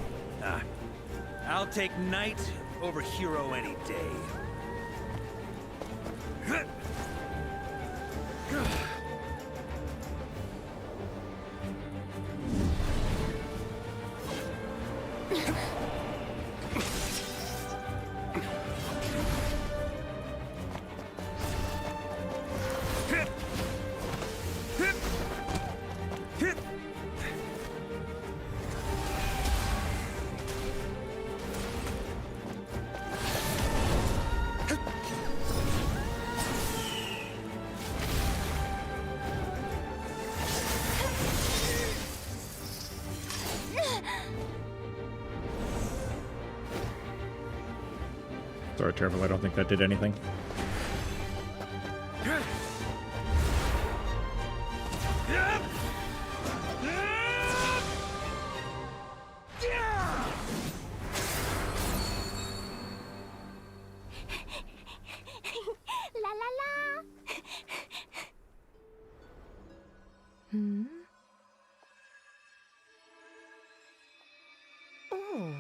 I'll take knight over hero any day. Sorry, Trevor, I don't think that did anything. La la la. Hmm? Oh.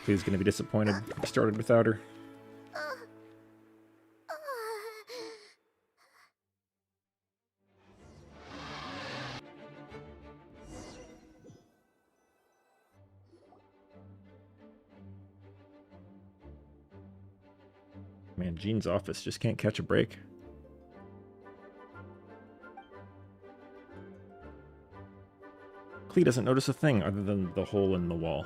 He's gonna be disappointed he started without her. Man, Jean's office just can't catch a break. Klee doesn't notice a thing other than the hole in the wall.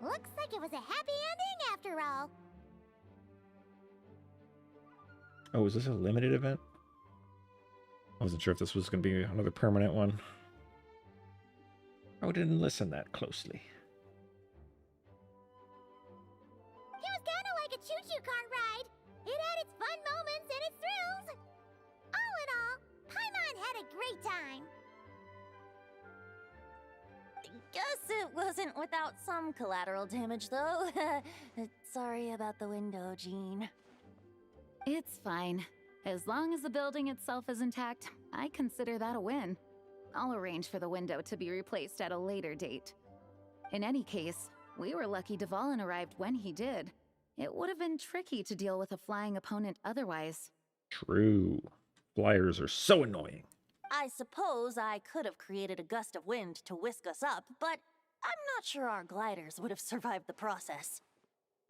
Looks like it was a happy ending after all. Oh, is this a limited event? I wasn't sure if this was going to be another permanent one. I didn't listen that closely. It was kind of like a choo-choo car ride. It had its fun moments and its thrills. All in all, Paimon had a great time. Guess it wasn't without some collateral damage, though. Sorry about the window, Jean. It's fine. As long as the building itself is intact, I consider that a win. I'll arrange for the window to be replaced at a later date. In any case, we were lucky Dvalin arrived when he did. It would have been tricky to deal with a flying opponent otherwise. True. Flyers are so annoying. I suppose I could have created a gust of wind to whisk us up, but I'm not sure our gliders would have survived the process.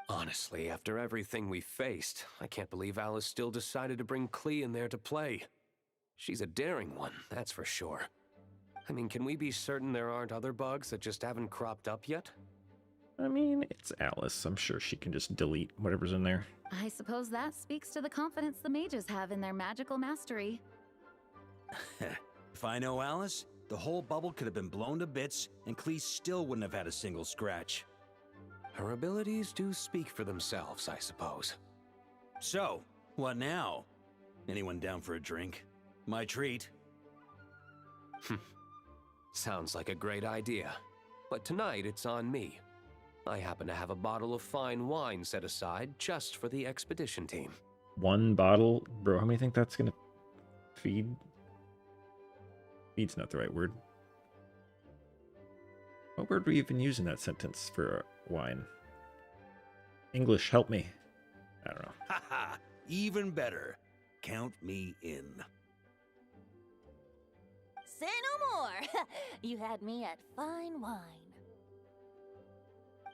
Honestly, after everything we faced, I can't believe Alice still decided to bring Klee in there to play. She's a daring one, that's for sure. I mean, can we be certain there aren't other bugs that just haven't cropped up yet? I mean, it's Alice. I'm sure she can just delete whatever's in there. I suppose that speaks to the confidence the mages have in their magical mastery. If I know Alice, the whole bubble could have been blown to bits, and Klee still wouldn't have had a single scratch. Her abilities do speak for themselves, I suppose. So, what now? Anyone down for a drink? My treat. Sounds like a great idea. But tonight it's on me. I happen to have a bottle of fine wine set aside just for the expedition team. One bottle? Bro, how many think that's gonna feed? Feed's not the right word. What word were you even using that sentence for wine? English, help me. I don't know. Haha, even better. Count me in. Say no more. You had me at fine wine.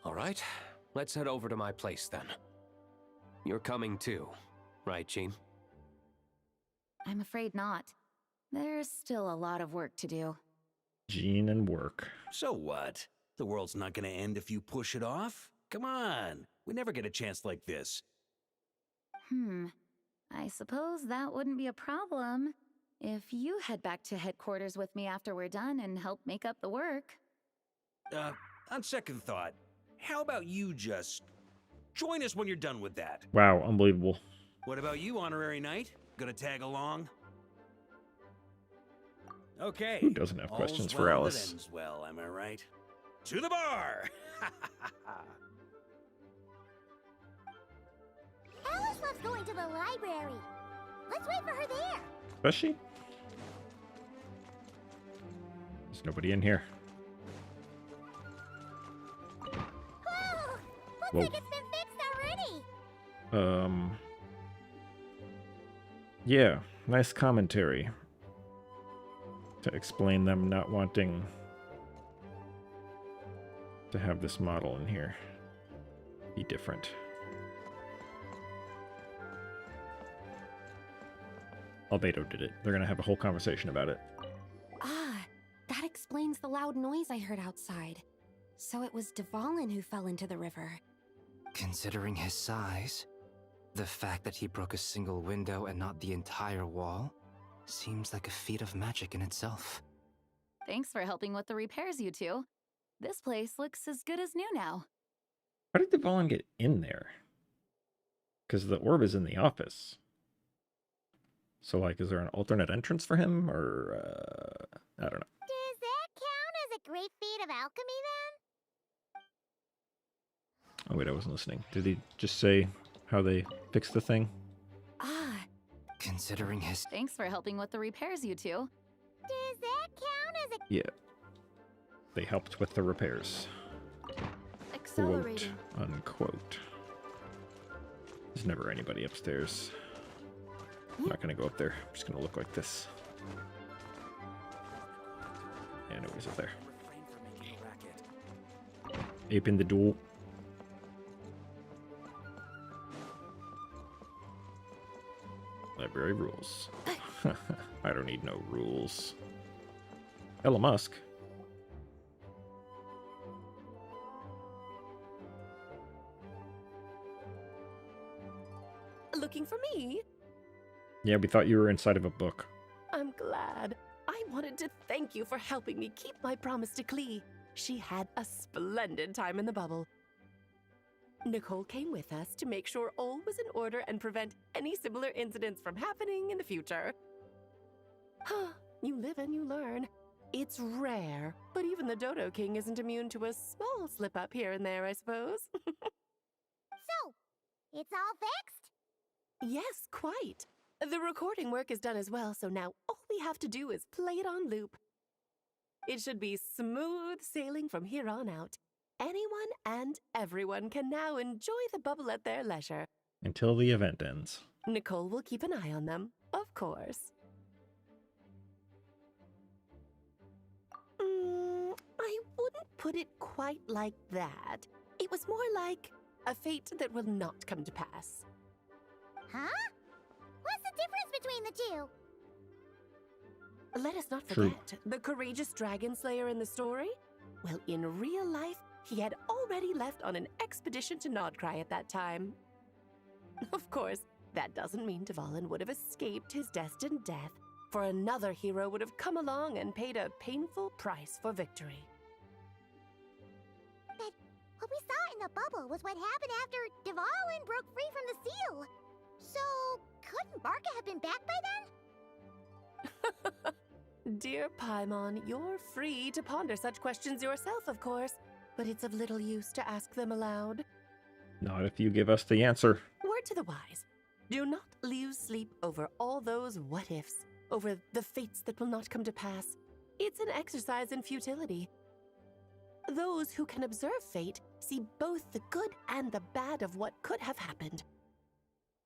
All right, let's head over to my place then. You're coming too, right, Jean? I'm afraid not. There's still a lot of work to do. Jean and work. So what? The world's not gonna end if you push it off? Come on, we never get a chance like this. I suppose that wouldn't be a problem. If you head back to headquarters with me after we're done and help make up the work. On second thought, how about you just join us when you're done with that? Wow, unbelievable. What about you, Honorary Knight? Gonna tag along? Okay. Who doesn't have questions for well that Alice? ends well, am I right? To the bar! Alice loves going to the library. Let's wait for her there. Does she? There's nobody in here. Whoa! Looks Whoa. like it's been fixed already. Yeah, nice commentary. To explain them not wanting to have this model in here be different. Albedo did it. They're gonna have a whole conversation about it. Ah, that explains the loud noise I heard outside. So it was Dvalin who fell into the river. Considering his size, the fact that he broke a single window and not the entire wall seems like a feat of magic in itself. Thanks for helping with the repairs, you two. This place looks as good as new now. How did Dvalin get in there? Because the orb is in the office. So, like, is there an alternate entrance for him? Or, I don't know. Does that count as a great feat of alchemy then? Oh, wait, I wasn't listening. Did he just say how they fixed the thing? Ah, considering his... Thanks for helping with the repairs, you two. Does that count as a... Yeah. They helped with the repairs. Quote, Accelerating. unquote. There's never anybody upstairs. I'm not gonna go up there. I'm just gonna look like this. Yeah, nobody's up there. Ape in the duel. Library rules. I don't need no rules. Elon Musk. Looking for me? Yeah, we thought you were inside of a book. I'm glad. I wanted to thank you for helping me keep my promise to Klee. She had a splendid time in the bubble. Nicole came with us to make sure all was in order and prevent any similar incidents from happening in the future. You live and you learn. It's rare, but even the Dodo King isn't immune to a small slip-up here and there, I suppose. So, it's all fixed? Yes, quite. The recording work is done as well, so now all we have to do is play it on loop. It should be smooth sailing from here on out. Anyone and everyone can now enjoy the bubble at their leisure. Until the event ends. Nicole will keep an eye on them, of course. I wouldn't put it quite like that. It was more like a fate that will not come to pass. Huh? What's the difference between the two? Let us not True. forget the courageous dragon slayer in the story. Well, in real life, he had already left on an expedition to Nodcry at that time. Of course, that doesn't mean Dvalin would have escaped his destined death, for another hero would have come along and paid a painful price for victory. But what we saw in the bubble was what happened after Dvalin broke free from the seal. So, couldn't Barca have been back by then? Dear Paimon, you're free to ponder such questions yourself, of course, but it's of little use to ask them aloud. Not if you give us the answer. Word to the wise. Do not lose sleep over all those what-ifs, over the fates that will not come to pass. It's an exercise in futility. Those who can observe fate see both the good and the bad of what could have happened.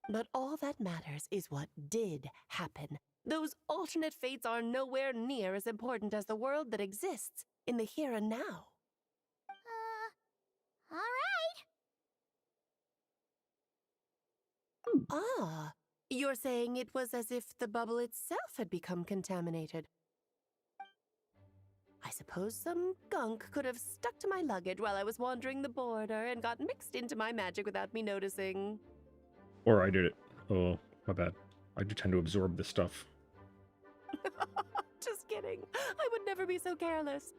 But all that matters is what did happen. Those alternate fates are nowhere near as important as the world that exists in the here and now. All right. Ah, you're saying it was as if the bubble itself had become contaminated. I suppose some gunk could have stuck to my luggage while I was wandering the border and got mixed into my magic without me noticing. Or I did it. Oh, my bad. I do tend to absorb this stuff. Just kidding. I would never be so careless.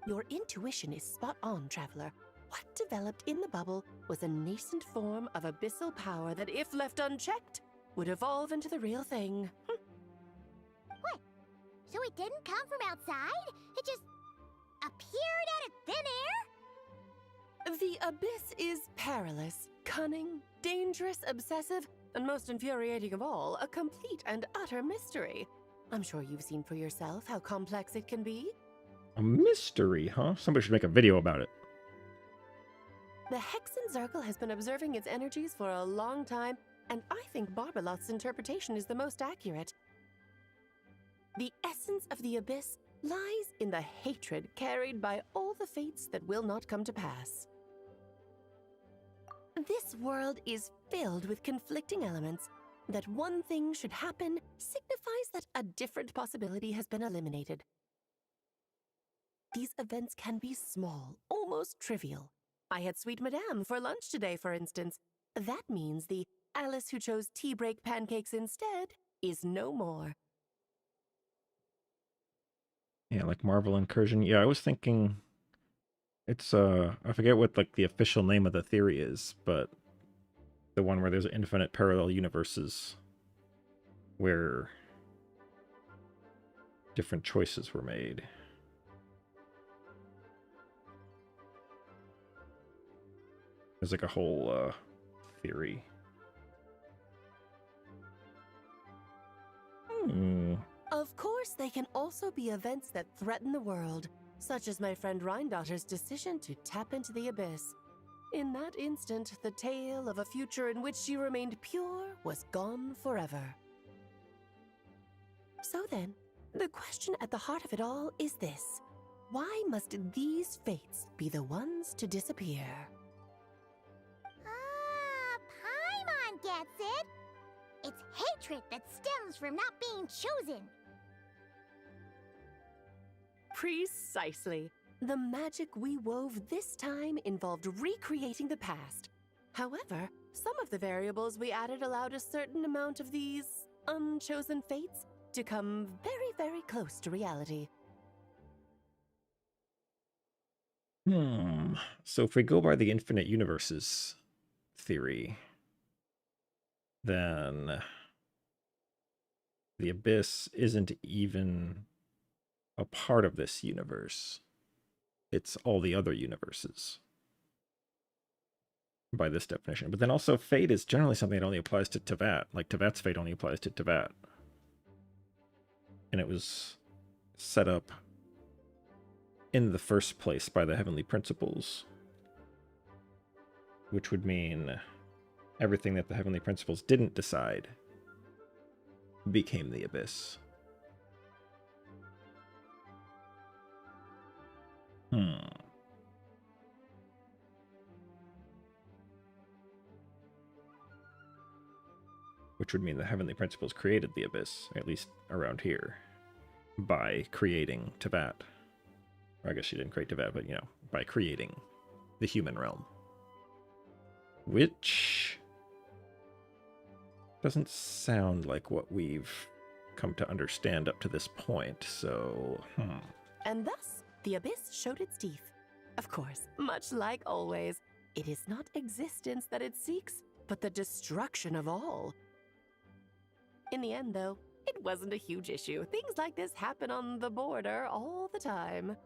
Your intuition is spot on, Traveler. What developed in the bubble was a nascent form of abyssal power that, if left unchecked, would evolve into the real thing. What? So it didn't come from outside? It just appeared out of thin air? The abyss is perilous, cunning, dangerous, obsessive, and most infuriating of all, a complete and utter mystery. I'm sure you've seen for yourself how complex it can be. A mystery, huh? Somebody should make a video about it. The Hexen Circle has been observing its energies for a long time, and I think Barbalot's interpretation is the most accurate. The essence of the abyss lies in the hatred carried by all the fates that will not come to pass. This world is filled with conflicting elements. That one thing should happen signifies that a different possibility has been eliminated. These events can be small, almost trivial. I had Sweet Madame for lunch today, for instance. That means the Alice who chose tea break pancakes instead is no more. Yeah, like Marvel Incursion. Yeah, I was thinking it's I forget what like the official name of the theory is, but the one where there's infinite parallel universes where different choices were made. There's like a whole theory. Of course, they can also be events that threaten the world, such as my friend Rhindotter's decision to tap into the abyss. In that instant, the tale of a future in which she remained pure was gone forever. So then, the question at the heart of it all is this: why must these fates be the ones to disappear? Paimon gets it! It's hatred that stems from not being chosen. Precisely. The magic we wove this time involved recreating the past. However, some of the variables we added allowed a certain amount of these unchosen fates to come very, very close to reality. So if we go by the infinite universes theory, then the abyss isn't even a part of this universe. It's all the other universes by this definition. But then also fate is generally something that only applies to Teyvat. Like Teyvat's fate only applies to Teyvat. And it was set up in the first place by the heavenly principles, which would mean everything that the heavenly principles didn't decide became the abyss. Which would mean the heavenly principles created the abyss, at least around here, by creating Teyvat. Or I guess she didn't create Teyvat, but, you know, by creating the human realm. Which doesn't sound like what we've come to understand up to this point, so, And thus, the abyss showed its teeth. Of course, much like always, it is not existence that it seeks, but the destruction of all. In the end, though, it wasn't a huge issue. Things like this happen on the border all the time.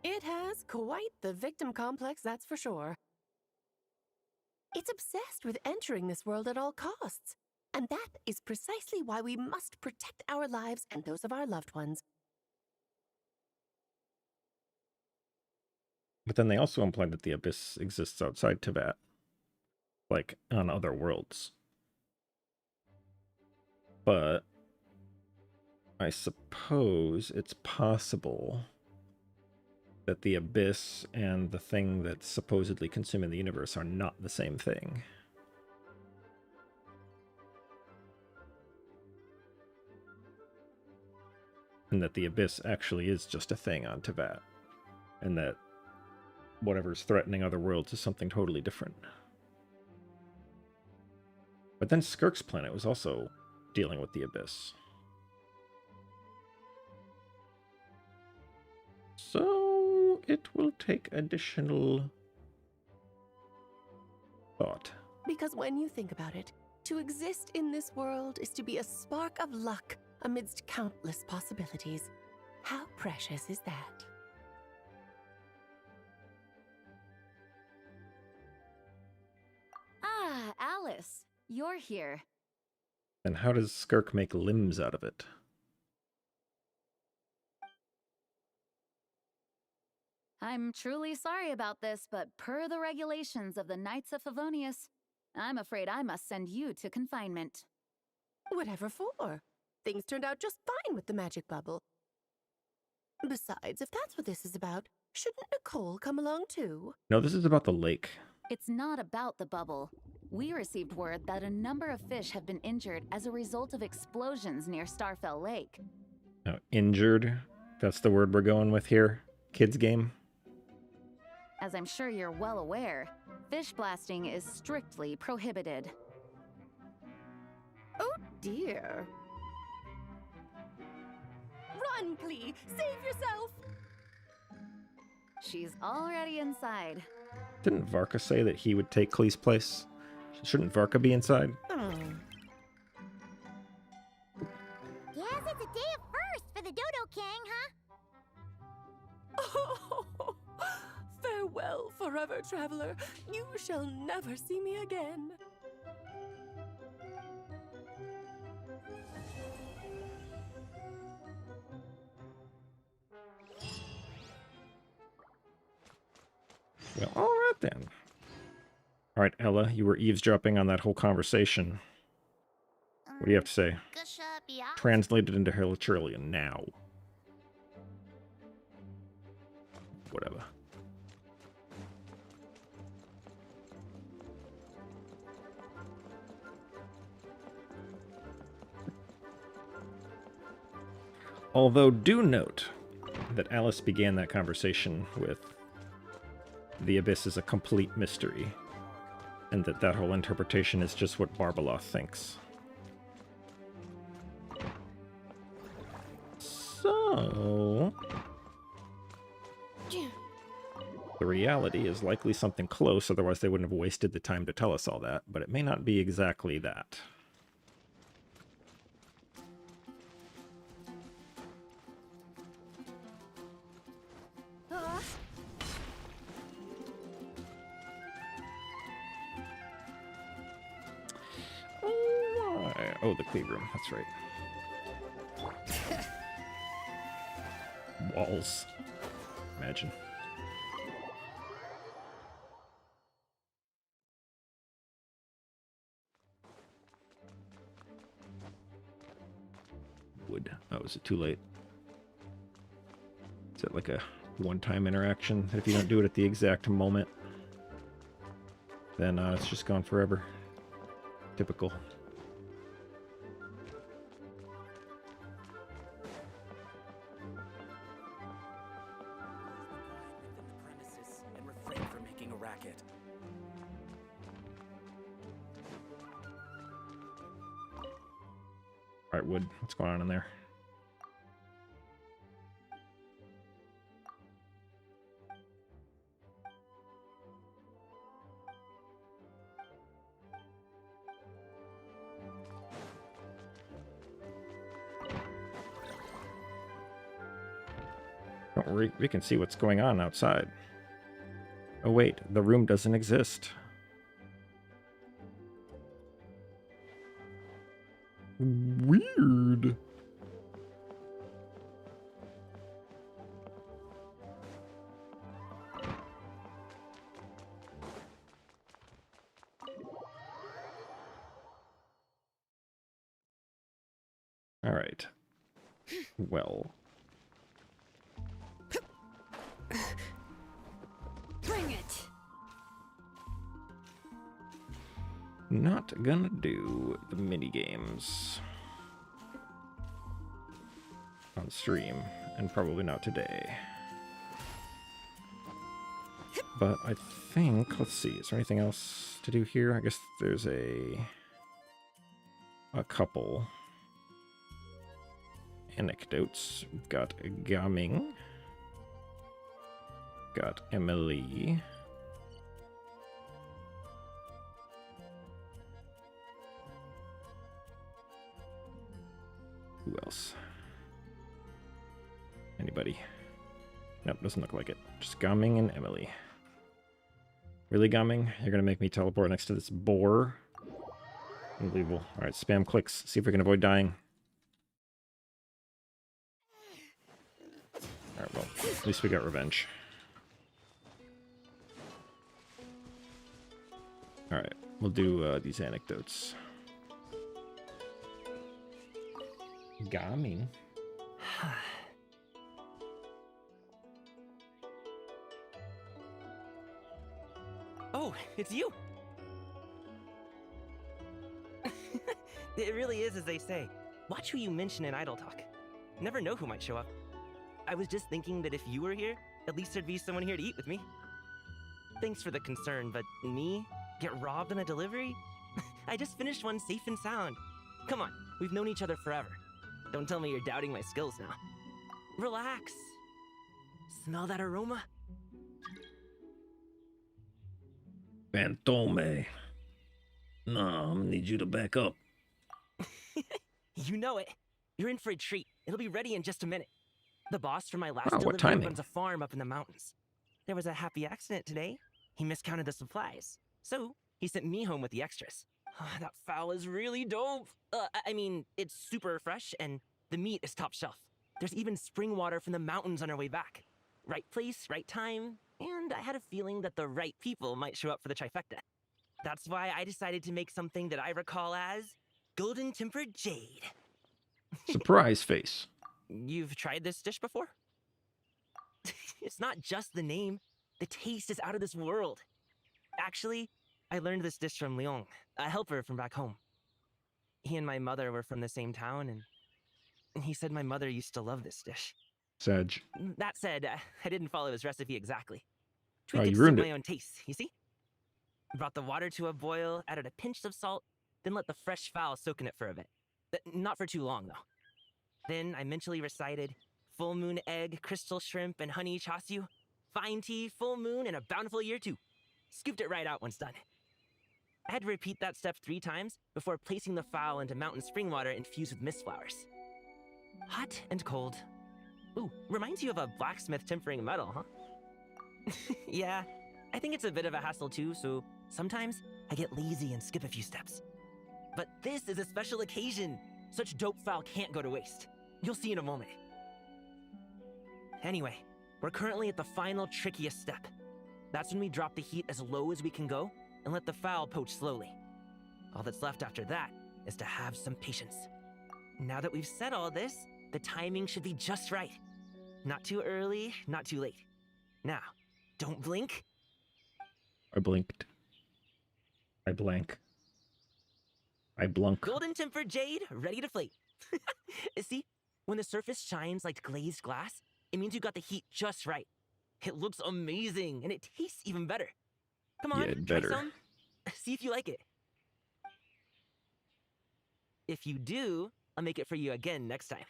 It has quite the victim complex, that's for sure. It's obsessed with entering this world at all costs. And that is precisely why we must protect our lives and those of our loved ones. But then they also implied that the abyss exists outside Teyvat, like on other worlds. But I suppose it's possible that the abyss and the thing that's supposedly consuming the universe are not the same thing. And that the abyss actually is just a thing on Teyvat. And that whatever's threatening other worlds is something totally different. But then Skirk's planet was also dealing with the abyss. So it will take additional thought. Because when you think about it, to exist in this world is to be a spark of luck amidst countless possibilities. How precious is that? Ah, Alice, you're here. And how does Skirk make limbs out of it? I'm truly sorry about this, but per the regulations of the Knights of Favonius, I'm afraid I must send you to confinement. Whatever for? Things turned out just fine with the magic bubble. Besides, if that's what this is about, shouldn't Nicole come along too? No, this is about the lake. It's not about the bubble. We received word that a number of fish have been injured as a result of explosions near Starfell Lake. Now, injured, that's the word we're going with here. Kids game. As I'm sure you're well aware, fish blasting is strictly prohibited. Oh dear. Run, Clee! Save yourself! She's already inside. Didn't Varka say that he would take Klee's place? Shouldn't Varka be inside? Yes, it's a day of first for the Dodo King, huh? Oh, farewell, forever traveler. You shall never see me again. Well, all right then. All right, Ella, you were eavesdropping on that whole conversation. What do you have to say? Translated into Helichurlian now. Whatever. Although do note that Alice began that conversation with the Abyss is a complete mystery, and that whole interpretation is just what Barbaloth thinks. So the reality is likely something close, otherwise they wouldn't have wasted the time to tell us all that, but it may not be exactly that. Oh, the cleave room, that's right. Walls. Imagine. Wood. Oh, is it too late? Is it like a one-time interaction? If you don't do it at the exact moment, then it's just gone forever. Typical. Alright, Wood, what's going on in there? Don't worry, we can see what's going on outside. Oh wait, the room doesn't exist. Weird. All right. Well. Bring it. Not gonna do the mini games on stream, and probably not today. But I think, let's see, is there anything else to do here? I guess there's a couple. Anecdotes. We've got Gaming. Got Emilie. Who else? Anybody? Nope, doesn't look like it. Just Gaming and Emilie. Really, Gaming? You're gonna make me teleport next to this boar? Unbelievable. Alright, spam clicks. See if we can avoid dying. Alright, well, at least we got revenge. Alright, we'll do these anecdotes. Gaming. Oh, it's you! It really is as they say. Watch who you mention in Idle Talk. Never know who might show up. I was just thinking that if you were here, at least there'd be someone here to eat with me. Thanks for the concern, but me? Get robbed on a delivery? I just finished one safe and sound. Come on, we've known each other forever. Don't tell me you're doubting my skills now. Relax. Smell that aroma? Phantom. No, I'm gonna need you to back up. You know it. You're in for a treat. It'll be ready in just a minute. The boss from my last Wow, what delivery timing. runs a farm up in the mountains. There was a happy accident today. He miscounted the supplies. So, he sent me home with the extras. That fowl is really dope. I mean, it's super fresh and the meat is top shelf. There's even spring water from the mountains on our way back. Right place, right time, and I had a feeling that the right people might show up for the trifecta. That's why I decided to make something that I recall as Golden Tempered Jade. Surprise face. You've tried this dish before? It's not just the name. The taste is out of this world. Actually, I learned this dish from Leon, a helper from back home. He and my mother were from the same town, and he said my mother used to love this dish. Sag. That said, I didn't follow his recipe exactly. Oh, Tweaked it you to ruined suit it. my own taste, you see? Brought the water to a boil, added a pinch of salt, then let the fresh fowl soak in it for a bit. Not for too long, though. Then I mentally recited full moon egg, crystal shrimp, and honey chasyu, fine tea, full moon, and a bountiful year too. Scooped it right out once done. I had to repeat that step 3 times before placing the fowl into mountain spring water infused with mist flowers. Hot and cold. Ooh, reminds you of a blacksmith tempering metal, huh? Yeah, I think it's a bit of a hassle too, so sometimes I get lazy and skip a few steps. But this is a special occasion. Such dope fowl can't go to waste. You'll see in a moment. Anyway, we're currently at the final trickiest step. That's when we drop the heat as low as we can go and let the fowl poach slowly. All that's left after that is to have some patience. Now that we've said all this, the timing should be just right. Not too early, not too late. Now, don't blink. I blinked. I blank. I blunk. Golden tempered jade, ready to flake. See, when the surface shines like glazed glass, it means you got the heat just right. It looks amazing, and it tastes even better. Come on, Yeah, try better. some. See if you like it. If you do, I'll make it for you again next time.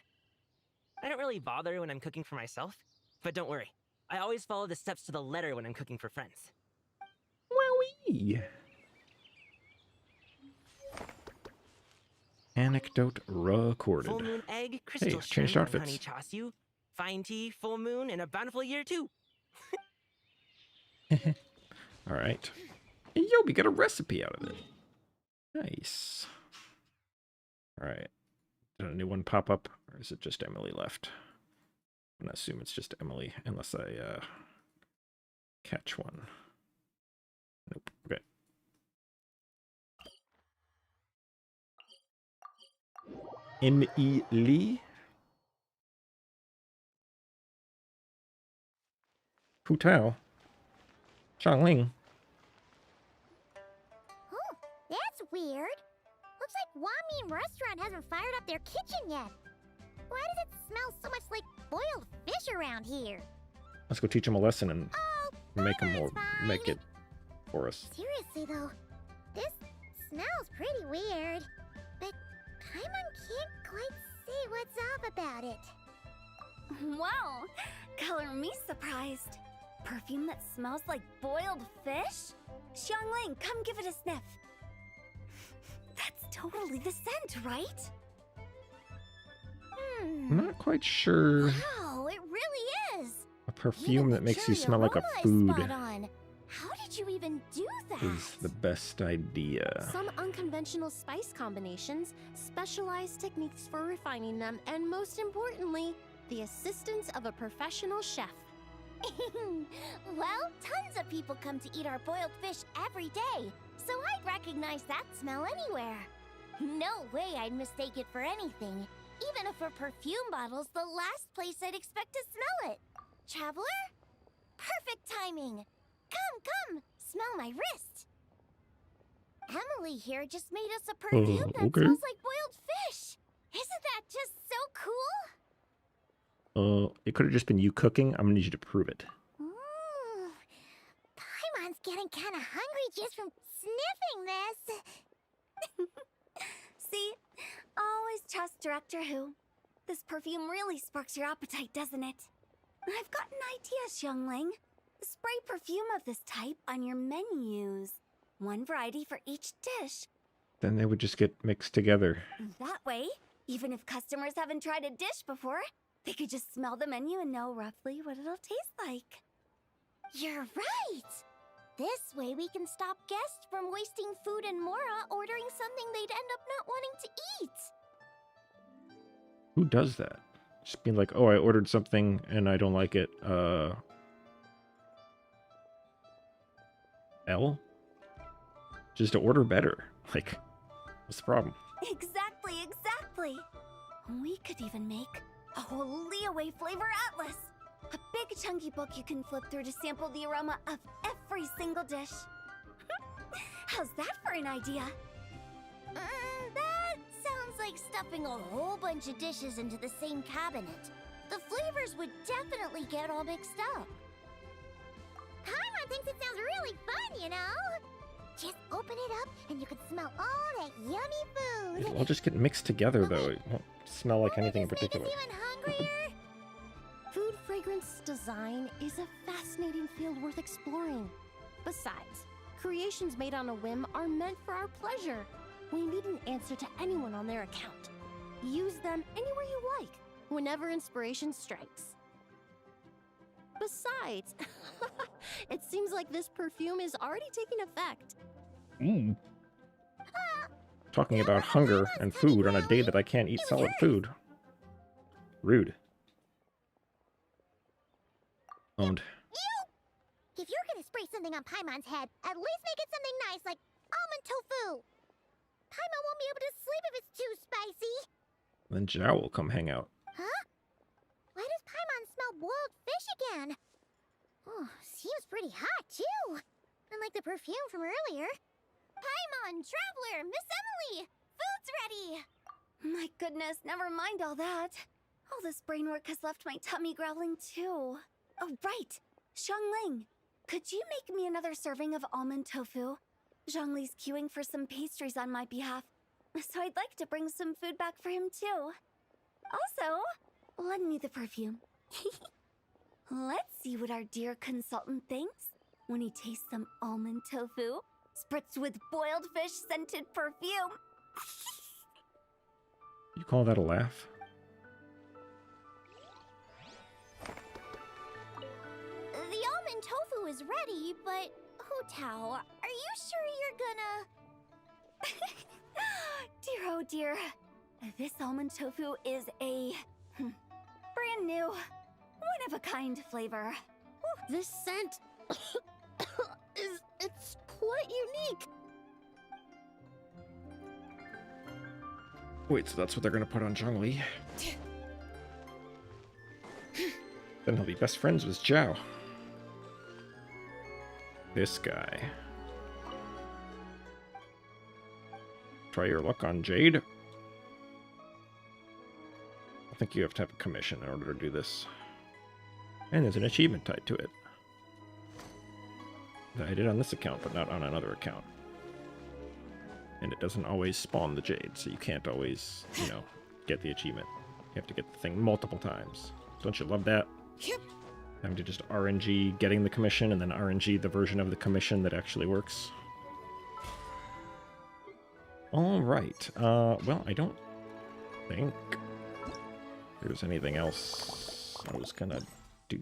I don't really bother when I'm cooking for myself, but don't worry. I always follow the steps to the letter when I'm cooking for friends. Wowee! Anecdote recorded. Full moon egg, crystal Hey, changed shrimp, and honey outfits. chasyu, fine tea, full moon, and a bountiful year too. All right. Hey, yo, we got a recipe out of it. Nice. All right. Did a new one pop up, or is it just Emilie left? I'm gonna assume it's just Emilie, unless I catch one. Nope. Okay. Emilie. Hu Tao. Changling. Oh, that's weird. Looks like Wamin Restaurant hasn't fired up their kitchen yet. Why does it smell so much like boiled fish around here? Let's go teach him a lesson and make him more, make it for us. Seriously though, this smells pretty weird. But Paimon can't quite see what's off about about it. Wow, color me surprised. Perfume that smells like boiled fish? Xiangling, come give it a sniff. That's totally the scent, right? I'm not quite sure. Wow, it really is. A perfume that makes you Cherry smell like a aroma is food spot on. How did you even do that? is the best idea. Some unconventional spice combinations, specialized techniques for refining them, and most importantly, the assistance of a professional chef. Well, tons of people come to eat our boiled fish every day, so I'd recognize that smell anywhere. No way I'd mistake it for anything. Even if a perfume bottle's the last place I'd expect to smell it. Traveler? Perfect timing! Come, smell my wrist! Emilie here just made us a perfume that okay. smells like boiled fish! Isn't that just so cool? It could have just been you cooking. I'm gonna need you to prove it. Ooh, Paimon's getting kinda hungry just from sniffing this. See? Always trust Director Who. This perfume really sparks your appetite, doesn't it? I've got an idea, Xiangling. Spray perfume of this type on your menus. One variety for each dish. Then they would just get mixed together. That way, even if customers haven't tried a dish before, they could just smell the menu and know roughly what it'll taste like. You're right! This way we can stop guests from wasting food and Mora ordering something they'd end up not wanting to eat. Who does that? Just being like, oh, I ordered something and I don't like it. L? Just to order better. Like, what's the problem? Exactly. We could even make a whole Leeway flavor atlas. A big chunky book you can flip through to sample the aroma of every single dish. How's that for an idea? That sounds like stuffing a whole bunch of dishes into the same cabinet. The flavors would definitely get all mixed up. Paimon thinks it sounds really fun, you know? Just open it up and you can smell all that yummy food. It'll all just get mixed together, though. It won't smell like anything in particular. Even hungrier. Food fragrance design is a fascinating field worth exploring. Besides, creations made on a whim are meant for our pleasure. We needn't answer to anyone on their account. Use them anywhere you like, whenever inspiration strikes. Besides, it seems like this perfume is already taking effect. Talking about hunger and food on a day that I can't eat solid food. Rude. Owned. If you're gonna spray something on Paimon's head, at least make it something nice like almond tofu. Paimon won't be able to sleep if it's too spicy. Then Zhao will come hang out. Huh? Why does Paimon smell boiled fish again? Oh, seems pretty hot too. Unlike the perfume from earlier. Paimon, Traveler, Miss Emilie, food's ready. My goodness, never mind all that. All this brain work has left my tummy growling too. Oh, right. Xiangling, could you make me another serving of almond tofu? Zhongli's queuing for some pastries on my behalf, so I'd like to bring some food back for him too. Also, lend me the perfume. Let's see what our dear consultant thinks when he tastes some almond tofu spritzed with boiled fish scented perfume. You call that a laugh? The almond tofu is ready, but Hu Tao, are you sure you're gonna... Dear oh dear, this almond tofu is a brand new, one-of-a-kind flavor. This scent it's quite unique. Wait, so that's what they're gonna put on Zhongli? Then he'll be best friends with Zhao. This guy. Try your luck on Jade. I think you have to have a commission in order to do this. And there's an achievement tied to it. That I did on this account, but not on another account. And it doesn't always spawn the Jade, so you can't always, you know, get the achievement You have to get the thing multiple times. Don't you love that? Yep. Having to just RNG getting the commission and then RNG the version of the commission that actually works. Alright. Well, I don't think there's anything else I was gonna do.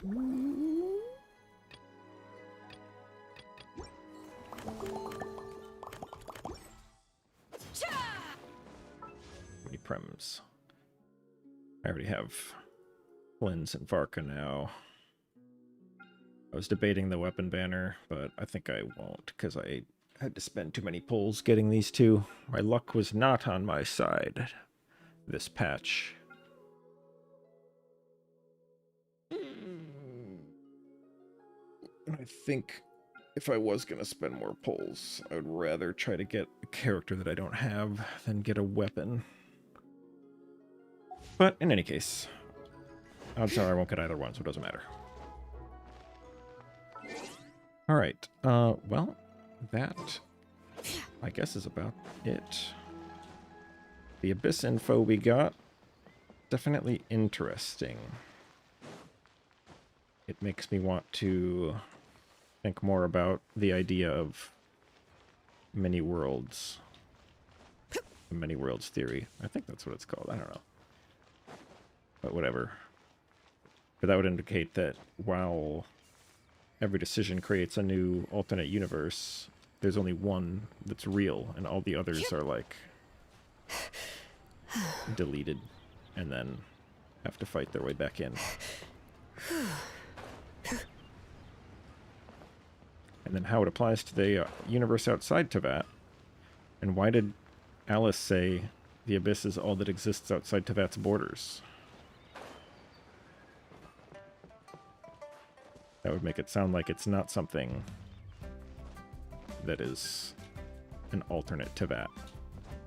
Many prems. I already have Flynn's and Varka now. I was debating the weapon banner, but I think I won't, because I had to spend too many pulls getting these two. My luck was not on my side this patch. I think if I was going to spend more pulls, I would rather try to get a character that I don't have than get a weapon. But in any case, odds are I won't get either one, so it doesn't matter. Alright, well, that, I guess, is about it. The Abyss info we got, definitely interesting. It makes me want to think more about the idea of many worlds. The many worlds theory. I think that's what it's called. I don't know. But whatever. But that would indicate that while every decision creates a new alternate universe, there's only one that's real, and all the others are like deleted and then have to fight their way back in. And then how it applies to the universe outside Teyvat. And why did Alice say the Abyss is all that exists outside Teyvat's borders? That would make it sound like it's not something that is an alternate Teyvat.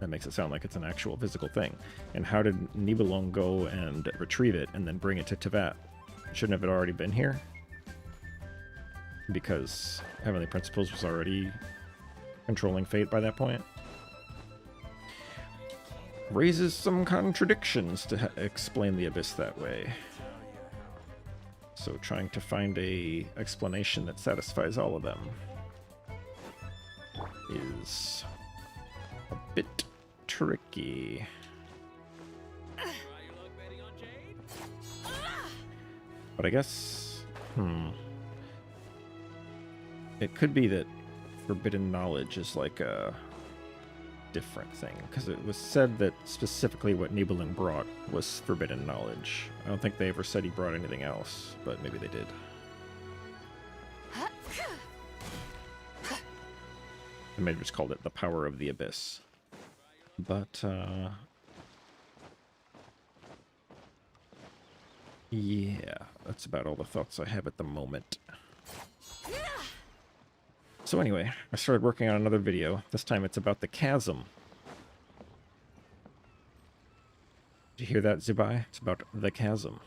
That makes it sound like it's an actual physical thing. And how did Nibelung go and retrieve it and then bring it to Teyvat? Shouldn't have it already been here? Because Heavenly Principles was already controlling fate by that point. Raises some contradictions to explain the Abyss that way. So trying to find a explanation that satisfies all of them is a bit tricky. But I guess, it could be that forbidden knowledge is like a different thing, because it was said that specifically what Nibelung brought was forbidden knowledge. I don't think they ever said he brought anything else, but maybe they did. They may have just called it the power of the Abyss. But, yeah, that's about all the thoughts I have at the moment. So anyway, I started working on another video. This time it's about the chasm. Did you hear that, Zubai? It's about the chasm.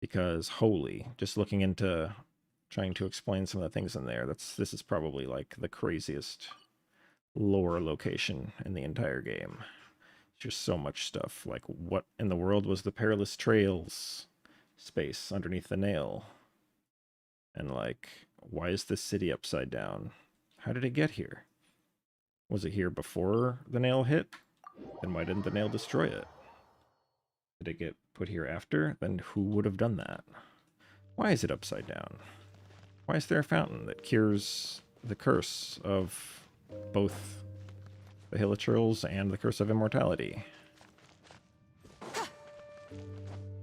Because, holy, just looking into trying to explain some of the things in there, this is probably like the craziest lore location in the entire game. Just so much stuff. Like, what in the world was the Perilous Trails space underneath the nail? And like, why is this city upside down? How did it get here? Was it here before the nail hit? Then why didn't the nail destroy it? Did it get put here after? Then who would have done that? Why is it upside down? Why is there a fountain that cures the curse of both the Hilichurls and the curse of immortality?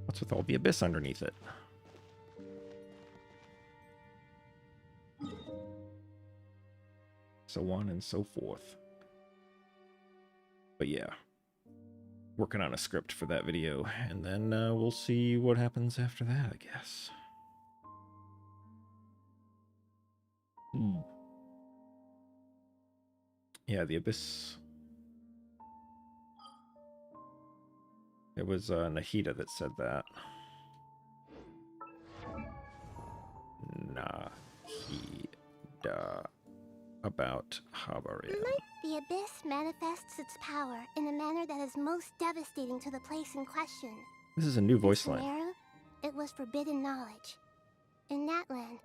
What's with all the abyss underneath it? So on and so forth. But yeah, working on a script for that video, and then we'll see what happens after that, I guess. Yeah, the Abyss. It was Nahida that said that. Nahida. about Habarian. The abyss manifests its power in a manner that is most devastating to the place in question. This is a new voice In line. Sumeru, it was forbidden knowledge. In Natlan,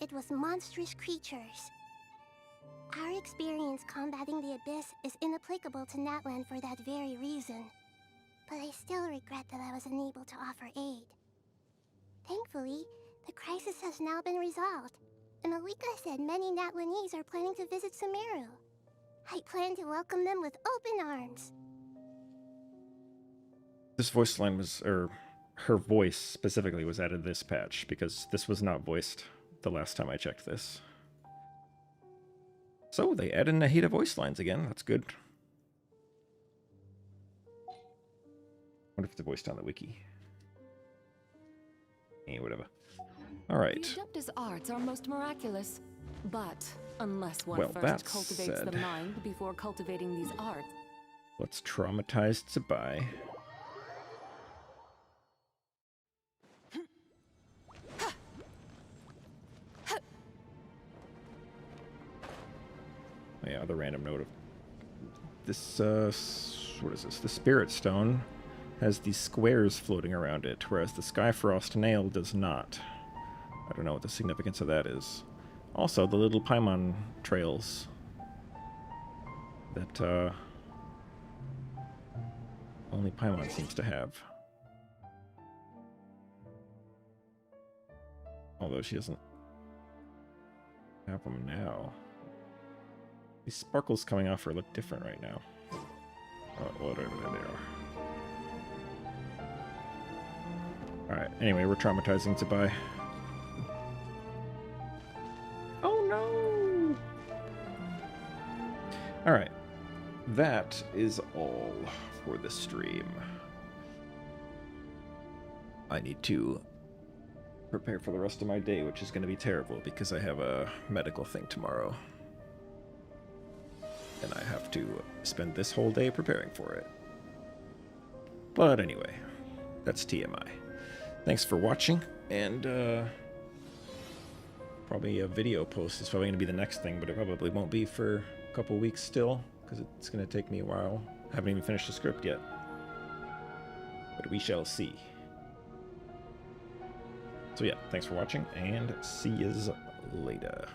it was monstrous creatures. Our experience combating the abyss is inapplicable to Natlan for that very reason. But I still regret that I was unable to offer aid. Thankfully, the crisis has now been resolved, and Malika said many Natlanese are planning to visit Sumeru. I plan to welcome them with open arms. This voice line was, or her voice specifically was added this patch, because this was not voiced the last time I checked this. So they added Nahida voice lines again. That's good. Wonder if it's voiced on the wiki. Eh, whatever. All right. The Adeptus arts are most miraculous, but unless one Well, first that cultivates said, the mind before cultivating these arts. Let's traumatize Tsubai. Oh, yeah, the random note of this, what is this? The Spirit Stone has these squares floating around it, whereas the Skyfrost Nail does not. I don't know what the significance of that is. Also, the little Paimon trails that, only Paimon seems to have. Although she doesn't have them now. These sparkles coming off her look different right now. Whatever they are. Alright, anyway, we're traumatizing Tsubai. Oh no! Alright. That is all for the stream. I need to prepare for the rest of my day, which is going to be terrible because I have a medical thing tomorrow. And I have to spend this whole day preparing for it. But anyway, that's TMI. Thanks for watching, and probably a video post is probably going to be the next thing, but it probably won't be for a couple weeks still, because it's going to take me a while. I haven't even finished the script yet. But we shall see. So yeah, thanks for watching, and see yous later.